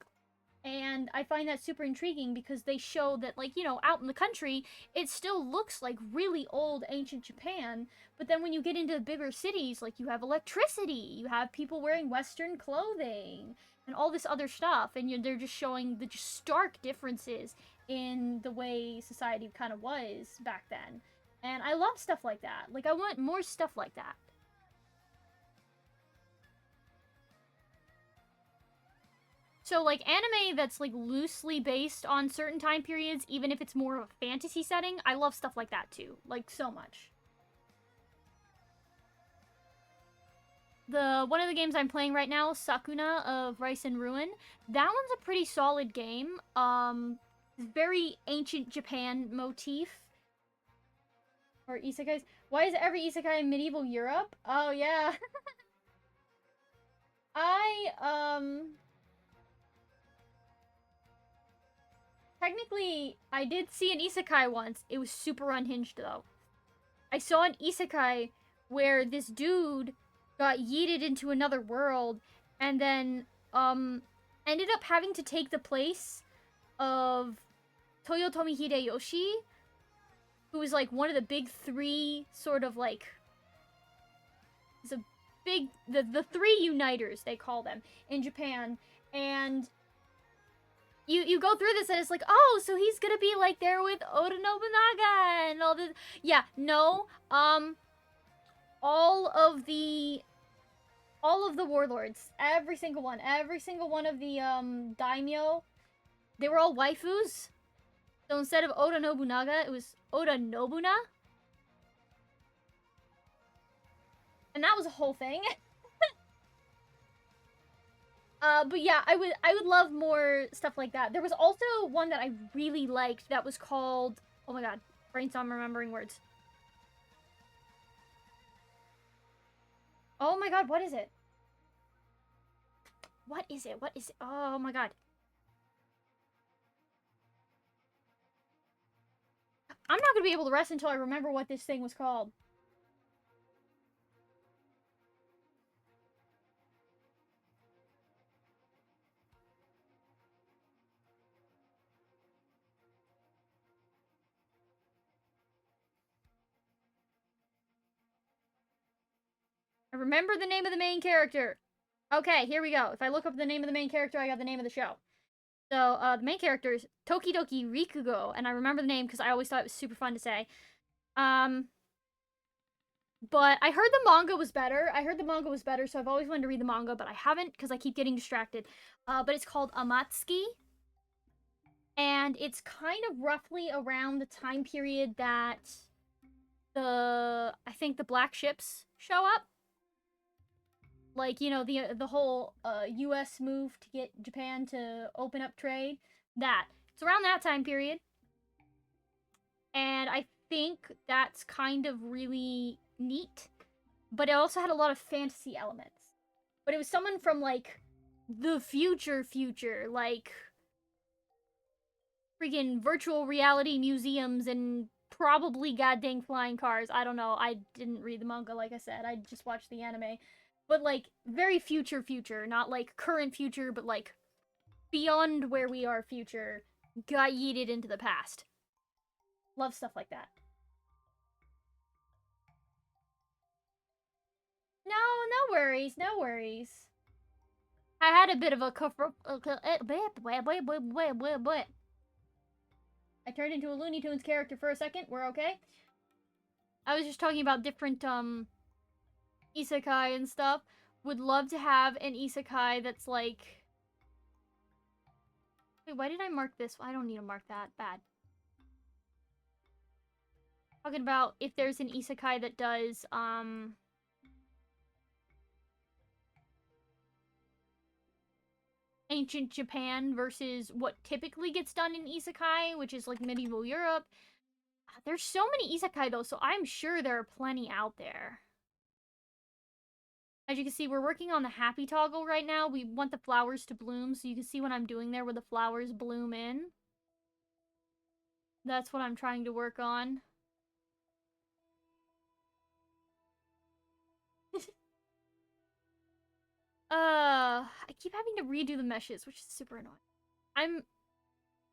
And I find that super intriguing because they show that, like, you know, out in the country, it still looks like really old ancient Japan. But then when you get into bigger cities, like, you have electricity, you have people wearing Western clothing, and all this other stuff. And they're just showing the just stark differences in the way society kind of was back then. And I love stuff like that. Like, I want more stuff like that. So, like, anime that's, like, loosely based on certain time periods, even if it's more of a fantasy setting, I love stuff like that, too. Like, so much. One of the games I'm playing right now, Sakuna of Rice and Ruin, that one's a pretty solid game. Very ancient Japan motif. Or isekais. Why is every isekai in medieval Europe? Oh, yeah. Technically, I did see an isekai once. It was super unhinged, though. I saw an isekai where this dude got yeeted into another world and then, ended up having to take the place of Toyotomi Hideyoshi, who was, like, one of the big three, sort of, like... It's a big... The three uniters, they call them, in Japan. And... You go through this and it's like, oh, so he's gonna be, like, there with Oda Nobunaga and all this. Yeah, no. All of the warlords, every single one of the, daimyo, they were all waifus. So instead of Oda Nobunaga, it was Oda Nobuna. And that was a whole thing. But yeah, I would love more stuff like that. There was also one that I really liked that was called... Oh my god, brainstorm remembering words. Oh my god, what is it? What is it? What is it? Oh my god. I'm not gonna be able to rest until I remember what this thing was called. I remember the name of the main character. Okay, here we go. If I look up the name of the main character, I got the name of the show. So, the main character is Tokidoki Rikugo, and I remember the name because I always thought it was super fun to say. But I heard the manga was better. So I've always wanted to read the manga, but I haven't because I keep getting distracted. But it's called Amatsuki, and it's kind of roughly around the time period that I think the black ships show up. Like, you know, the whole US move to get Japan to open up trade. It's around that time period. And I think that's kind of really neat. But it also had a lot of fantasy elements. But it was someone from, like, the future, like freaking virtual reality museums and probably goddamn flying cars. I don't know. I didn't read the manga, like I said. I just watched the anime. But, like, very future, not like current future, but like beyond where we are future, got yeeted into the past. Love stuff like that. No worries, no worries. I had a bit of a I turned into a Looney Tunes character for a second. We're okay? I was just talking about different, isekai and stuff. Would love to have an isekai that's like... Wait, why did I mark this? I don't need to mark that. Bad. Talking about if there's an isekai that does, ancient Japan versus what typically gets done in isekai, which is like medieval Europe. There's so many isekai though, so I'm sure there are plenty out there. As you can see, we're working on the happy toggle right now. We want the flowers to bloom, so you can see what I'm doing there where the flowers bloom in. That's what I'm trying to work on. I keep having to redo the meshes, which is super annoying.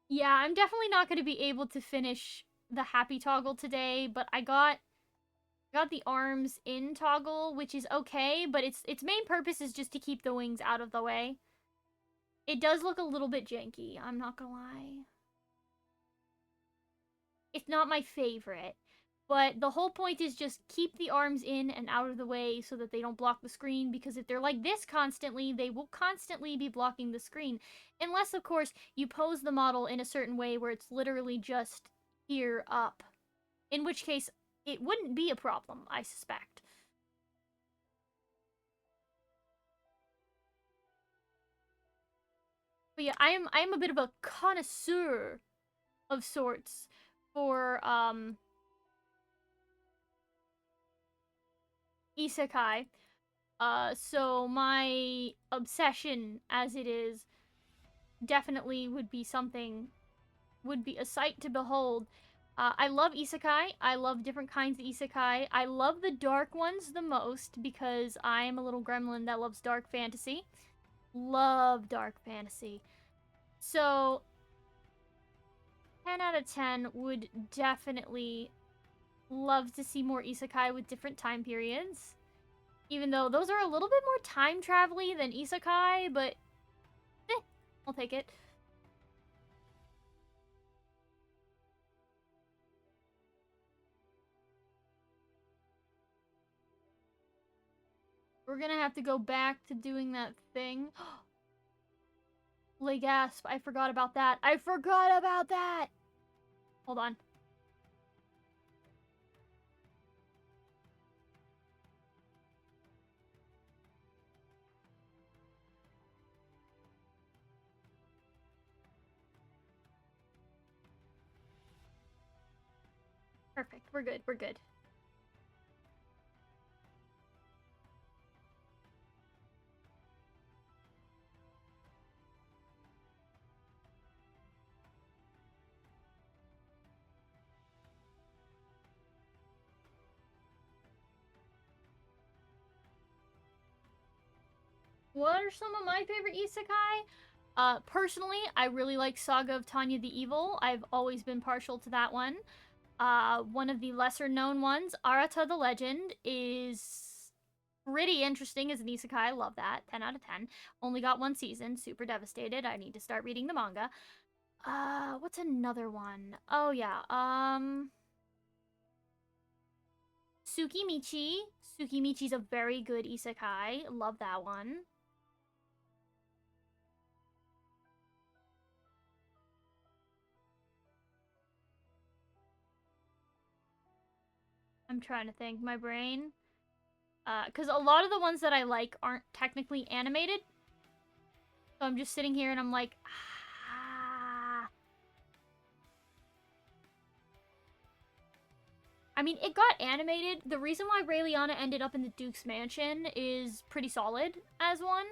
Yeah, I'm definitely not going to be able to finish the happy toggle today, but I got the arms in toggle, which is okay, but its main purpose is just to keep the wings out of the way. It does look a little bit janky, I'm not gonna lie. It's not my favorite, but the whole point is just keep the arms in and out of the way so that they don't block the screen, because if they're like this constantly, they will constantly be blocking the screen. Unless, of course, you pose the model in a certain way where it's literally just here up. In which case, it wouldn't be a problem, I suspect. But yeah, I am a bit of a connoisseur of sorts for isekai. So my obsession, as it is, definitely would be a sight to behold. I love isekai. I love different kinds of isekai. I love the dark ones the most because I am a little gremlin that loves dark fantasy. Love dark fantasy. So, 10 out of 10 would definitely love to see more isekai with different time periods. Even though those are a little bit more time travel-y than isekai, but I'll take it. We're gonna have to go back to doing that thing. Holy gasp, I forgot about that. I forgot about that! Hold on. Perfect, we're good, we're good. What are some of my favorite isekai? Personally, I really like Saga of Tanya the Evil. I've always been partial to that one. One of the lesser known ones, Arata the Legend, is pretty interesting as an isekai. I love that. 10 out of 10. Only got one season. Super devastated. I need to start reading the manga. What's another one? Oh, yeah. Tsukimichi. Tsukimichi's a very good isekai. Love that one. I'm trying to think. My brain. Because a lot of the ones that I like aren't technically animated. So I'm just sitting here and I'm like, ah. I mean, it got animated. The reason why Raeliana ended up in the Duke's Mansion is pretty solid as one.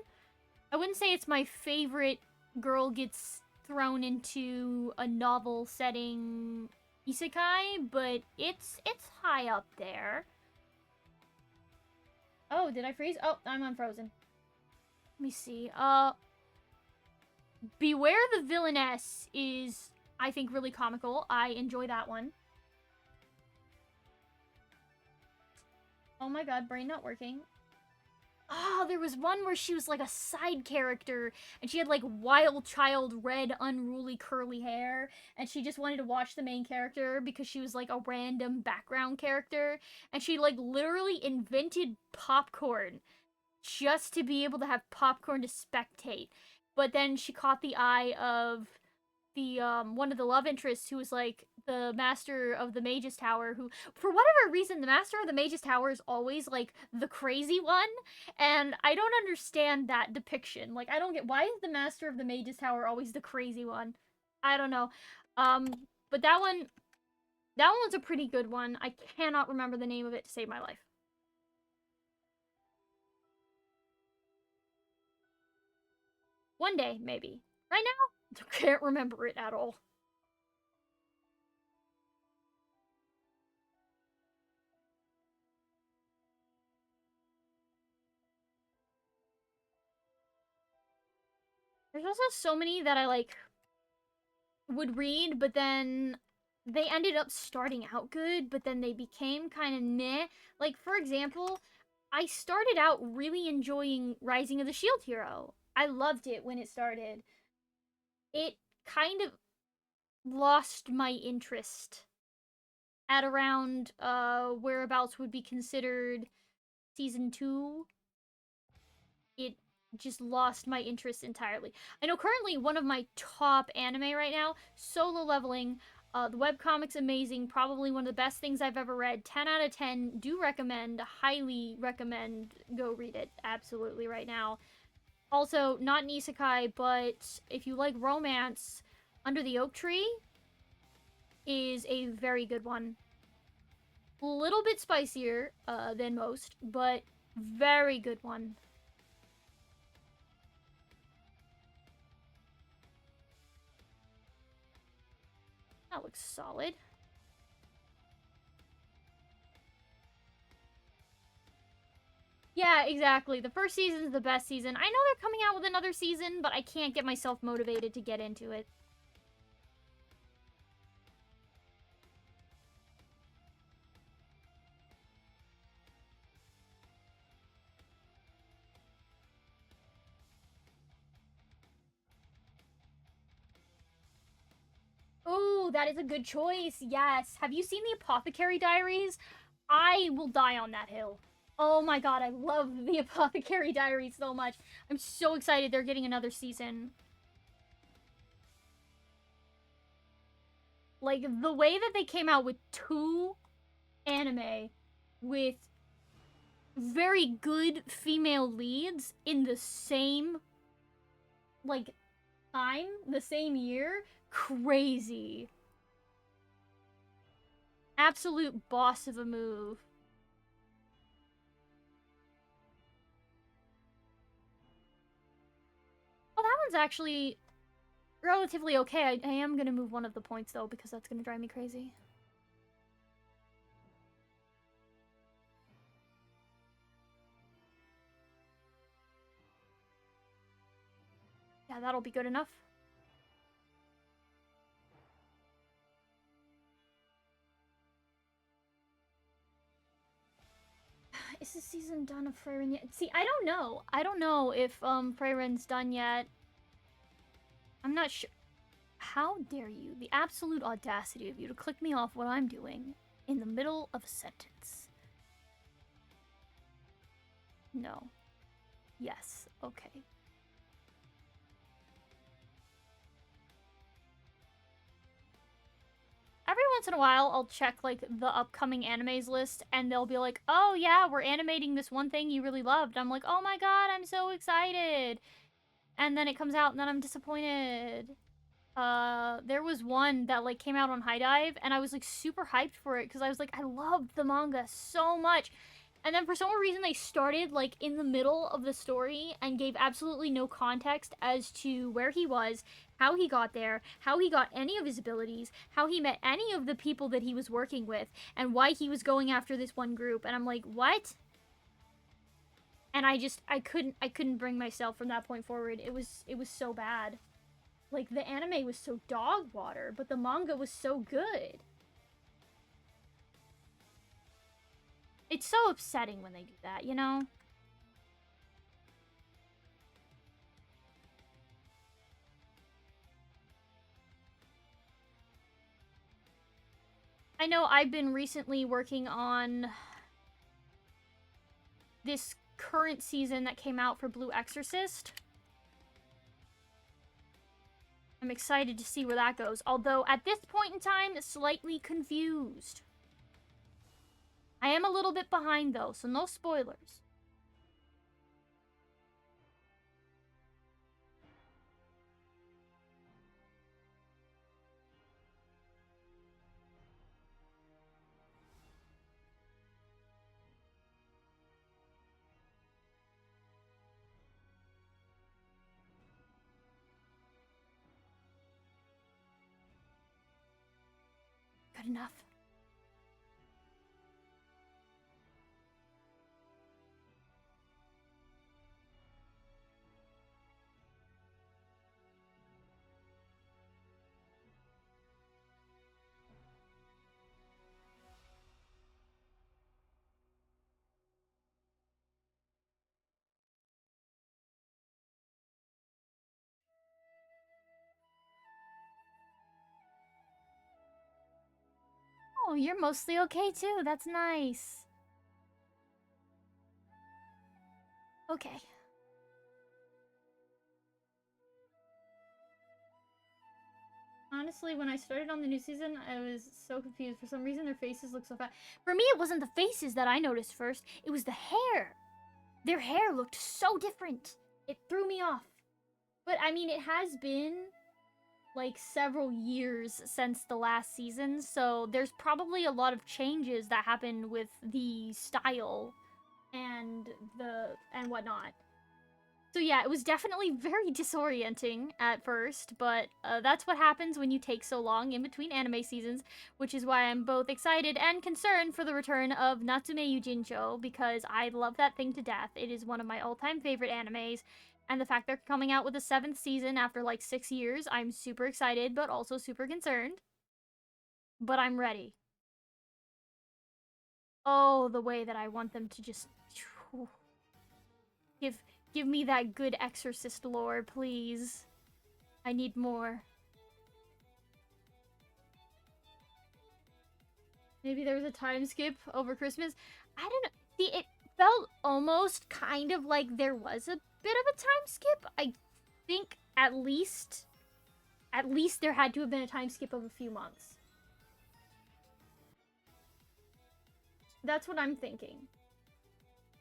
I wouldn't say it's my favorite girl gets thrown into a novel setting isekai, but it's high up there. Oh, did I freeze? Oh, I'm unfrozen. Let me see. Beware the Villainess is, I think, really comical. I enjoy that one. Oh my god, brain not working. Oh, there was one where she was like a side character and she had like wild child red unruly curly hair and she just wanted to watch the main character because she was like a random background character and she like literally invented popcorn just to be able to have popcorn to spectate. But then she caught the eye of the one of the love interests who was like the master of the mage's tower, who for whatever reason the master of the mage's tower is always like the crazy one, and I don't understand that depiction. Like, I don't get, why is the master of the mage's tower always the crazy one? I don't know. um but that one's a pretty good one. I cannot remember the name of it to save my life. One day, maybe. Right now, can't remember it at all. There's also so many that I like would read, but then they ended up starting out good, but then they became kind of meh. Like, for example, I started out really enjoying Rising of the Shield Hero. I loved it when it started. It kind of lost my interest at around whereabouts would be considered season 2. It just lost my interest entirely. I know currently one of my top anime right now, Solo Leveling. The webcomic's amazing. Probably one of the best things I've ever read. 10 out of 10. Do recommend. Highly recommend. Go read it. Absolutely right now. Also, not an isekai, but if you like romance, Under the Oak Tree is a very good one. A little bit spicier than most, but very good one. That looks solid. Yeah, exactly. The first season is the best season. I know they're coming out with another season, but I can't get myself motivated to get into it. Oh, that is a good choice. Yes. Have you seen the Apothecary Diaries? I will die on that hill. Oh my god, I love the Apothecary Diaries so much. I'm so excited they're getting another season. Like, the way that they came out with 2 anime with very good female leads in the same, like, time, the same year, crazy. Absolute boss of a move. Well, that one's actually relatively okay. I am gonna move one of the points, though, because that's gonna drive me crazy. Yeah, that'll be good enough. Is this season done of Freyren yet? See, I don't know. I don't know if Freyren's done yet. I'm not sure. How dare you? The absolute audacity of you to click me off what I'm doing in the middle of a sentence. No. Yes. Okay. Every once in a while, I'll check, like, the upcoming animes list, and they'll be like, oh, yeah, we're animating this one thing you really loved. I'm like, oh my god, I'm so excited. And then it comes out, and then I'm disappointed. There was one that, like, came out on High Dive, and I was, like, super hyped for it, because I was like, I loved the manga so much. And then for some reason, they started, like, in the middle of the story and gave absolutely no context as to where he was, how he got there, how he got any of his abilities, how he met any of the people that he was working with, and why he was going after this one group. And I'm like, what? And I couldn't bring myself from that point forward. It was so bad. Like, the anime was so dog water, but the manga was so good. It's so upsetting when they do that, you know? I know I've been recently working on this current season that came out for Blue Exorcist. I'm excited to see where that goes, although at this point in time, slightly confused. I am a little bit behind, though, so no spoilers. Good enough. Oh, you're mostly okay too. That's nice. Okay. Honestly, when I started on the new season, I was so confused. For some reason, their faces look so fat. For me, it wasn't the faces that I noticed first. It was the hair. Their hair looked so different. It threw me off. But, I mean, it has been, like, several years since the last season, so there's probably a lot of changes that happen with the style and whatnot. So yeah, it was definitely very disorienting at first, but that's what happens when you take so long in between anime seasons, which is why I'm both excited and concerned for the return of Natsume Yujincho, because I love that thing to death. It is one of my all-time favorite animes, and the fact they're coming out with a 7th season after like 6 years, I'm super excited, but also super concerned. But I'm ready. Oh, the way that I want them to just... Give me that good exorcist lore, please. I need more. Maybe there was a time skip over Christmas. I don't know. See, it felt almost kind of like there was a bit of a time skip. I think at least there had to have been a time skip of a few months. That's what I'm thinking.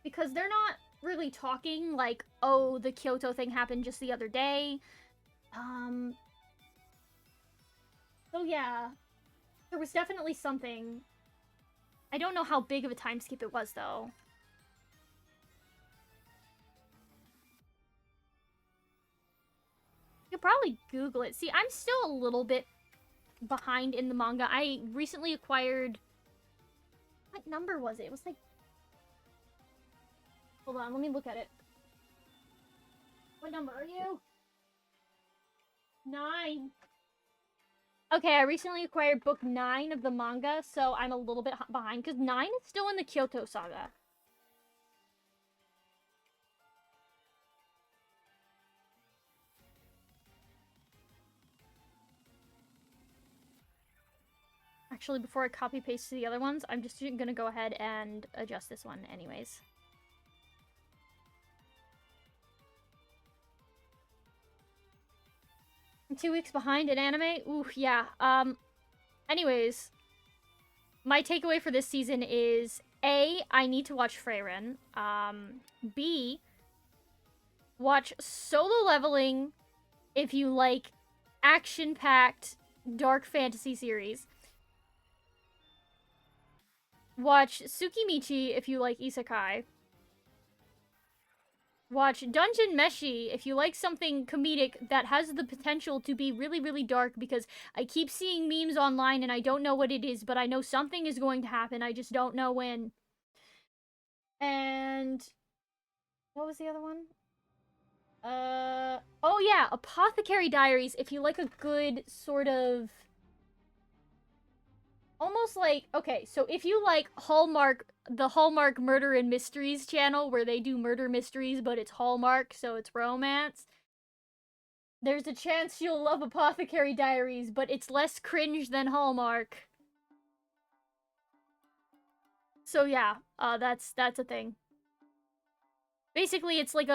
Because they're not really talking like, oh, the Kyoto thing happened just the other day. So yeah, there was definitely something. I don't know how big of a time skip it was, though. You could probably Google it. See, I'm still a little bit behind in the manga. I recently acquired... What number was it? It was like... Hold on, let me look at it. What number are you? 9. Okay, I recently acquired book 9 of the manga, so I'm a little bit behind, because 9 is still in the Kyoto saga. Actually, before I copy paste the other ones, I'm just gonna go ahead and adjust this one anyways. I'm 2 weeks behind in anime? Ooh, yeah. Anyways, my takeaway for this season is A, I need to watch Freyren. B, watch Solo Leveling if you like action-packed dark fantasy series. Watch Tsukimichi if you like isekai. Watch Dungeon Meshi if you like something comedic that has the potential to be really, really dark, because I keep seeing memes online and I don't know what it is, but I know something is going to happen. I just don't know when. And what was the other one? Oh yeah, Apothecary Diaries if you like a good sort of almost like, okay, so if you like the Hallmark Murder and Mysteries channel where they do murder mysteries, but it's Hallmark, so it's romance, there's a chance you'll love Apothecary Diaries, but it's less cringe than Hallmark. So yeah, that's a thing. Basically, it's like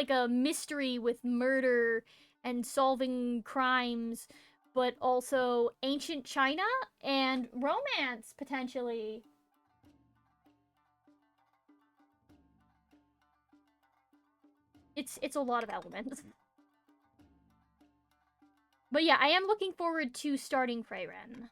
a mystery with murder and solving crimes, but also ancient China and romance, potentially. It's a lot of elements. But yeah, I am looking forward to starting Freyren.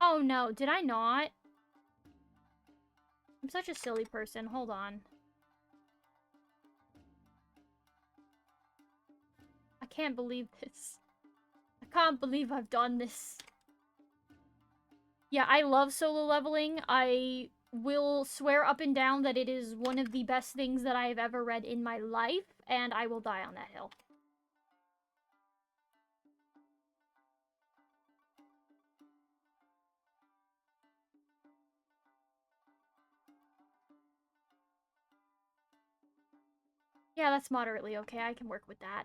Oh no, did I not? I'm such a silly person. Hold on. I can't believe this. I can't believe I've done this. Yeah, I love Solo Leveling. I will swear up and down that it is one of the best things that I have ever read in my life, and I will die on that hill. Yeah, that's moderately okay. I can work with that.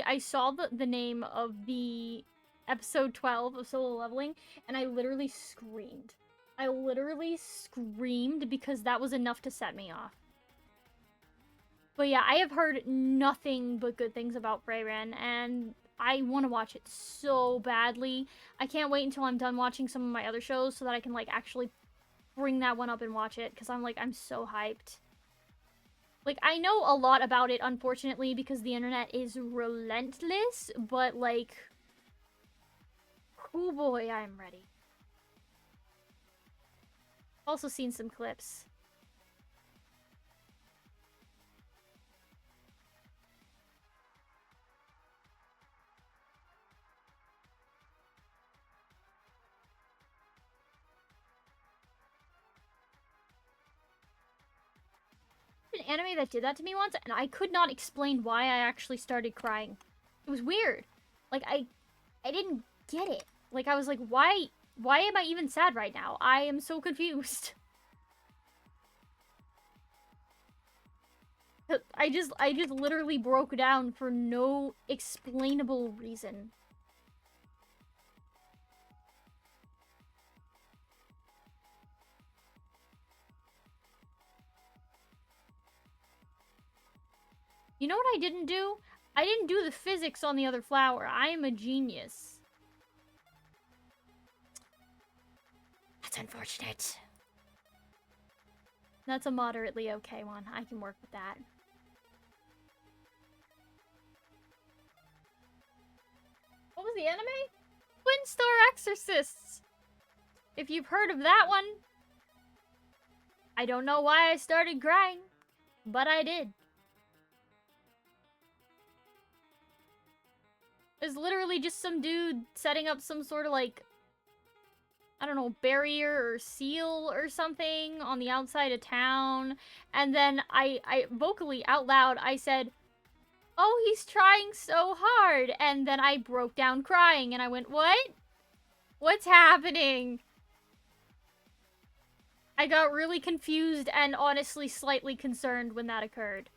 I saw the name of the episode 12 of Solo Leveling, and I literally screamed. I literally screamed because that was enough to set me off. But yeah, I have heard nothing but good things about Freyren, and I want to watch it so badly. I can't wait until I'm done watching some of my other shows so that I can, like, actually bring that one up and watch it, because I'm so hyped. Like, I know a lot about it, unfortunately, because the internet is relentless, but, like, oh boy, I'm ready. Also seen some clips. An anime that did that to me once, and I could not explain why I actually started crying. It was weird. Like, I didn't get it. Like, I was like, why am I even sad right now? I am so confused. I just literally broke down for no explainable reason. You know what I didn't do? I didn't do the physics on the other flower. I am a genius. That's unfortunate. That's a moderately okay one. I can work with that. What was the anime? Twin Star Exorcists! If you've heard of that one, I don't know why I started crying, but I did. It's literally just some dude setting up some sort of, like, I don't know, barrier or seal or something on the outside of town. And then I vocally out loud, I said, "Oh, he's trying so hard." And then I broke down crying and I went, "What? What's happening?" I got really confused and honestly slightly concerned when that occurred.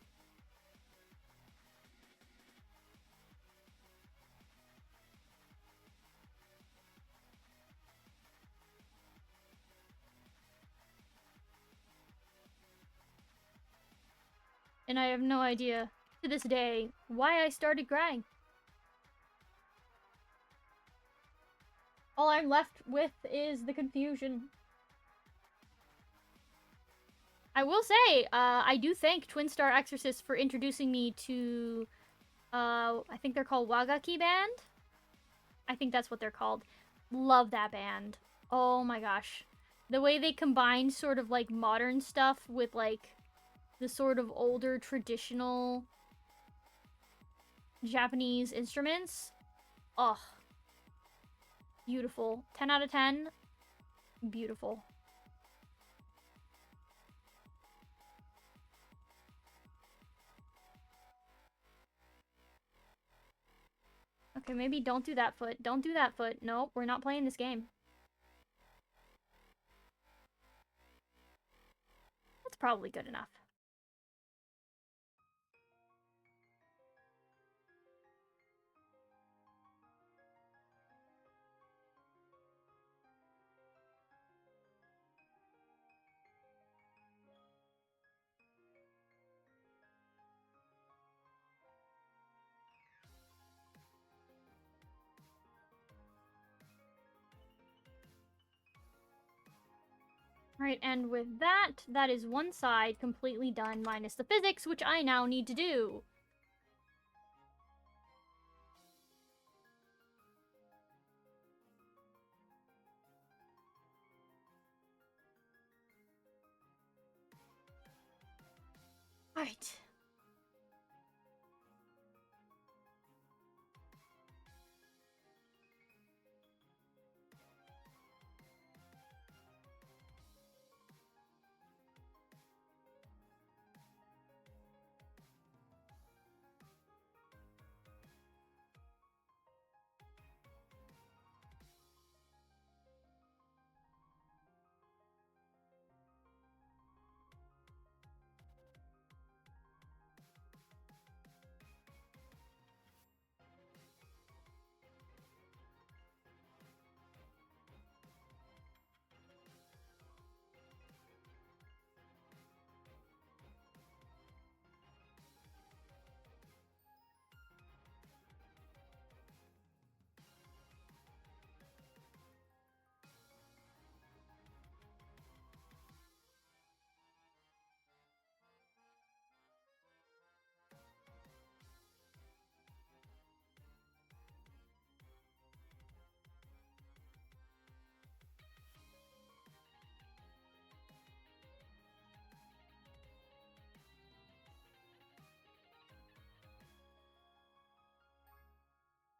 And I have no idea, to this day, why I started crying. All I'm left with is the confusion. I will say, I do thank Twin Star Exorcist for introducing me to, I think they're called Wagaki Band? I think that's what they're called. Love that band. Oh my gosh. The way they combine sort of, like, modern stuff with, like, the sort of older, traditional Japanese instruments. Oh. Beautiful. 10 out of 10. Beautiful. Okay, maybe don't do that foot. Don't do that foot. Nope, we're not playing this game. That's probably good enough. Right, and with that, that is one side completely done, minus the physics, which I now need to do. Alright.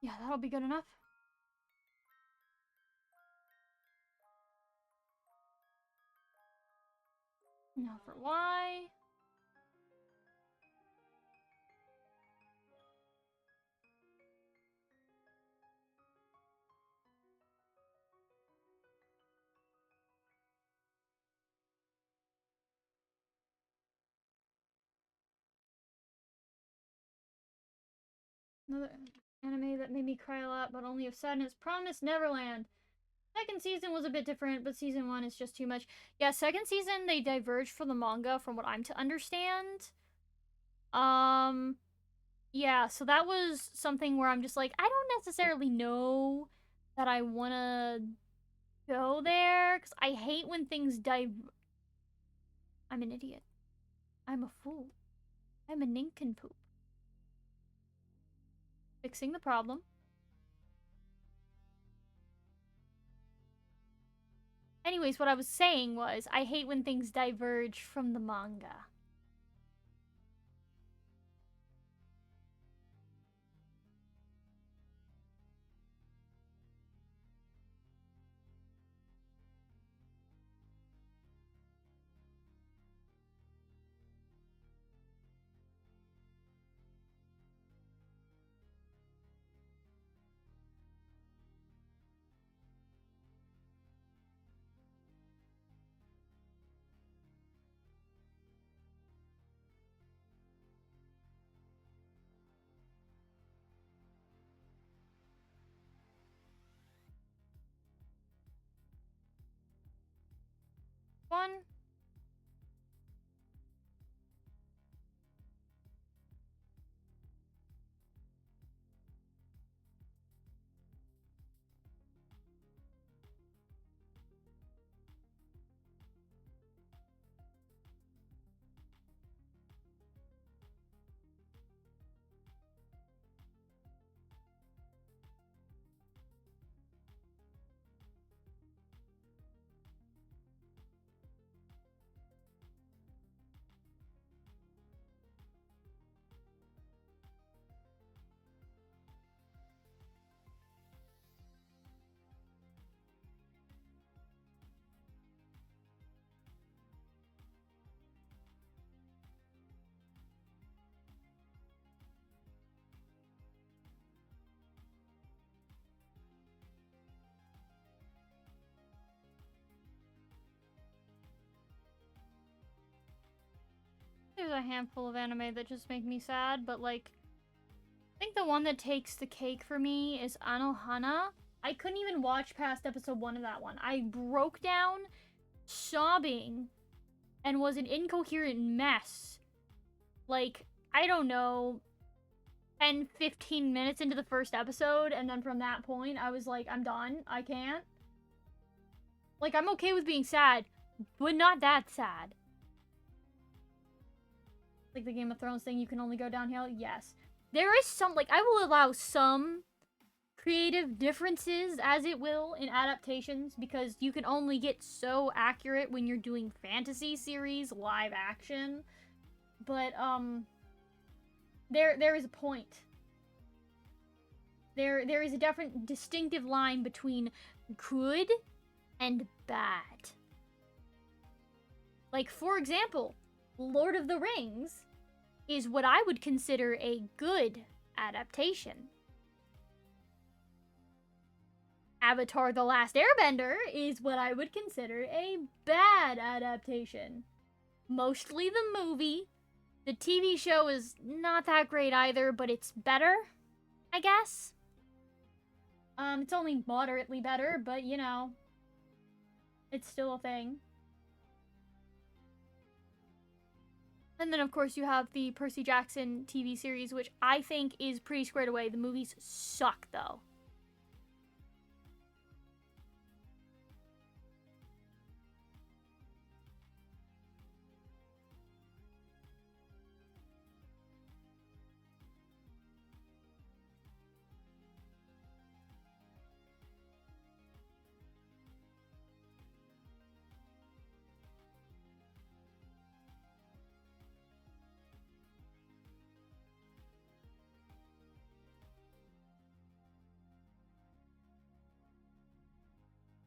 Yeah, that'll be good enough. Now for Y. Another anime that made me cry a lot, but only of sadness. Promise Neverland. Second season was a bit different, but season 1 is just too much. Yeah, second season, they diverged from the manga, from what I'm to understand. Yeah, so that was something where I'm just like, I don't necessarily know that I want to go there, because I hate when things I'm an idiot. I'm a fool. I'm a nincompoop. Fixing the problem. Anyways, what I was saying was, I hate when things diverge from the manga. One. There's a handful of anime that just make me sad, but like, I think the one that takes the cake for me is Anohana. I couldn't even watch past episode 1 of that one. I broke down sobbing and was an incoherent mess. Like, I don't know, 10, 15 minutes into the first episode, and then from that point, I was like, I'm done. I can't. Like, I'm okay with being sad, but not that sad. Like the Game of Thrones thing, you can only go downhill? Yes. There is some, like, I will allow some creative differences, as it will, in adaptations, because you can only get so accurate when you're doing fantasy series, live action. But, there is a point. There is a different, distinctive line between good and bad. Like, for example, Lord of the Rings is what I would consider a good adaptation. Avatar: The Last Airbender is what I would consider a bad adaptation. Mostly the movie. The TV show is not that great either, but it's better, I guess. It's only moderately better, but you know, it's still a thing. And then, of course, you have the Percy Jackson TV series, which I think is pretty squared away. The movies suck, though.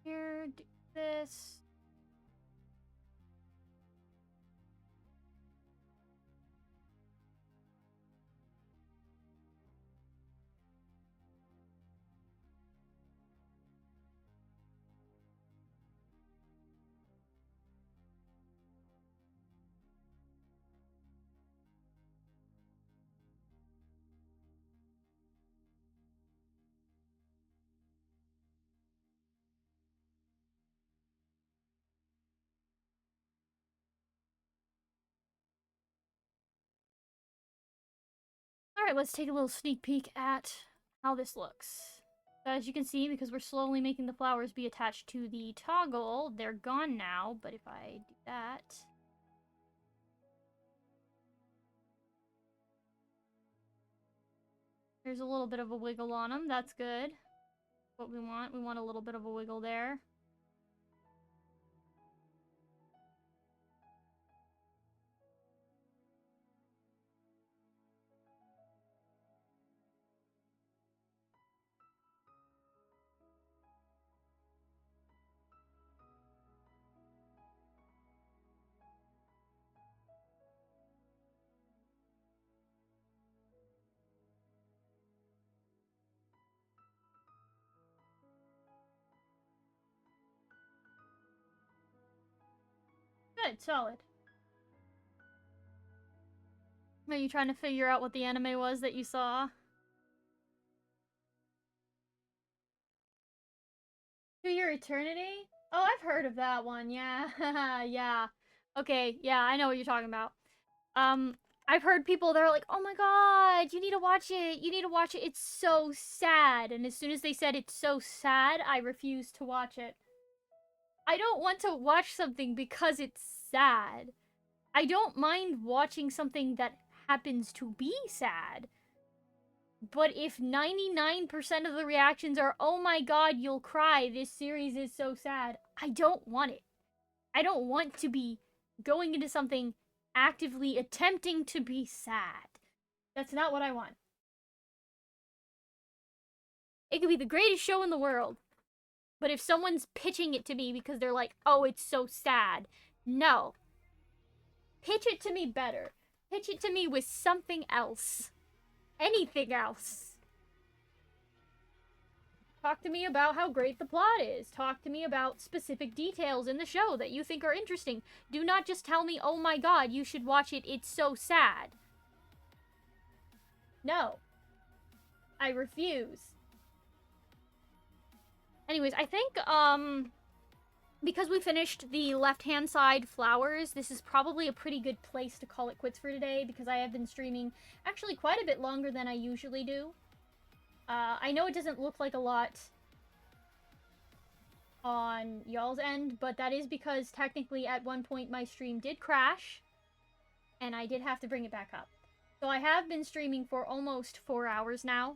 Here, do this. Alright, let's take a little sneak peek at how this looks. As you can see, because we're slowly making the flowers be attached to the toggle, they're gone now, but if I do that... There's a little bit of a wiggle on them, that's good. What we want a little bit of a wiggle there. Good, solid. Are you trying to figure out what the anime was that you saw? To Your Eternity? Oh, I've heard of that one, yeah. Yeah. Okay, yeah, I know what you're talking about. I've heard people that are like, oh my god, you need to watch it, you need to watch it, it's so sad. And as soon as they said it's so sad, I refused to watch it. I don't want to watch something because it's sad. I don't mind watching something that happens to be sad. But if 99% of the reactions are, oh my god, you'll cry, this series is so sad, I don't want it. I don't want to be going into something actively attempting to be sad. That's not what I want. It could be the greatest show in the world, but if someone's pitching it to me because they're like, oh, it's so sad, no. Pitch it to me better. Pitch it to me with something else. Anything else. Talk to me about how great the plot is. Talk to me about specific details in the show that you think are interesting. Do not just tell me, oh my god, you should watch it, it's so sad. No. I refuse. Anyways, I think, because we finished the left-hand side flowers, this is probably a pretty good place to call it quits for today, because I have been streaming actually quite a bit longer than I usually do. I know it doesn't look like a lot on y'all's end, but that is because technically at one point my stream did crash, and I did have to bring it back up. So I have been streaming for almost 4 hours now,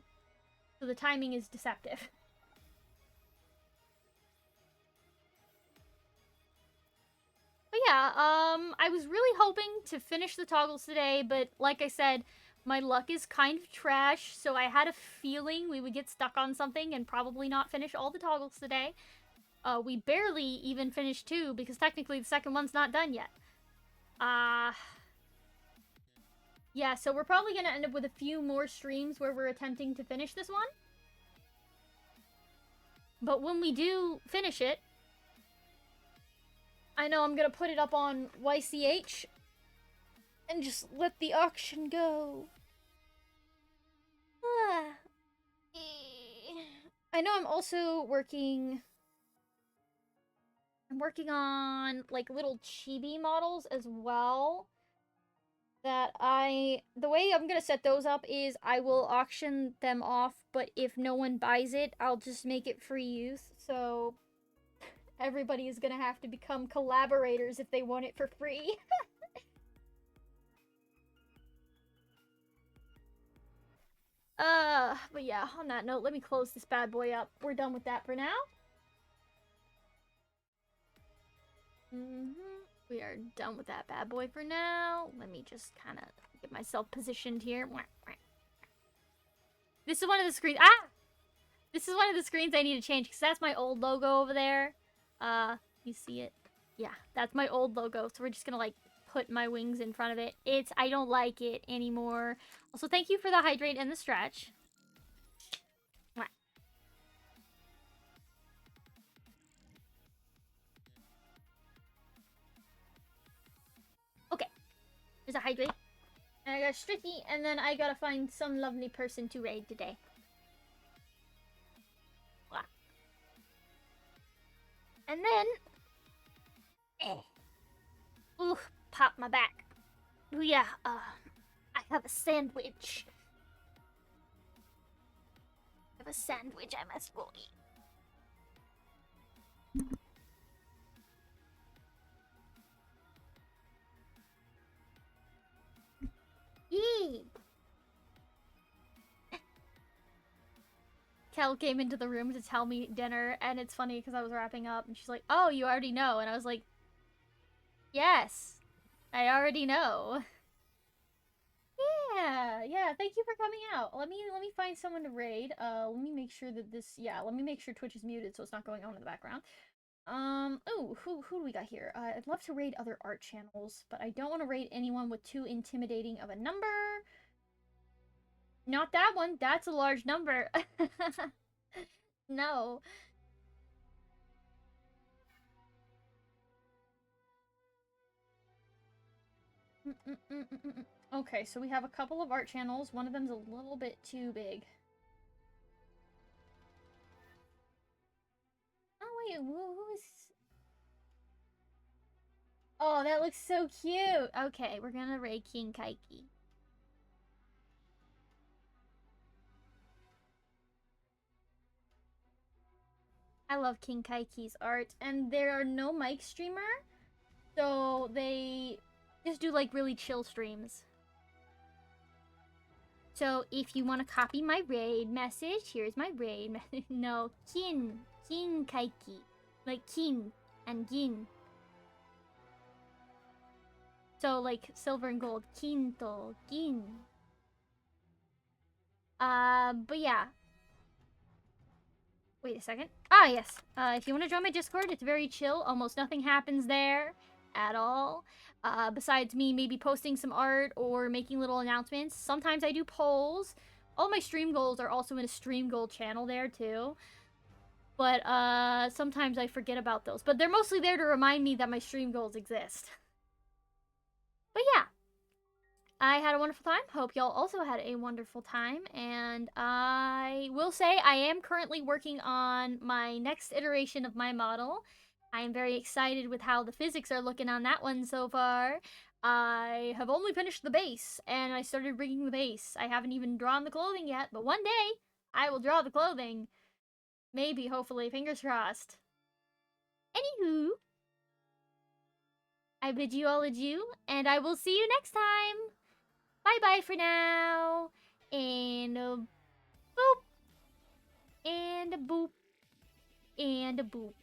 so the timing is deceptive. But yeah, I was really hoping to finish the toggles today, but like I said, my luck is kind of trash, so I had a feeling we would get stuck on something and probably not finish all the toggles today. We barely even finished 2, because technically the second one's not done yet. Yeah, so we're probably gonna end up with a few more streams where we're attempting to finish this one. But when we do finish it, I know I'm gonna put it up on YCH and just let the auction go. I know I'm also working... I'm working on, like, little chibi models as well. That the way I'm gonna set those up is I will auction them off, but if no one buys it, I'll just make it free use. So everybody is gonna have to become collaborators if they want it for free. But yeah, on that note, let me close this bad boy up. We're done with that for now. We are done with that bad boy for now. Let me just kind of get myself positioned here. This is one of the screens. This is one of the screens I need to change because that's my old logo over there. You see it? Yeah, that's my old logo. So we're just gonna like put my wings in front of it. I don't like it anymore. Also, thank you for the hydrate and the stretch. Okay, there's a hydrate. And I got a stretchy, and then I gotta find some lovely person to raid today. And then... Ooh, pop my back. Ooh, yeah, I have a sandwich. have a sandwich I must go eat. Yee! Kel came into the room to tell me dinner, and it's funny because I was wrapping up, and she's like, "Oh, you already know," and I was like, "Yes, I already know." Yeah. Thank you for coming out. Let me find someone to raid. Let me make sure that this. Yeah, let me make sure Twitch is muted so it's not going on in the background. Oh, who do we got here? I'd love to raid other art channels, but I don't want to raid anyone with too intimidating of a number. Not that one. That's a large number. No. Okay, so we have a couple of art channels. One of them's a little bit too big. Oh, wait, who is... Oh, that looks so cute! Okay, we're gonna raid King Kaiki. I love King Kaiki's art, and there are no mic streamer, so they just do like really chill streams. So if you want to copy my raid message, here's my raid message. No, King Kaiki, like King and Gin. So like silver and gold, Kinto, Gin. But yeah. Wait a second. Ah, yes. If you want to join my Discord, it's very chill. Almost nothing happens there at all. Besides me maybe posting some art or making little announcements. Sometimes I do polls. All my stream goals are also in a stream goal channel there too. But sometimes I forget about those. But they're mostly there to remind me that my stream goals exist. But yeah. I had a wonderful time. Hope y'all also had a wonderful time. And I will say I am currently working on my next iteration of my model. I am very excited with how the physics are looking on that one so far. I have only finished the base, and I started rigging the base. I haven't even drawn the clothing yet, but one day I will draw the clothing. Maybe, hopefully, fingers crossed. Anywho, I bid you all adieu, and I will see you next time. Bye-bye for now. And a boop. And a boop. And a boop.